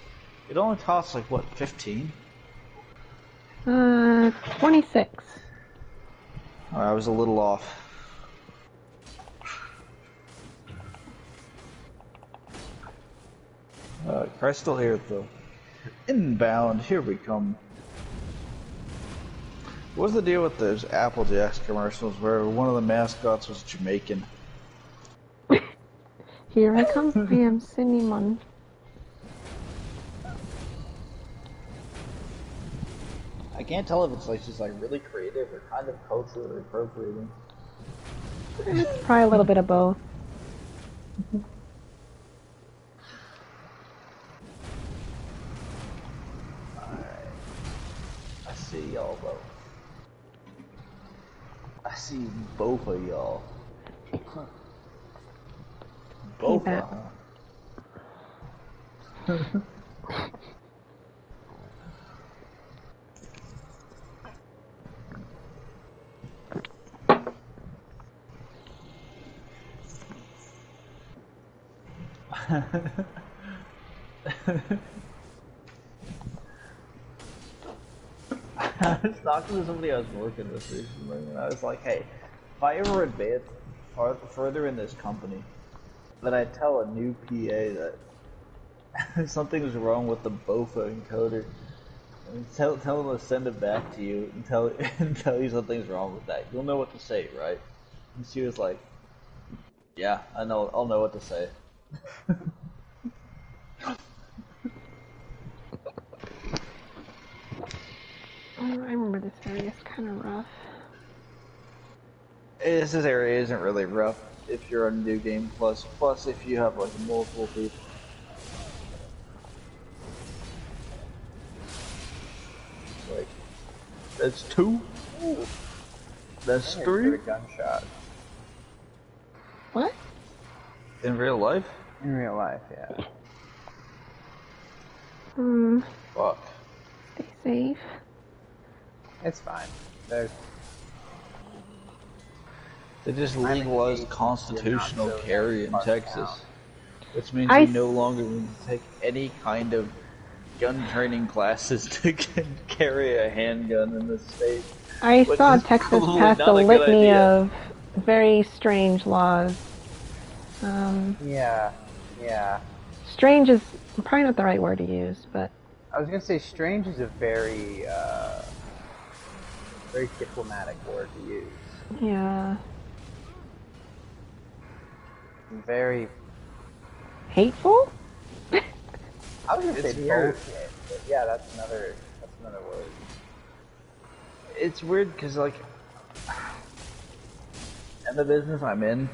It only costs like, what, 15? 26. Oh, I was a little off. Crystal here though. Inbound, here we come. What's the deal with those Apple Jacks commercials where one of the mascots was Jamaican? Here I come, I am Cinnamon. I can't tell if it's like just like really creative or kind of culturally appropriating. It's probably a little bit of both. I see y'all though. I see both of y'all. Both bet. of them. I was talking to somebody I was working with recently, and I was like, hey, if I ever advance further in this company, then I tell a new PA that something's wrong with the BOFA encoder. And tell them to send it back to you and tell you something's wrong with that. You'll know what to say, right? And she was like, yeah, I'll know what to say. I remember this area is kind of rough. This area isn't really rough if you're on New Game Plus. Plus, if you have like multiple people. Like, that's 2. That's 3. A gunshot. What? In real life? In real life, yeah. Fuck. Stay safe. It's fine. There's They just legalized constitutional carry in Texas, which means I you no longer need to take any kind of gun training classes to carry a handgun in this state. I Which saw is Texas probably pass not a a good litany idea. of very strange laws. yeah. Strange is probably not the right word to use, but I was gonna say strange is a very very diplomatic word to use. yeah. Very. Hateful? I was gonna It's say weird. bullshit, but yeah, that's another word. It's weird because, like, in the business I'm in,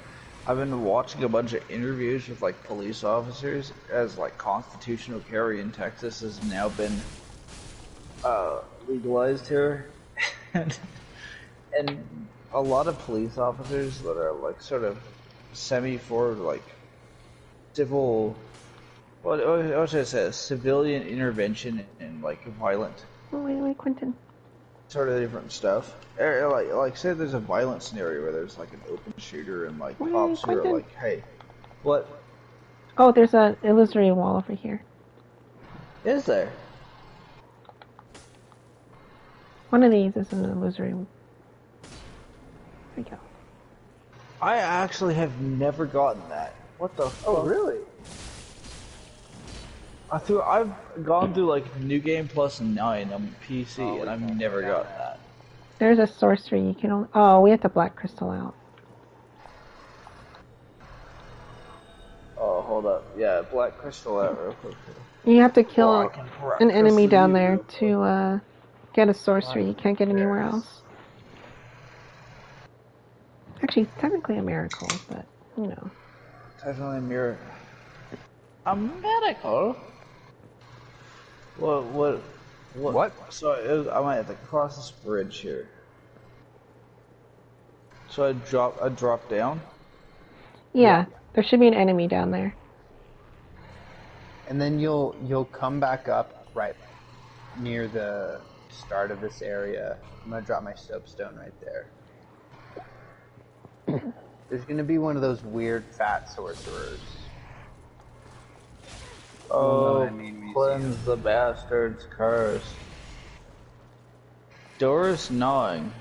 I've been watching a bunch of interviews with, like, police officers as, like, constitutional carry in Texas has now been legalized here. and a lot of police officers that are, like, sort of semi-for, like, civil... what should I say? Civilian intervention and, like, violent Oh, wait, Quentin. sort of different stuff. Like say there's a violent scenario where there's like an open shooter and like Wait, cops who are Quentin. like, hey, what Oh, there's an illusory wall over here. is there? One of these is an illusory. There we go. I actually have never gotten that. What the fuck? Really? I've gone through like New Game Plus 9 on PC and I've never gotten that. There's a sorcery you can only... Oh, we have to black crystal out. Oh, hold up. Yeah, Black Crystal out real quick. You have to kill Oh, I can an enemy crystal down you there real quick. to get a sorcery you can't get anywhere else. Actually, technically a miracle, but you know. Technically a miracle. A medical? What? So I might have to cross this bridge here. So I drop down? Yeah, there should be an enemy down there. And then you'll come back up right near the start of this area. I'm gonna drop my soapstone right there. There's gonna be one of those weird fat sorcerers. Oh, cleanse the bastard's curse. Doors gnawing.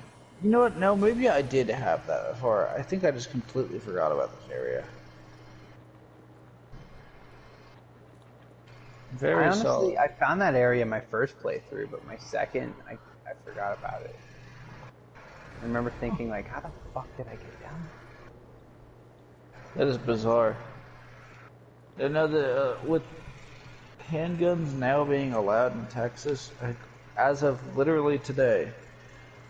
You know what? No, maybe I did have that before. I think I just completely forgot about this area. Very Honestly, solid. I found that area my first playthrough, but my second, I forgot about it. I remember thinking, like, how the fuck did I get down? That is bizarre. Another with handguns now being allowed in Texas, as of literally today,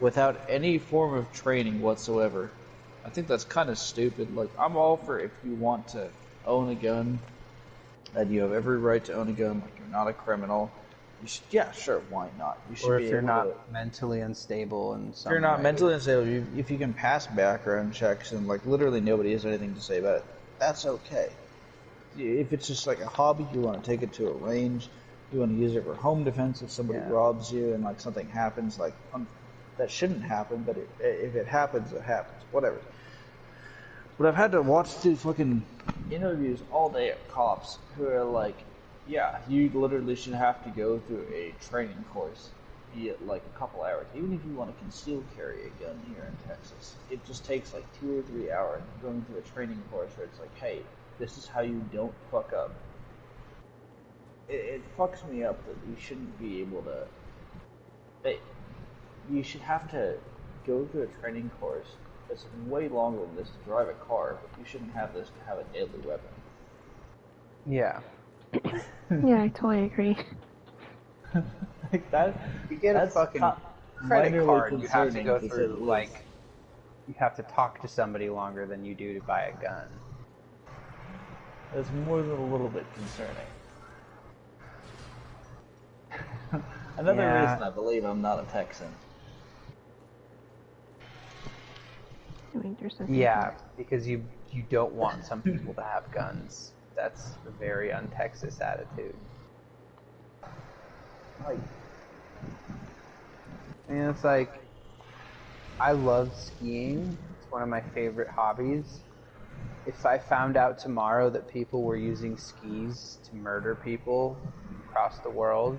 without any form of training whatsoever. I think that's kind of stupid. Like, I'm all for if you want to own a gun, and you have every right to own a gun, like you're not a criminal. You should, yeah, sure, why not? You should Or be if you're able not to, mentally unstable and if you're not mentally unstable, if you can pass background checks and like literally nobody has anything to say about it, that's okay. If it's just like a hobby, you want to take it to a range, you want to use it for home defense if somebody robs you and like something happens, like that shouldn't happen, but if it happens, it happens, whatever. But I've had to watch these fucking interviews all day of cops who are like, yeah, you literally should have to go through a training course, be it like a couple hours. Even if you want to conceal carry a gun here in Texas, it just takes like 2 or 3 hours going through a training course where it's like, hey, this is how you don't fuck up. It fucks me up that you shouldn't be able to... you should have to go through a training course that's way longer than this to drive a car, but you shouldn't have this to have a deadly weapon. Yeah. Yeah, I totally agree. Like that, You get a fucking credit card, you have to go through, like, you have to talk to somebody longer than you do to buy a gun. That's more than a little bit concerning. Another reason I believe I'm not a Texan. I mean, there's something Yeah, because you don't want some people to have guns. That's a very un-Texas attitude. Like, And it's like, I love skiing. It's one of my favorite hobbies. If I found out tomorrow that people were using skis to murder people across the world,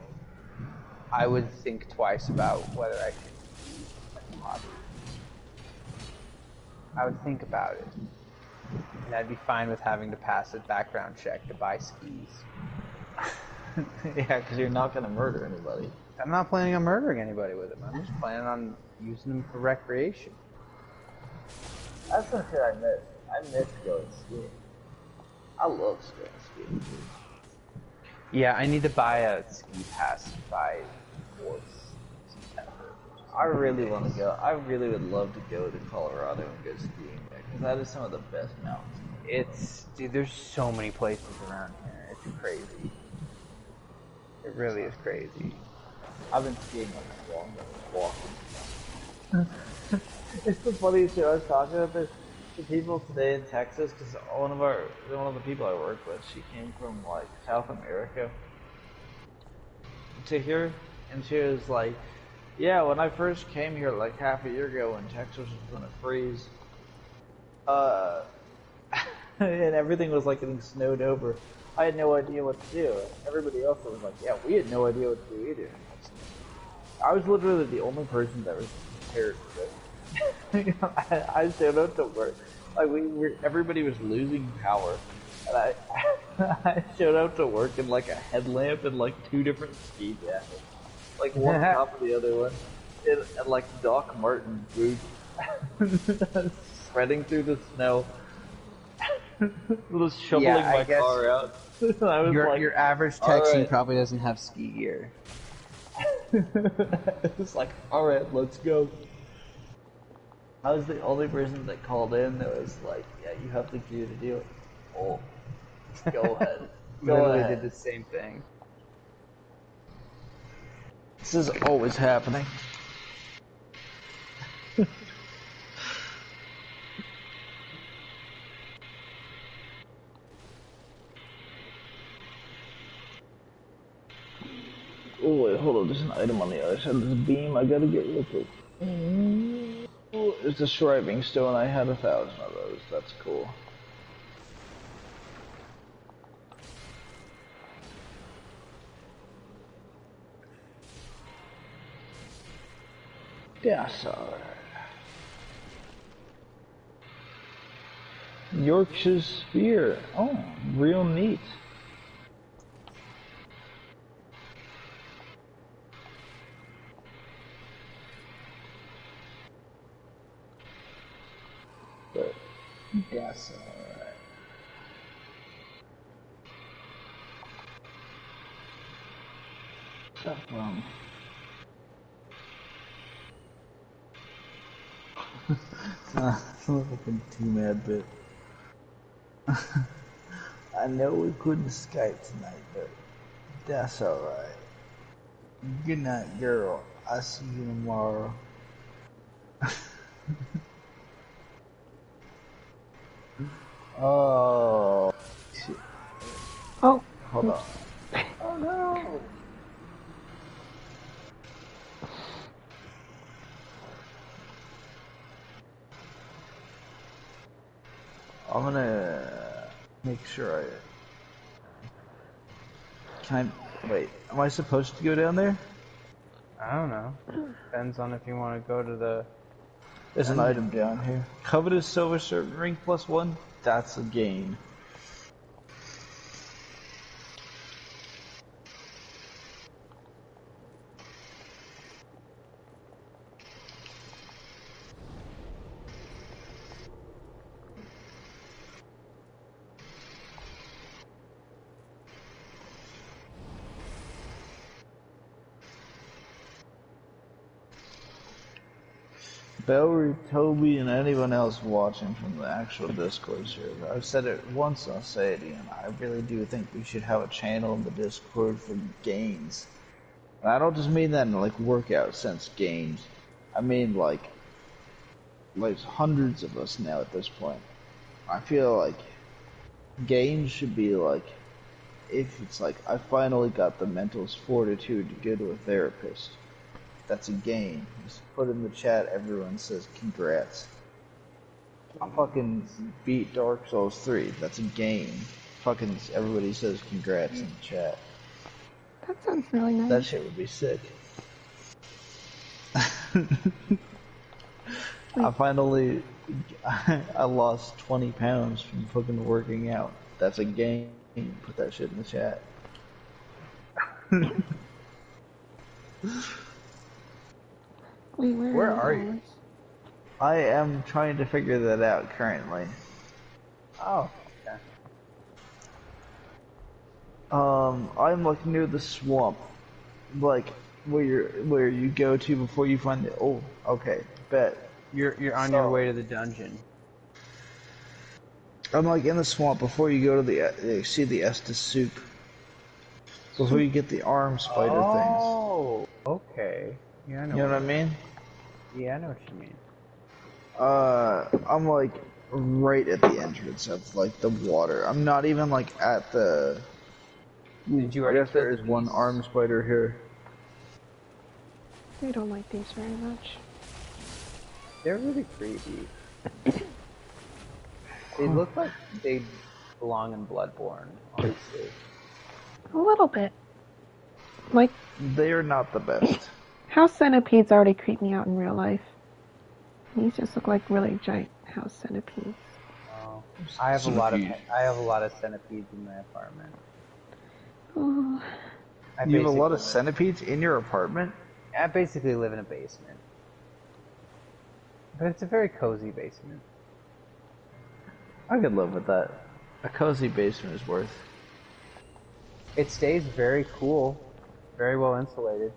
I would think twice about whether I could use it as a hobby. I would think about it. And I'd be fine with having to pass a background check to buy skis. yeah, because you're not going to murder anybody. I'm not planning on murdering anybody with them. I'm just planning on using them for recreation. That's some shit I miss. I miss going skiing. I love skiing. Yeah, I need to buy a ski pass by 4th September. I really want to go. I really would love to go to Colorado and go skiing there, because that is some of the best mountains. Dude, there's so many places around here. It's crazy. It really is crazy. I've been skiing like as long as walking. It's the funniest shit. I was talking about this to people today in Texas, because one of the people I work with, she came from like South America to here, and she was like, yeah, when I first came here like half a year ago when Texas was gonna freeze, and everything was like getting snowed over, I had no idea what to do. Everybody else was like, yeah, we had no idea what to do either. I was literally the only person that was prepared for this. I showed up to work. Like everybody was losing power, and I showed up to work in like a headlamp and like 2 different ski jackets, like one on top of the other one, and like Doc Martin boots, shredding through the snow, just shoveling my car out. I was Your average Texan right. probably doesn't have ski gear. It's like, alright, let's go. I was the only person that called in that was like, yeah, you have the gear to do it. Oh, go ahead. Go Literally ahead. did the same thing. This is always happening. Oh wait, hold on, there's an item on the other side. There's a beam I gotta get real quick. Oh, it's a shriving stone. I had 1,000 of those. That's cool. That's alright. Yorkshire Spear. Oh, real neat. But that's alright. Stuff from. It's not fucking too mad bit. I know we couldn't Skype tonight, but that's alright. Good night, girl. I'll see you tomorrow. Oh, shit. Oh, Hold on. Oh no! I'm gonna make sure I... Can I... Wait, am I supposed to go down there? I don't know. Depends on if you want to go to the. There's an item down here. Covetous Silver Serpent Ring +1? That's a game. Bellry, Toby, and anyone else watching from the actual Discord server. I've said it once, I'll say it again. I really do think we should have a channel in the Discord for games. And I don't just mean that in like workout sense games. I mean like hundreds of us now at this point. I feel like games should be like, if it's like I finally got the mental fortitude to go to a therapist. That's a game. Just put in the chat, everyone says congrats. I fucking beat Dark Souls 3. That's a game. Fucking everybody says congrats in the chat. that sounds really nice. That shit would be sick. I finally, I lost 20 pounds from fucking working out. That's a game. Put that shit in the chat. Wait, Where are you? I am trying to figure that out currently. Oh. Okay. I'm like near the swamp, like where you go to before you find the. Oh, okay, bet. You're on your way to the dungeon. I'm like in the swamp before you go to the see the Estus soup. Before you get the arm spider things. Oh. Okay. Yeah, I know. You know what I mean? Yeah, I know what you mean. I'm like right at the entrance of like the water. I'm not even like at the. Did you I already guess there kill is the one beast? arm spider here. I don't like these very much. They're really creepy. They look like they belong in Bloodborne, honestly. A little bit. Like, They are not the best. house centipedes already creep me out in real life. These just look like really giant house centipedes. Oh, I have a lot of centipedes in my apartment. Oh, You have a lot of basically- centipedes in your apartment? I basically live in a basement. But it's a very cozy basement. I could live with that. A cozy basement is worth. It stays very cool, very well insulated.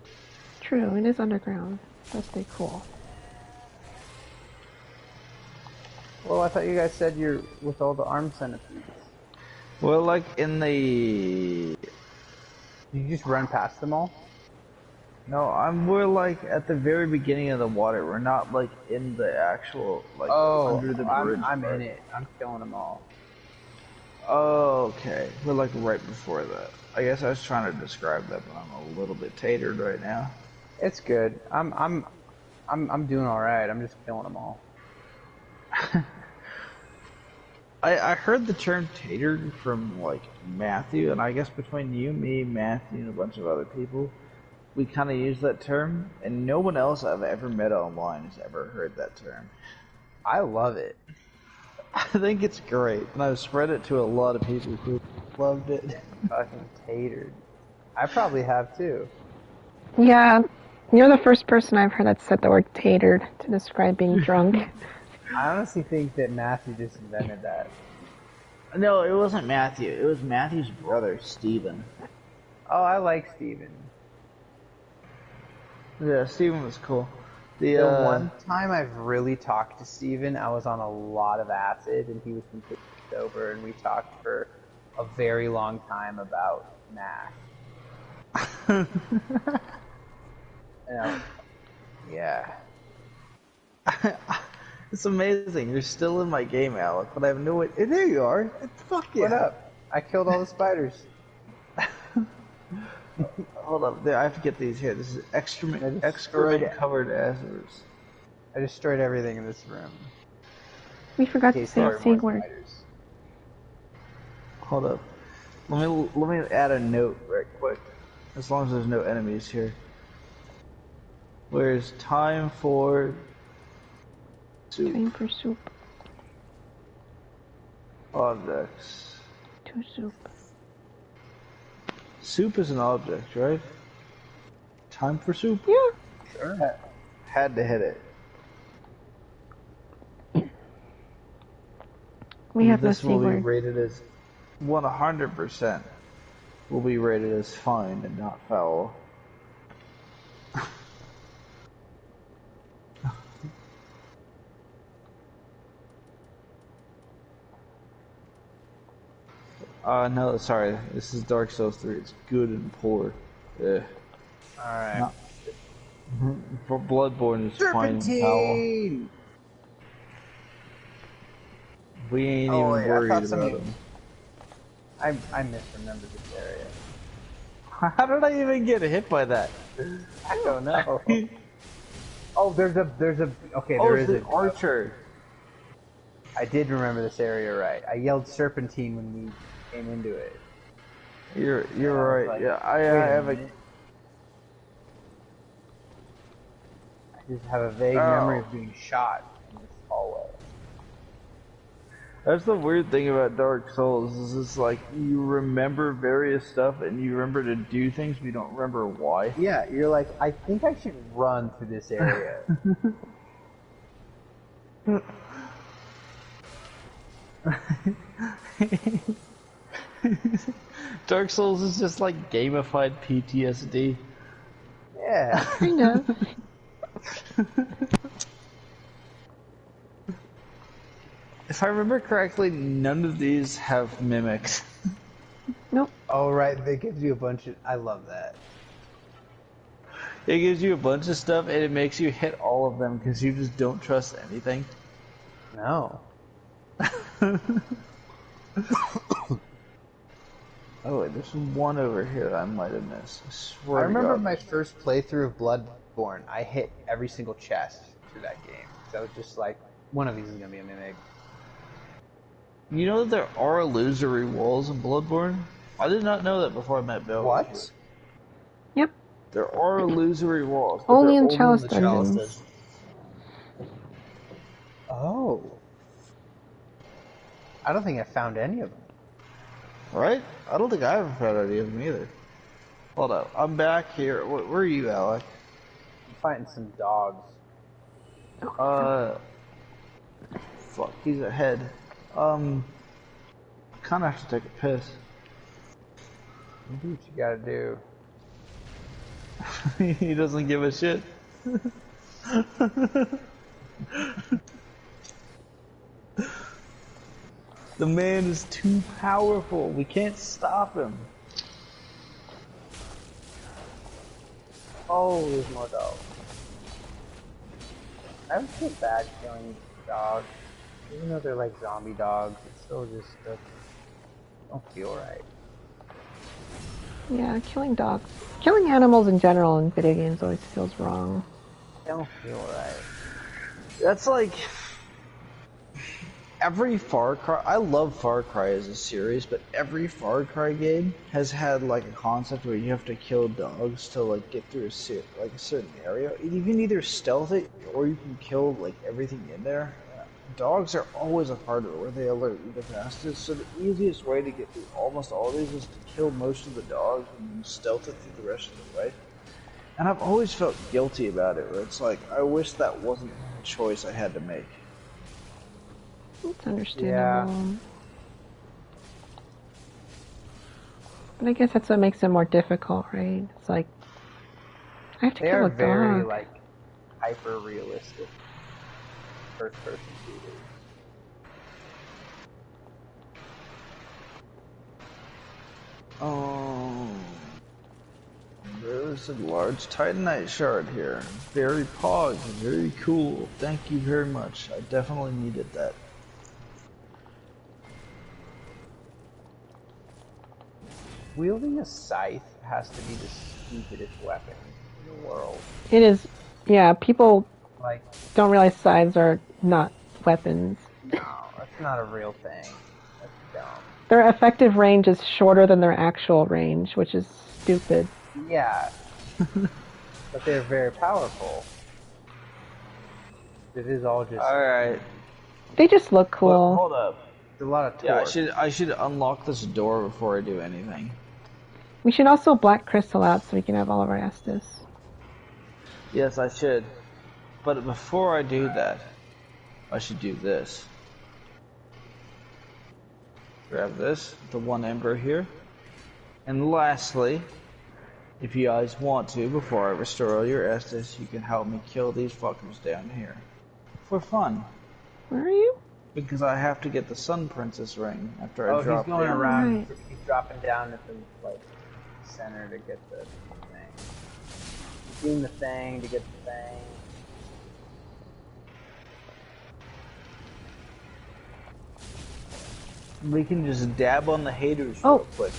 true. It is underground. That's stay cool. Well, I thought you guys said you're with all the armed centipedes. Well, like in the... Did you just run past them all? No, we're like at the very beginning of the water. We're not like in the actual, like under the bridge. I'm in it. I'm killing them all. Oh, okay. We're like right before that. I guess I was trying to describe that, but I'm a little bit tatered right now. It's good. I'm doing all right. I'm just killing them all. I heard the term tatered from like Matthew, and I guess between you, me, Matthew, and a bunch of other people, we kind of use that term, and no one else I've ever met online has ever heard that term. I love it. I think it's great, and I've spread it to a lot of people who loved it. Fucking tatered. I probably have too. Yeah, you're the first person I've heard that said the word tatered to describe being drunk. I honestly think that Matthew just invented that. No, it wasn't Matthew. It was Matthew's brother, Steven. Oh, I like Steven. Yeah, Steven was cool. The one time I've really talked to Steven, I was on a lot of acid, and he was completely sober, and we talked for a very long time about math. Yeah. It's amazing. You're still in my game, Alec, but I have no idea. There you are. Fuck yeah. What up? I killed all the spiders. Hold up. There, I have to get these here. This is excrement-covered acids. I destroyed everything in this room. We forgot In to case say there a are sig more word. spiders. Hold up. Let me add a note right quick. As long as there's no enemies here. Where's time for soup? Time for soup. Objects. To soup. Soup is an object, right? Time for soup? Yeah. Sure. Had to hit it. We have no This sig will be word. rated as 100% will be rated as fine and not foul. No, sorry. This is Dark Souls 3. It's good and poor. Ugh. Alright. No. For Bloodborne is fine and foul. Serpentine! We ain't Oh, even wait, I worried thought about somebody- them. I misremembered this area. How did I even get hit by that? I don't know. Oh, there is it's the archer. I did remember this area right. I yelled serpentine when we came into it. You're I was right. like, Yeah, I wait have a. minute. I just have a vague Oh. memory of being shot in this hallway. That's the weird thing about Dark Souls is it's like you remember various stuff and you remember to do things, but you don't remember why. Yeah, you're like, I think I should run through this area. Dark Souls is just like gamified PTSD. Yeah. Kind of. If I remember correctly, none of these have mimics. Nope. Oh, right, that gives you a bunch of... I love that. It gives you a bunch of stuff and it makes you hit all of them because you just don't trust anything. No. Oh wait, there's one over here that I might have missed. I swear I to remember God. my first playthrough of Bloodborne, I hit every single chest through that game. So I was just like, one of these is going to be a mimic. You know that there are illusory walls in Bloodborne? I did not know that before I met Bill. What? Yep. There are illusory walls. but Only they're in Chalice the Chalice dungeons. Oh. I don't think I found any of them. Right? I don't think I haven't found any of them either. Hold up. I'm back here. Where are you, Alec? I'm fighting some dogs. Fuck, he's ahead. Kinda have to take a piss. Do what you gotta do. He doesn't give a shit. The man is too powerful. We can't stop him. Oh, there's more dogs. I would feel bad killing dogs. Even though they're like zombie dogs, it still just don't feel right. Yeah, killing dogs. Killing animals in general in video games always feels wrong. They don't feel right. That's like every Far Cry. I love Far Cry as a series, but every Far Cry game has had like a concept where you have to kill dogs to like get through a certain area. You can either stealth it or you can kill like everything in there. Dogs are always a part of it where they alert you the fastest. So the easiest way to get through almost all these is to kill most of the dogs and then stealth it through the rest of the way. And I've always felt guilty about it, where it's like, I wish that wasn't a choice I had to make. It's understandable. Yeah. But I guess that's what makes it more difficult, right? It's like, I have to They kill are a very dog. like hyper realistic first person shooters. There's a large Titanite shard here. Very pog, very cool. Thank you very much. I definitely needed that. Wielding a scythe has to be the stupidest weapon in the world. It is, yeah, people Like, don't realize scythes are not weapons. no, that's not a real thing. That's dumb. Their effective range is shorter than their actual range, which is stupid. Yeah. But they're very powerful. It is all just Alright. They just look cool. Well, hold up. a lot of torque. Yeah, I should unlock this door before I do anything. We should also black crystal out so we can have all of our Estus. Yes, I should. But before I do that, I should do this. Grab this, the one ember here. And lastly, if you guys want to, before I restore all your Estus, you can help me kill these fuckers down here. For fun. Where are you? Because I have to get the Sun Princess ring after I Oh, drop he's going down. around. Right. He's dropping down at the like center to get the thing. He's doing the thing to get the thing. We can just dab on the haters Oh. real quick.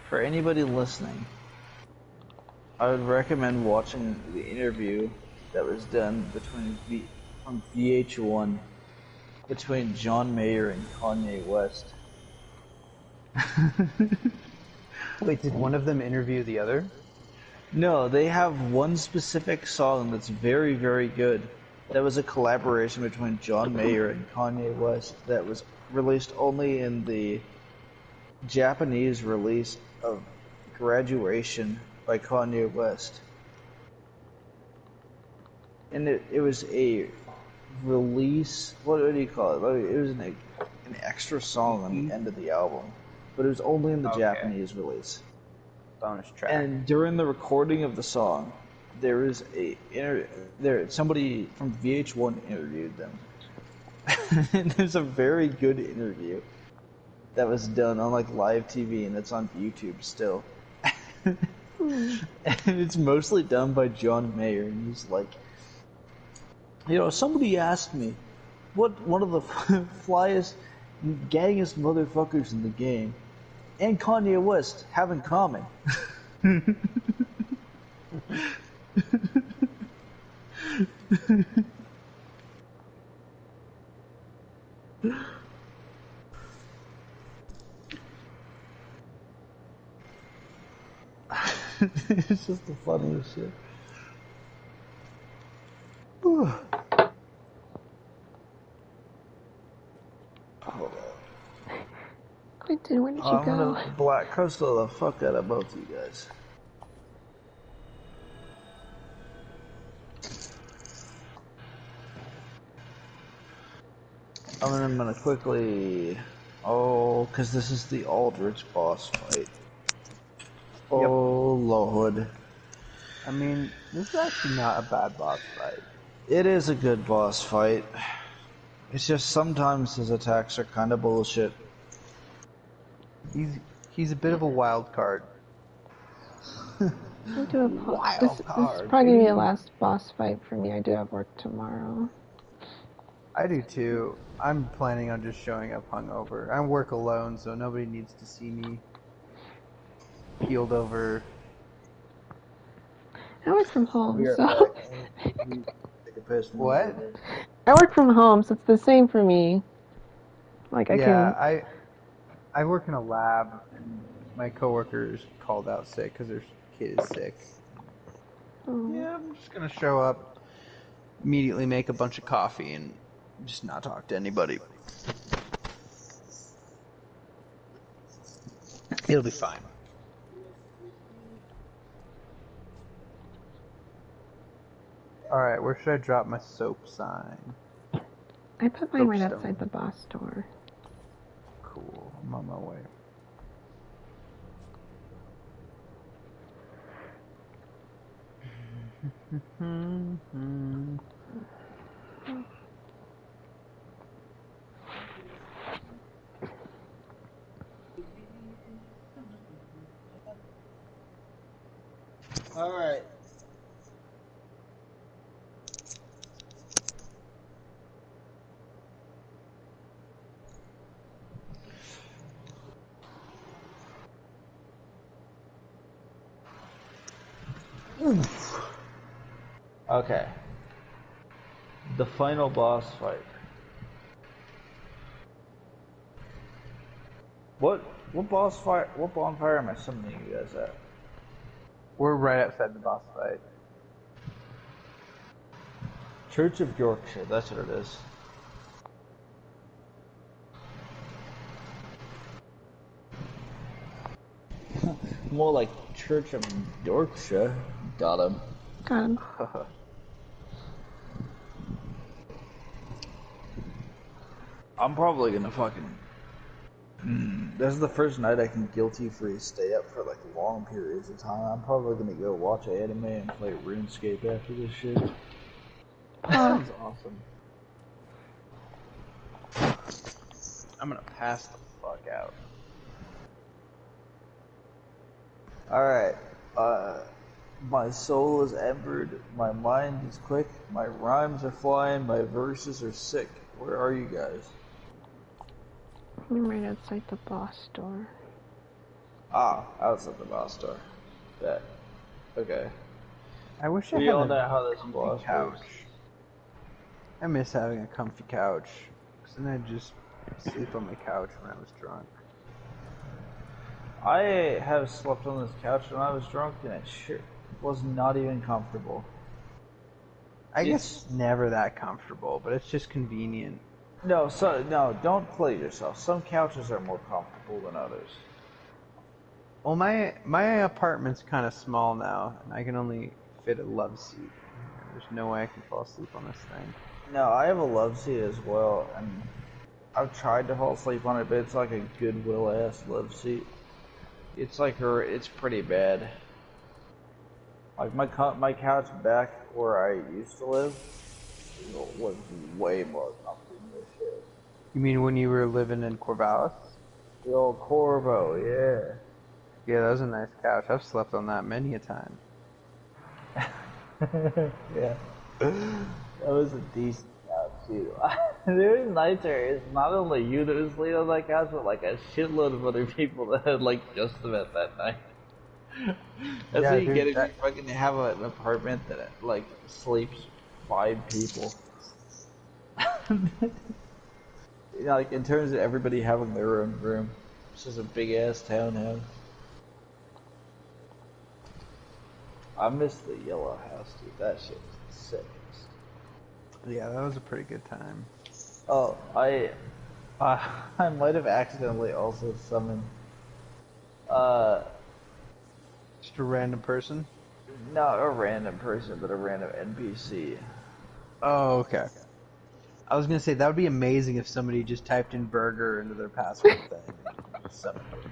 For anybody listening, I would recommend watching the interview that was done from VH1 between John Mayer and Kanye West. Wait, did one of them interview the other? No, they have one specific song that's very, very good. That was a collaboration between John Mayer and Kanye West that was released only in the Japanese release of Graduation by Kanye West. And it was a release, what do you call it? It was an extra song on the end of the album. But it was only in the Japanese release. Bonus track. And during the recording of the song, there is somebody from VH1 interviewed them. And there's a very good interview that was done on like live TV, and it's on YouTube still. And it's mostly done by John Mayer, and he's like, somebody asked me what one of the flyest, gangest motherfuckers in the game and Kanye West have in common. It's just the funniest shit. Hold on. Quentin, where did you I'm go? gonna black crystal the fuck out of both of you guys. I'm gonna quickly. Oh, because this is the Aldrich boss fight. Oh, Lord. I mean, this is actually not a bad boss fight. It is a good boss fight. It's just sometimes his attacks are kind of bullshit. He's a bit of a wild card. I do this is card, probably gonna be the baby. last boss fight for me. I do have work tomorrow. I do too. I'm planning on just showing up hungover. I work alone, so nobody needs to see me keeled over. I work from home, Be right so back. Take a piss. What? I work from home, so it's the same for me. Like I Yeah, can. I work in a lab, and my coworkers called out sick because their kid is sick. Oh. Yeah, I'm just gonna show up, immediately make a bunch of coffee, and just not talk to anybody. It'll be fine. Alright, where should I drop my soap sign? I put mine right Soapstone. outside the boss door. Cool, I'm on my way. Alright. Okay. The final boss fight. What boss fight? What bonfire am I summoning you guys at? We're right outside the boss fight. Church of Yorkshire. That's what it is. More like Church of Yorkshire. Got him. Got him. I'm probably gonna fucking. This is the first night I can guilty-free stay up for like long periods of time. I'm probably gonna go watch anime and play RuneScape after this shit. Sounds awesome. I'm gonna pass the fuck out. Alright. My soul is embered, my mind is quick, my rhymes are flying, my verses are sick. Where are you guys? I'm right outside the boss door. Ah, outside the boss door. Bet. Okay. I wish I We had all a know how this comfy boss couch. works. I miss having a comfy couch. 'Cause then I'd just sleep on my couch when I was drunk. I have slept on this couch when I was drunk, and it sure was not even comfortable. I guess it's never that comfortable, but it's just convenient. No, don't play yourself. Some couches are more comfortable than others. Well, my apartment's kind of small now, and I can only fit a love seat. There's no way I can fall asleep on this thing. No, I have a love seat as well, and I've tried to fall asleep on it, but it's like a Goodwill ass love seat. It's like it's pretty bad. Like my couch back where I used to live was way more comfortable than this shit. You mean when you were living in Corvallis? The old Corvo, yeah. Yeah, that was a nice couch. I've slept on that many a time. Yeah. That was a decent couch, too. There was nights where it's not only you that was sleeping on that couch, but like a shitload of other people that had like just about that night. That's Yeah, what you dude, get if you fucking have an apartment that like sleeps 5 people. You know, like in terms of everybody having their own room. It's just a big ass townhouse. I miss the yellow house, dude. That shit was sick. Yeah, that was a pretty good time. Oh, I might have accidentally also summoned. Just a random person? Not a random person, but a random NPC. Oh, okay. I was gonna say that would be amazing if somebody just typed in burger into their password thing. Summoned it.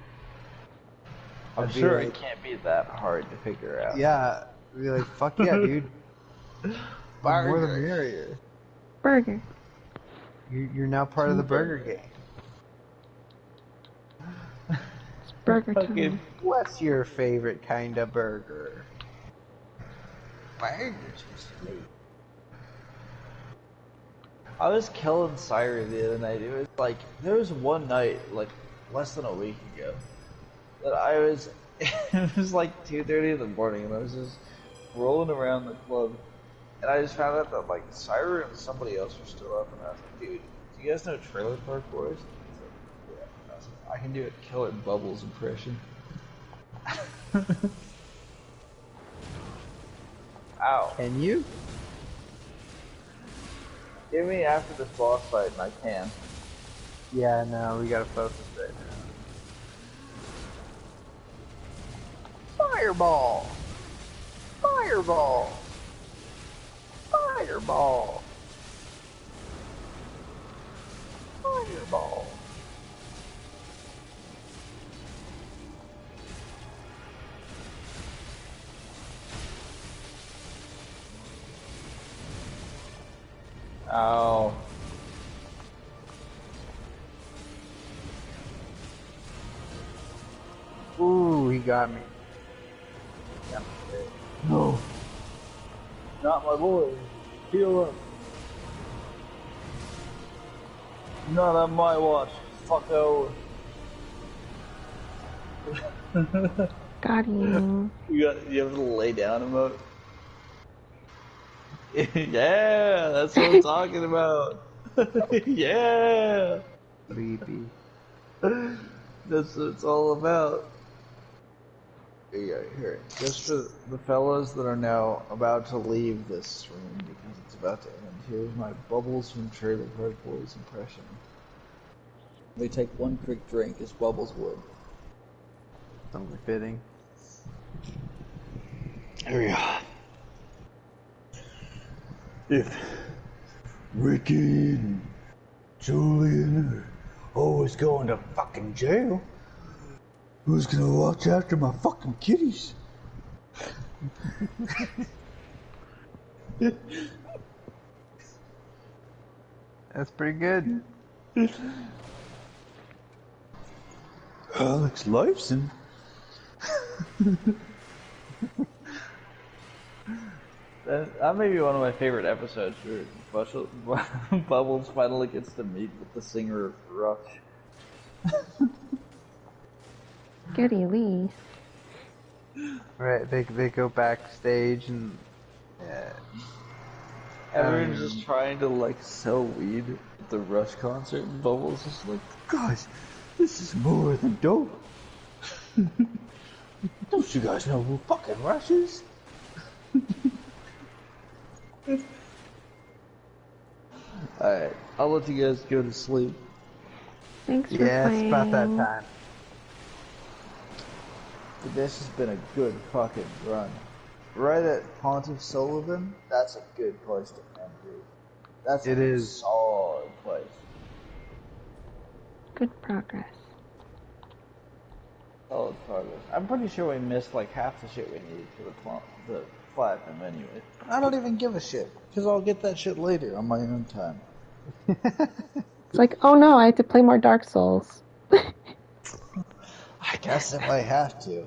I'm I'd be sure like, it can't be that hard to figure out. yeah, I'd be like, fuck yeah, dude. The more the Burger. merrier. Burger. You're now part of the burger gang. It's burger Fucking- time. What's your favorite kind of burger? Burgers was me. I was killing Siren the other night. It was like, there was one night, like, less than a week ago, that I was, it was like 2:30 in the morning, and I was just rolling around the club, and I just found out that, like, Siren and somebody else were still up, and I was like, dude, do you guys know Trailer Park Boys? He's like, yeah. And I was like, I can do a killer Bubbles impression. Ow. Can you? Give me after this boss fight, and I can. Yeah, no, we gotta focus right now. Fireball! Fireball! Fireball! Fireball! Ow. Ooh, he got me. No. Not my boy. Heal up. Not on my watch. Fucko. Got you. You have to lay down emote. Yeah, that's what I'm talking about. Yeah. Sleepy. That's what it's all about. Yeah, here. Just for the fellas that are now about to leave this room because it's about to end, here's my Bubbles from Trailer Park Boys impression. They take one quick drink as Bubbles would. Something fitting. Here we are. If Ricky and Julian are always going to fucking jail, who's gonna watch after my fucking kitties? That's pretty good. Alex Lifeson? That may be one of my favorite episodes where Bubbles finally gets to meet with the singer of Rush. Getty Lee. Right, they go backstage and Everyone's just trying to like sell weed at the Rush concert, and Bubbles is like, Guys, this is more than dope. Don't you guys know who fucking Rush is? alright, I'll let you guys go to sleep. Thanks for yeah, playing. it's about that time. But this has been a good fucking run. Right at Pontiff Sullivan, that's a good place to end, dude. That's It a is. solid place. Good progress. Solid progress. I'm pretty sure we missed like half the shit we needed for the platinum anyway. I don't even give a shit, because I'll get that shit later on my own time. It's like, oh no, I have to play more Dark Souls. I guess if I have to.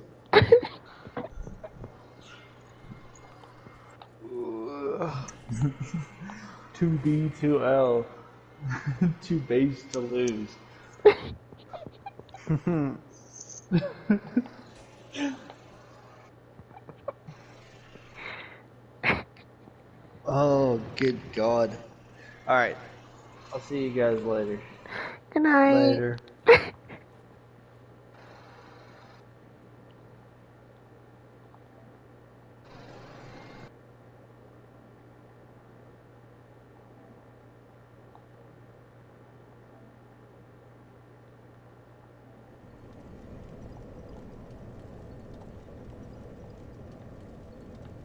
Two B, two L, two base to lose. Oh, good God. Alright. I'll see you guys later. Good night. Later.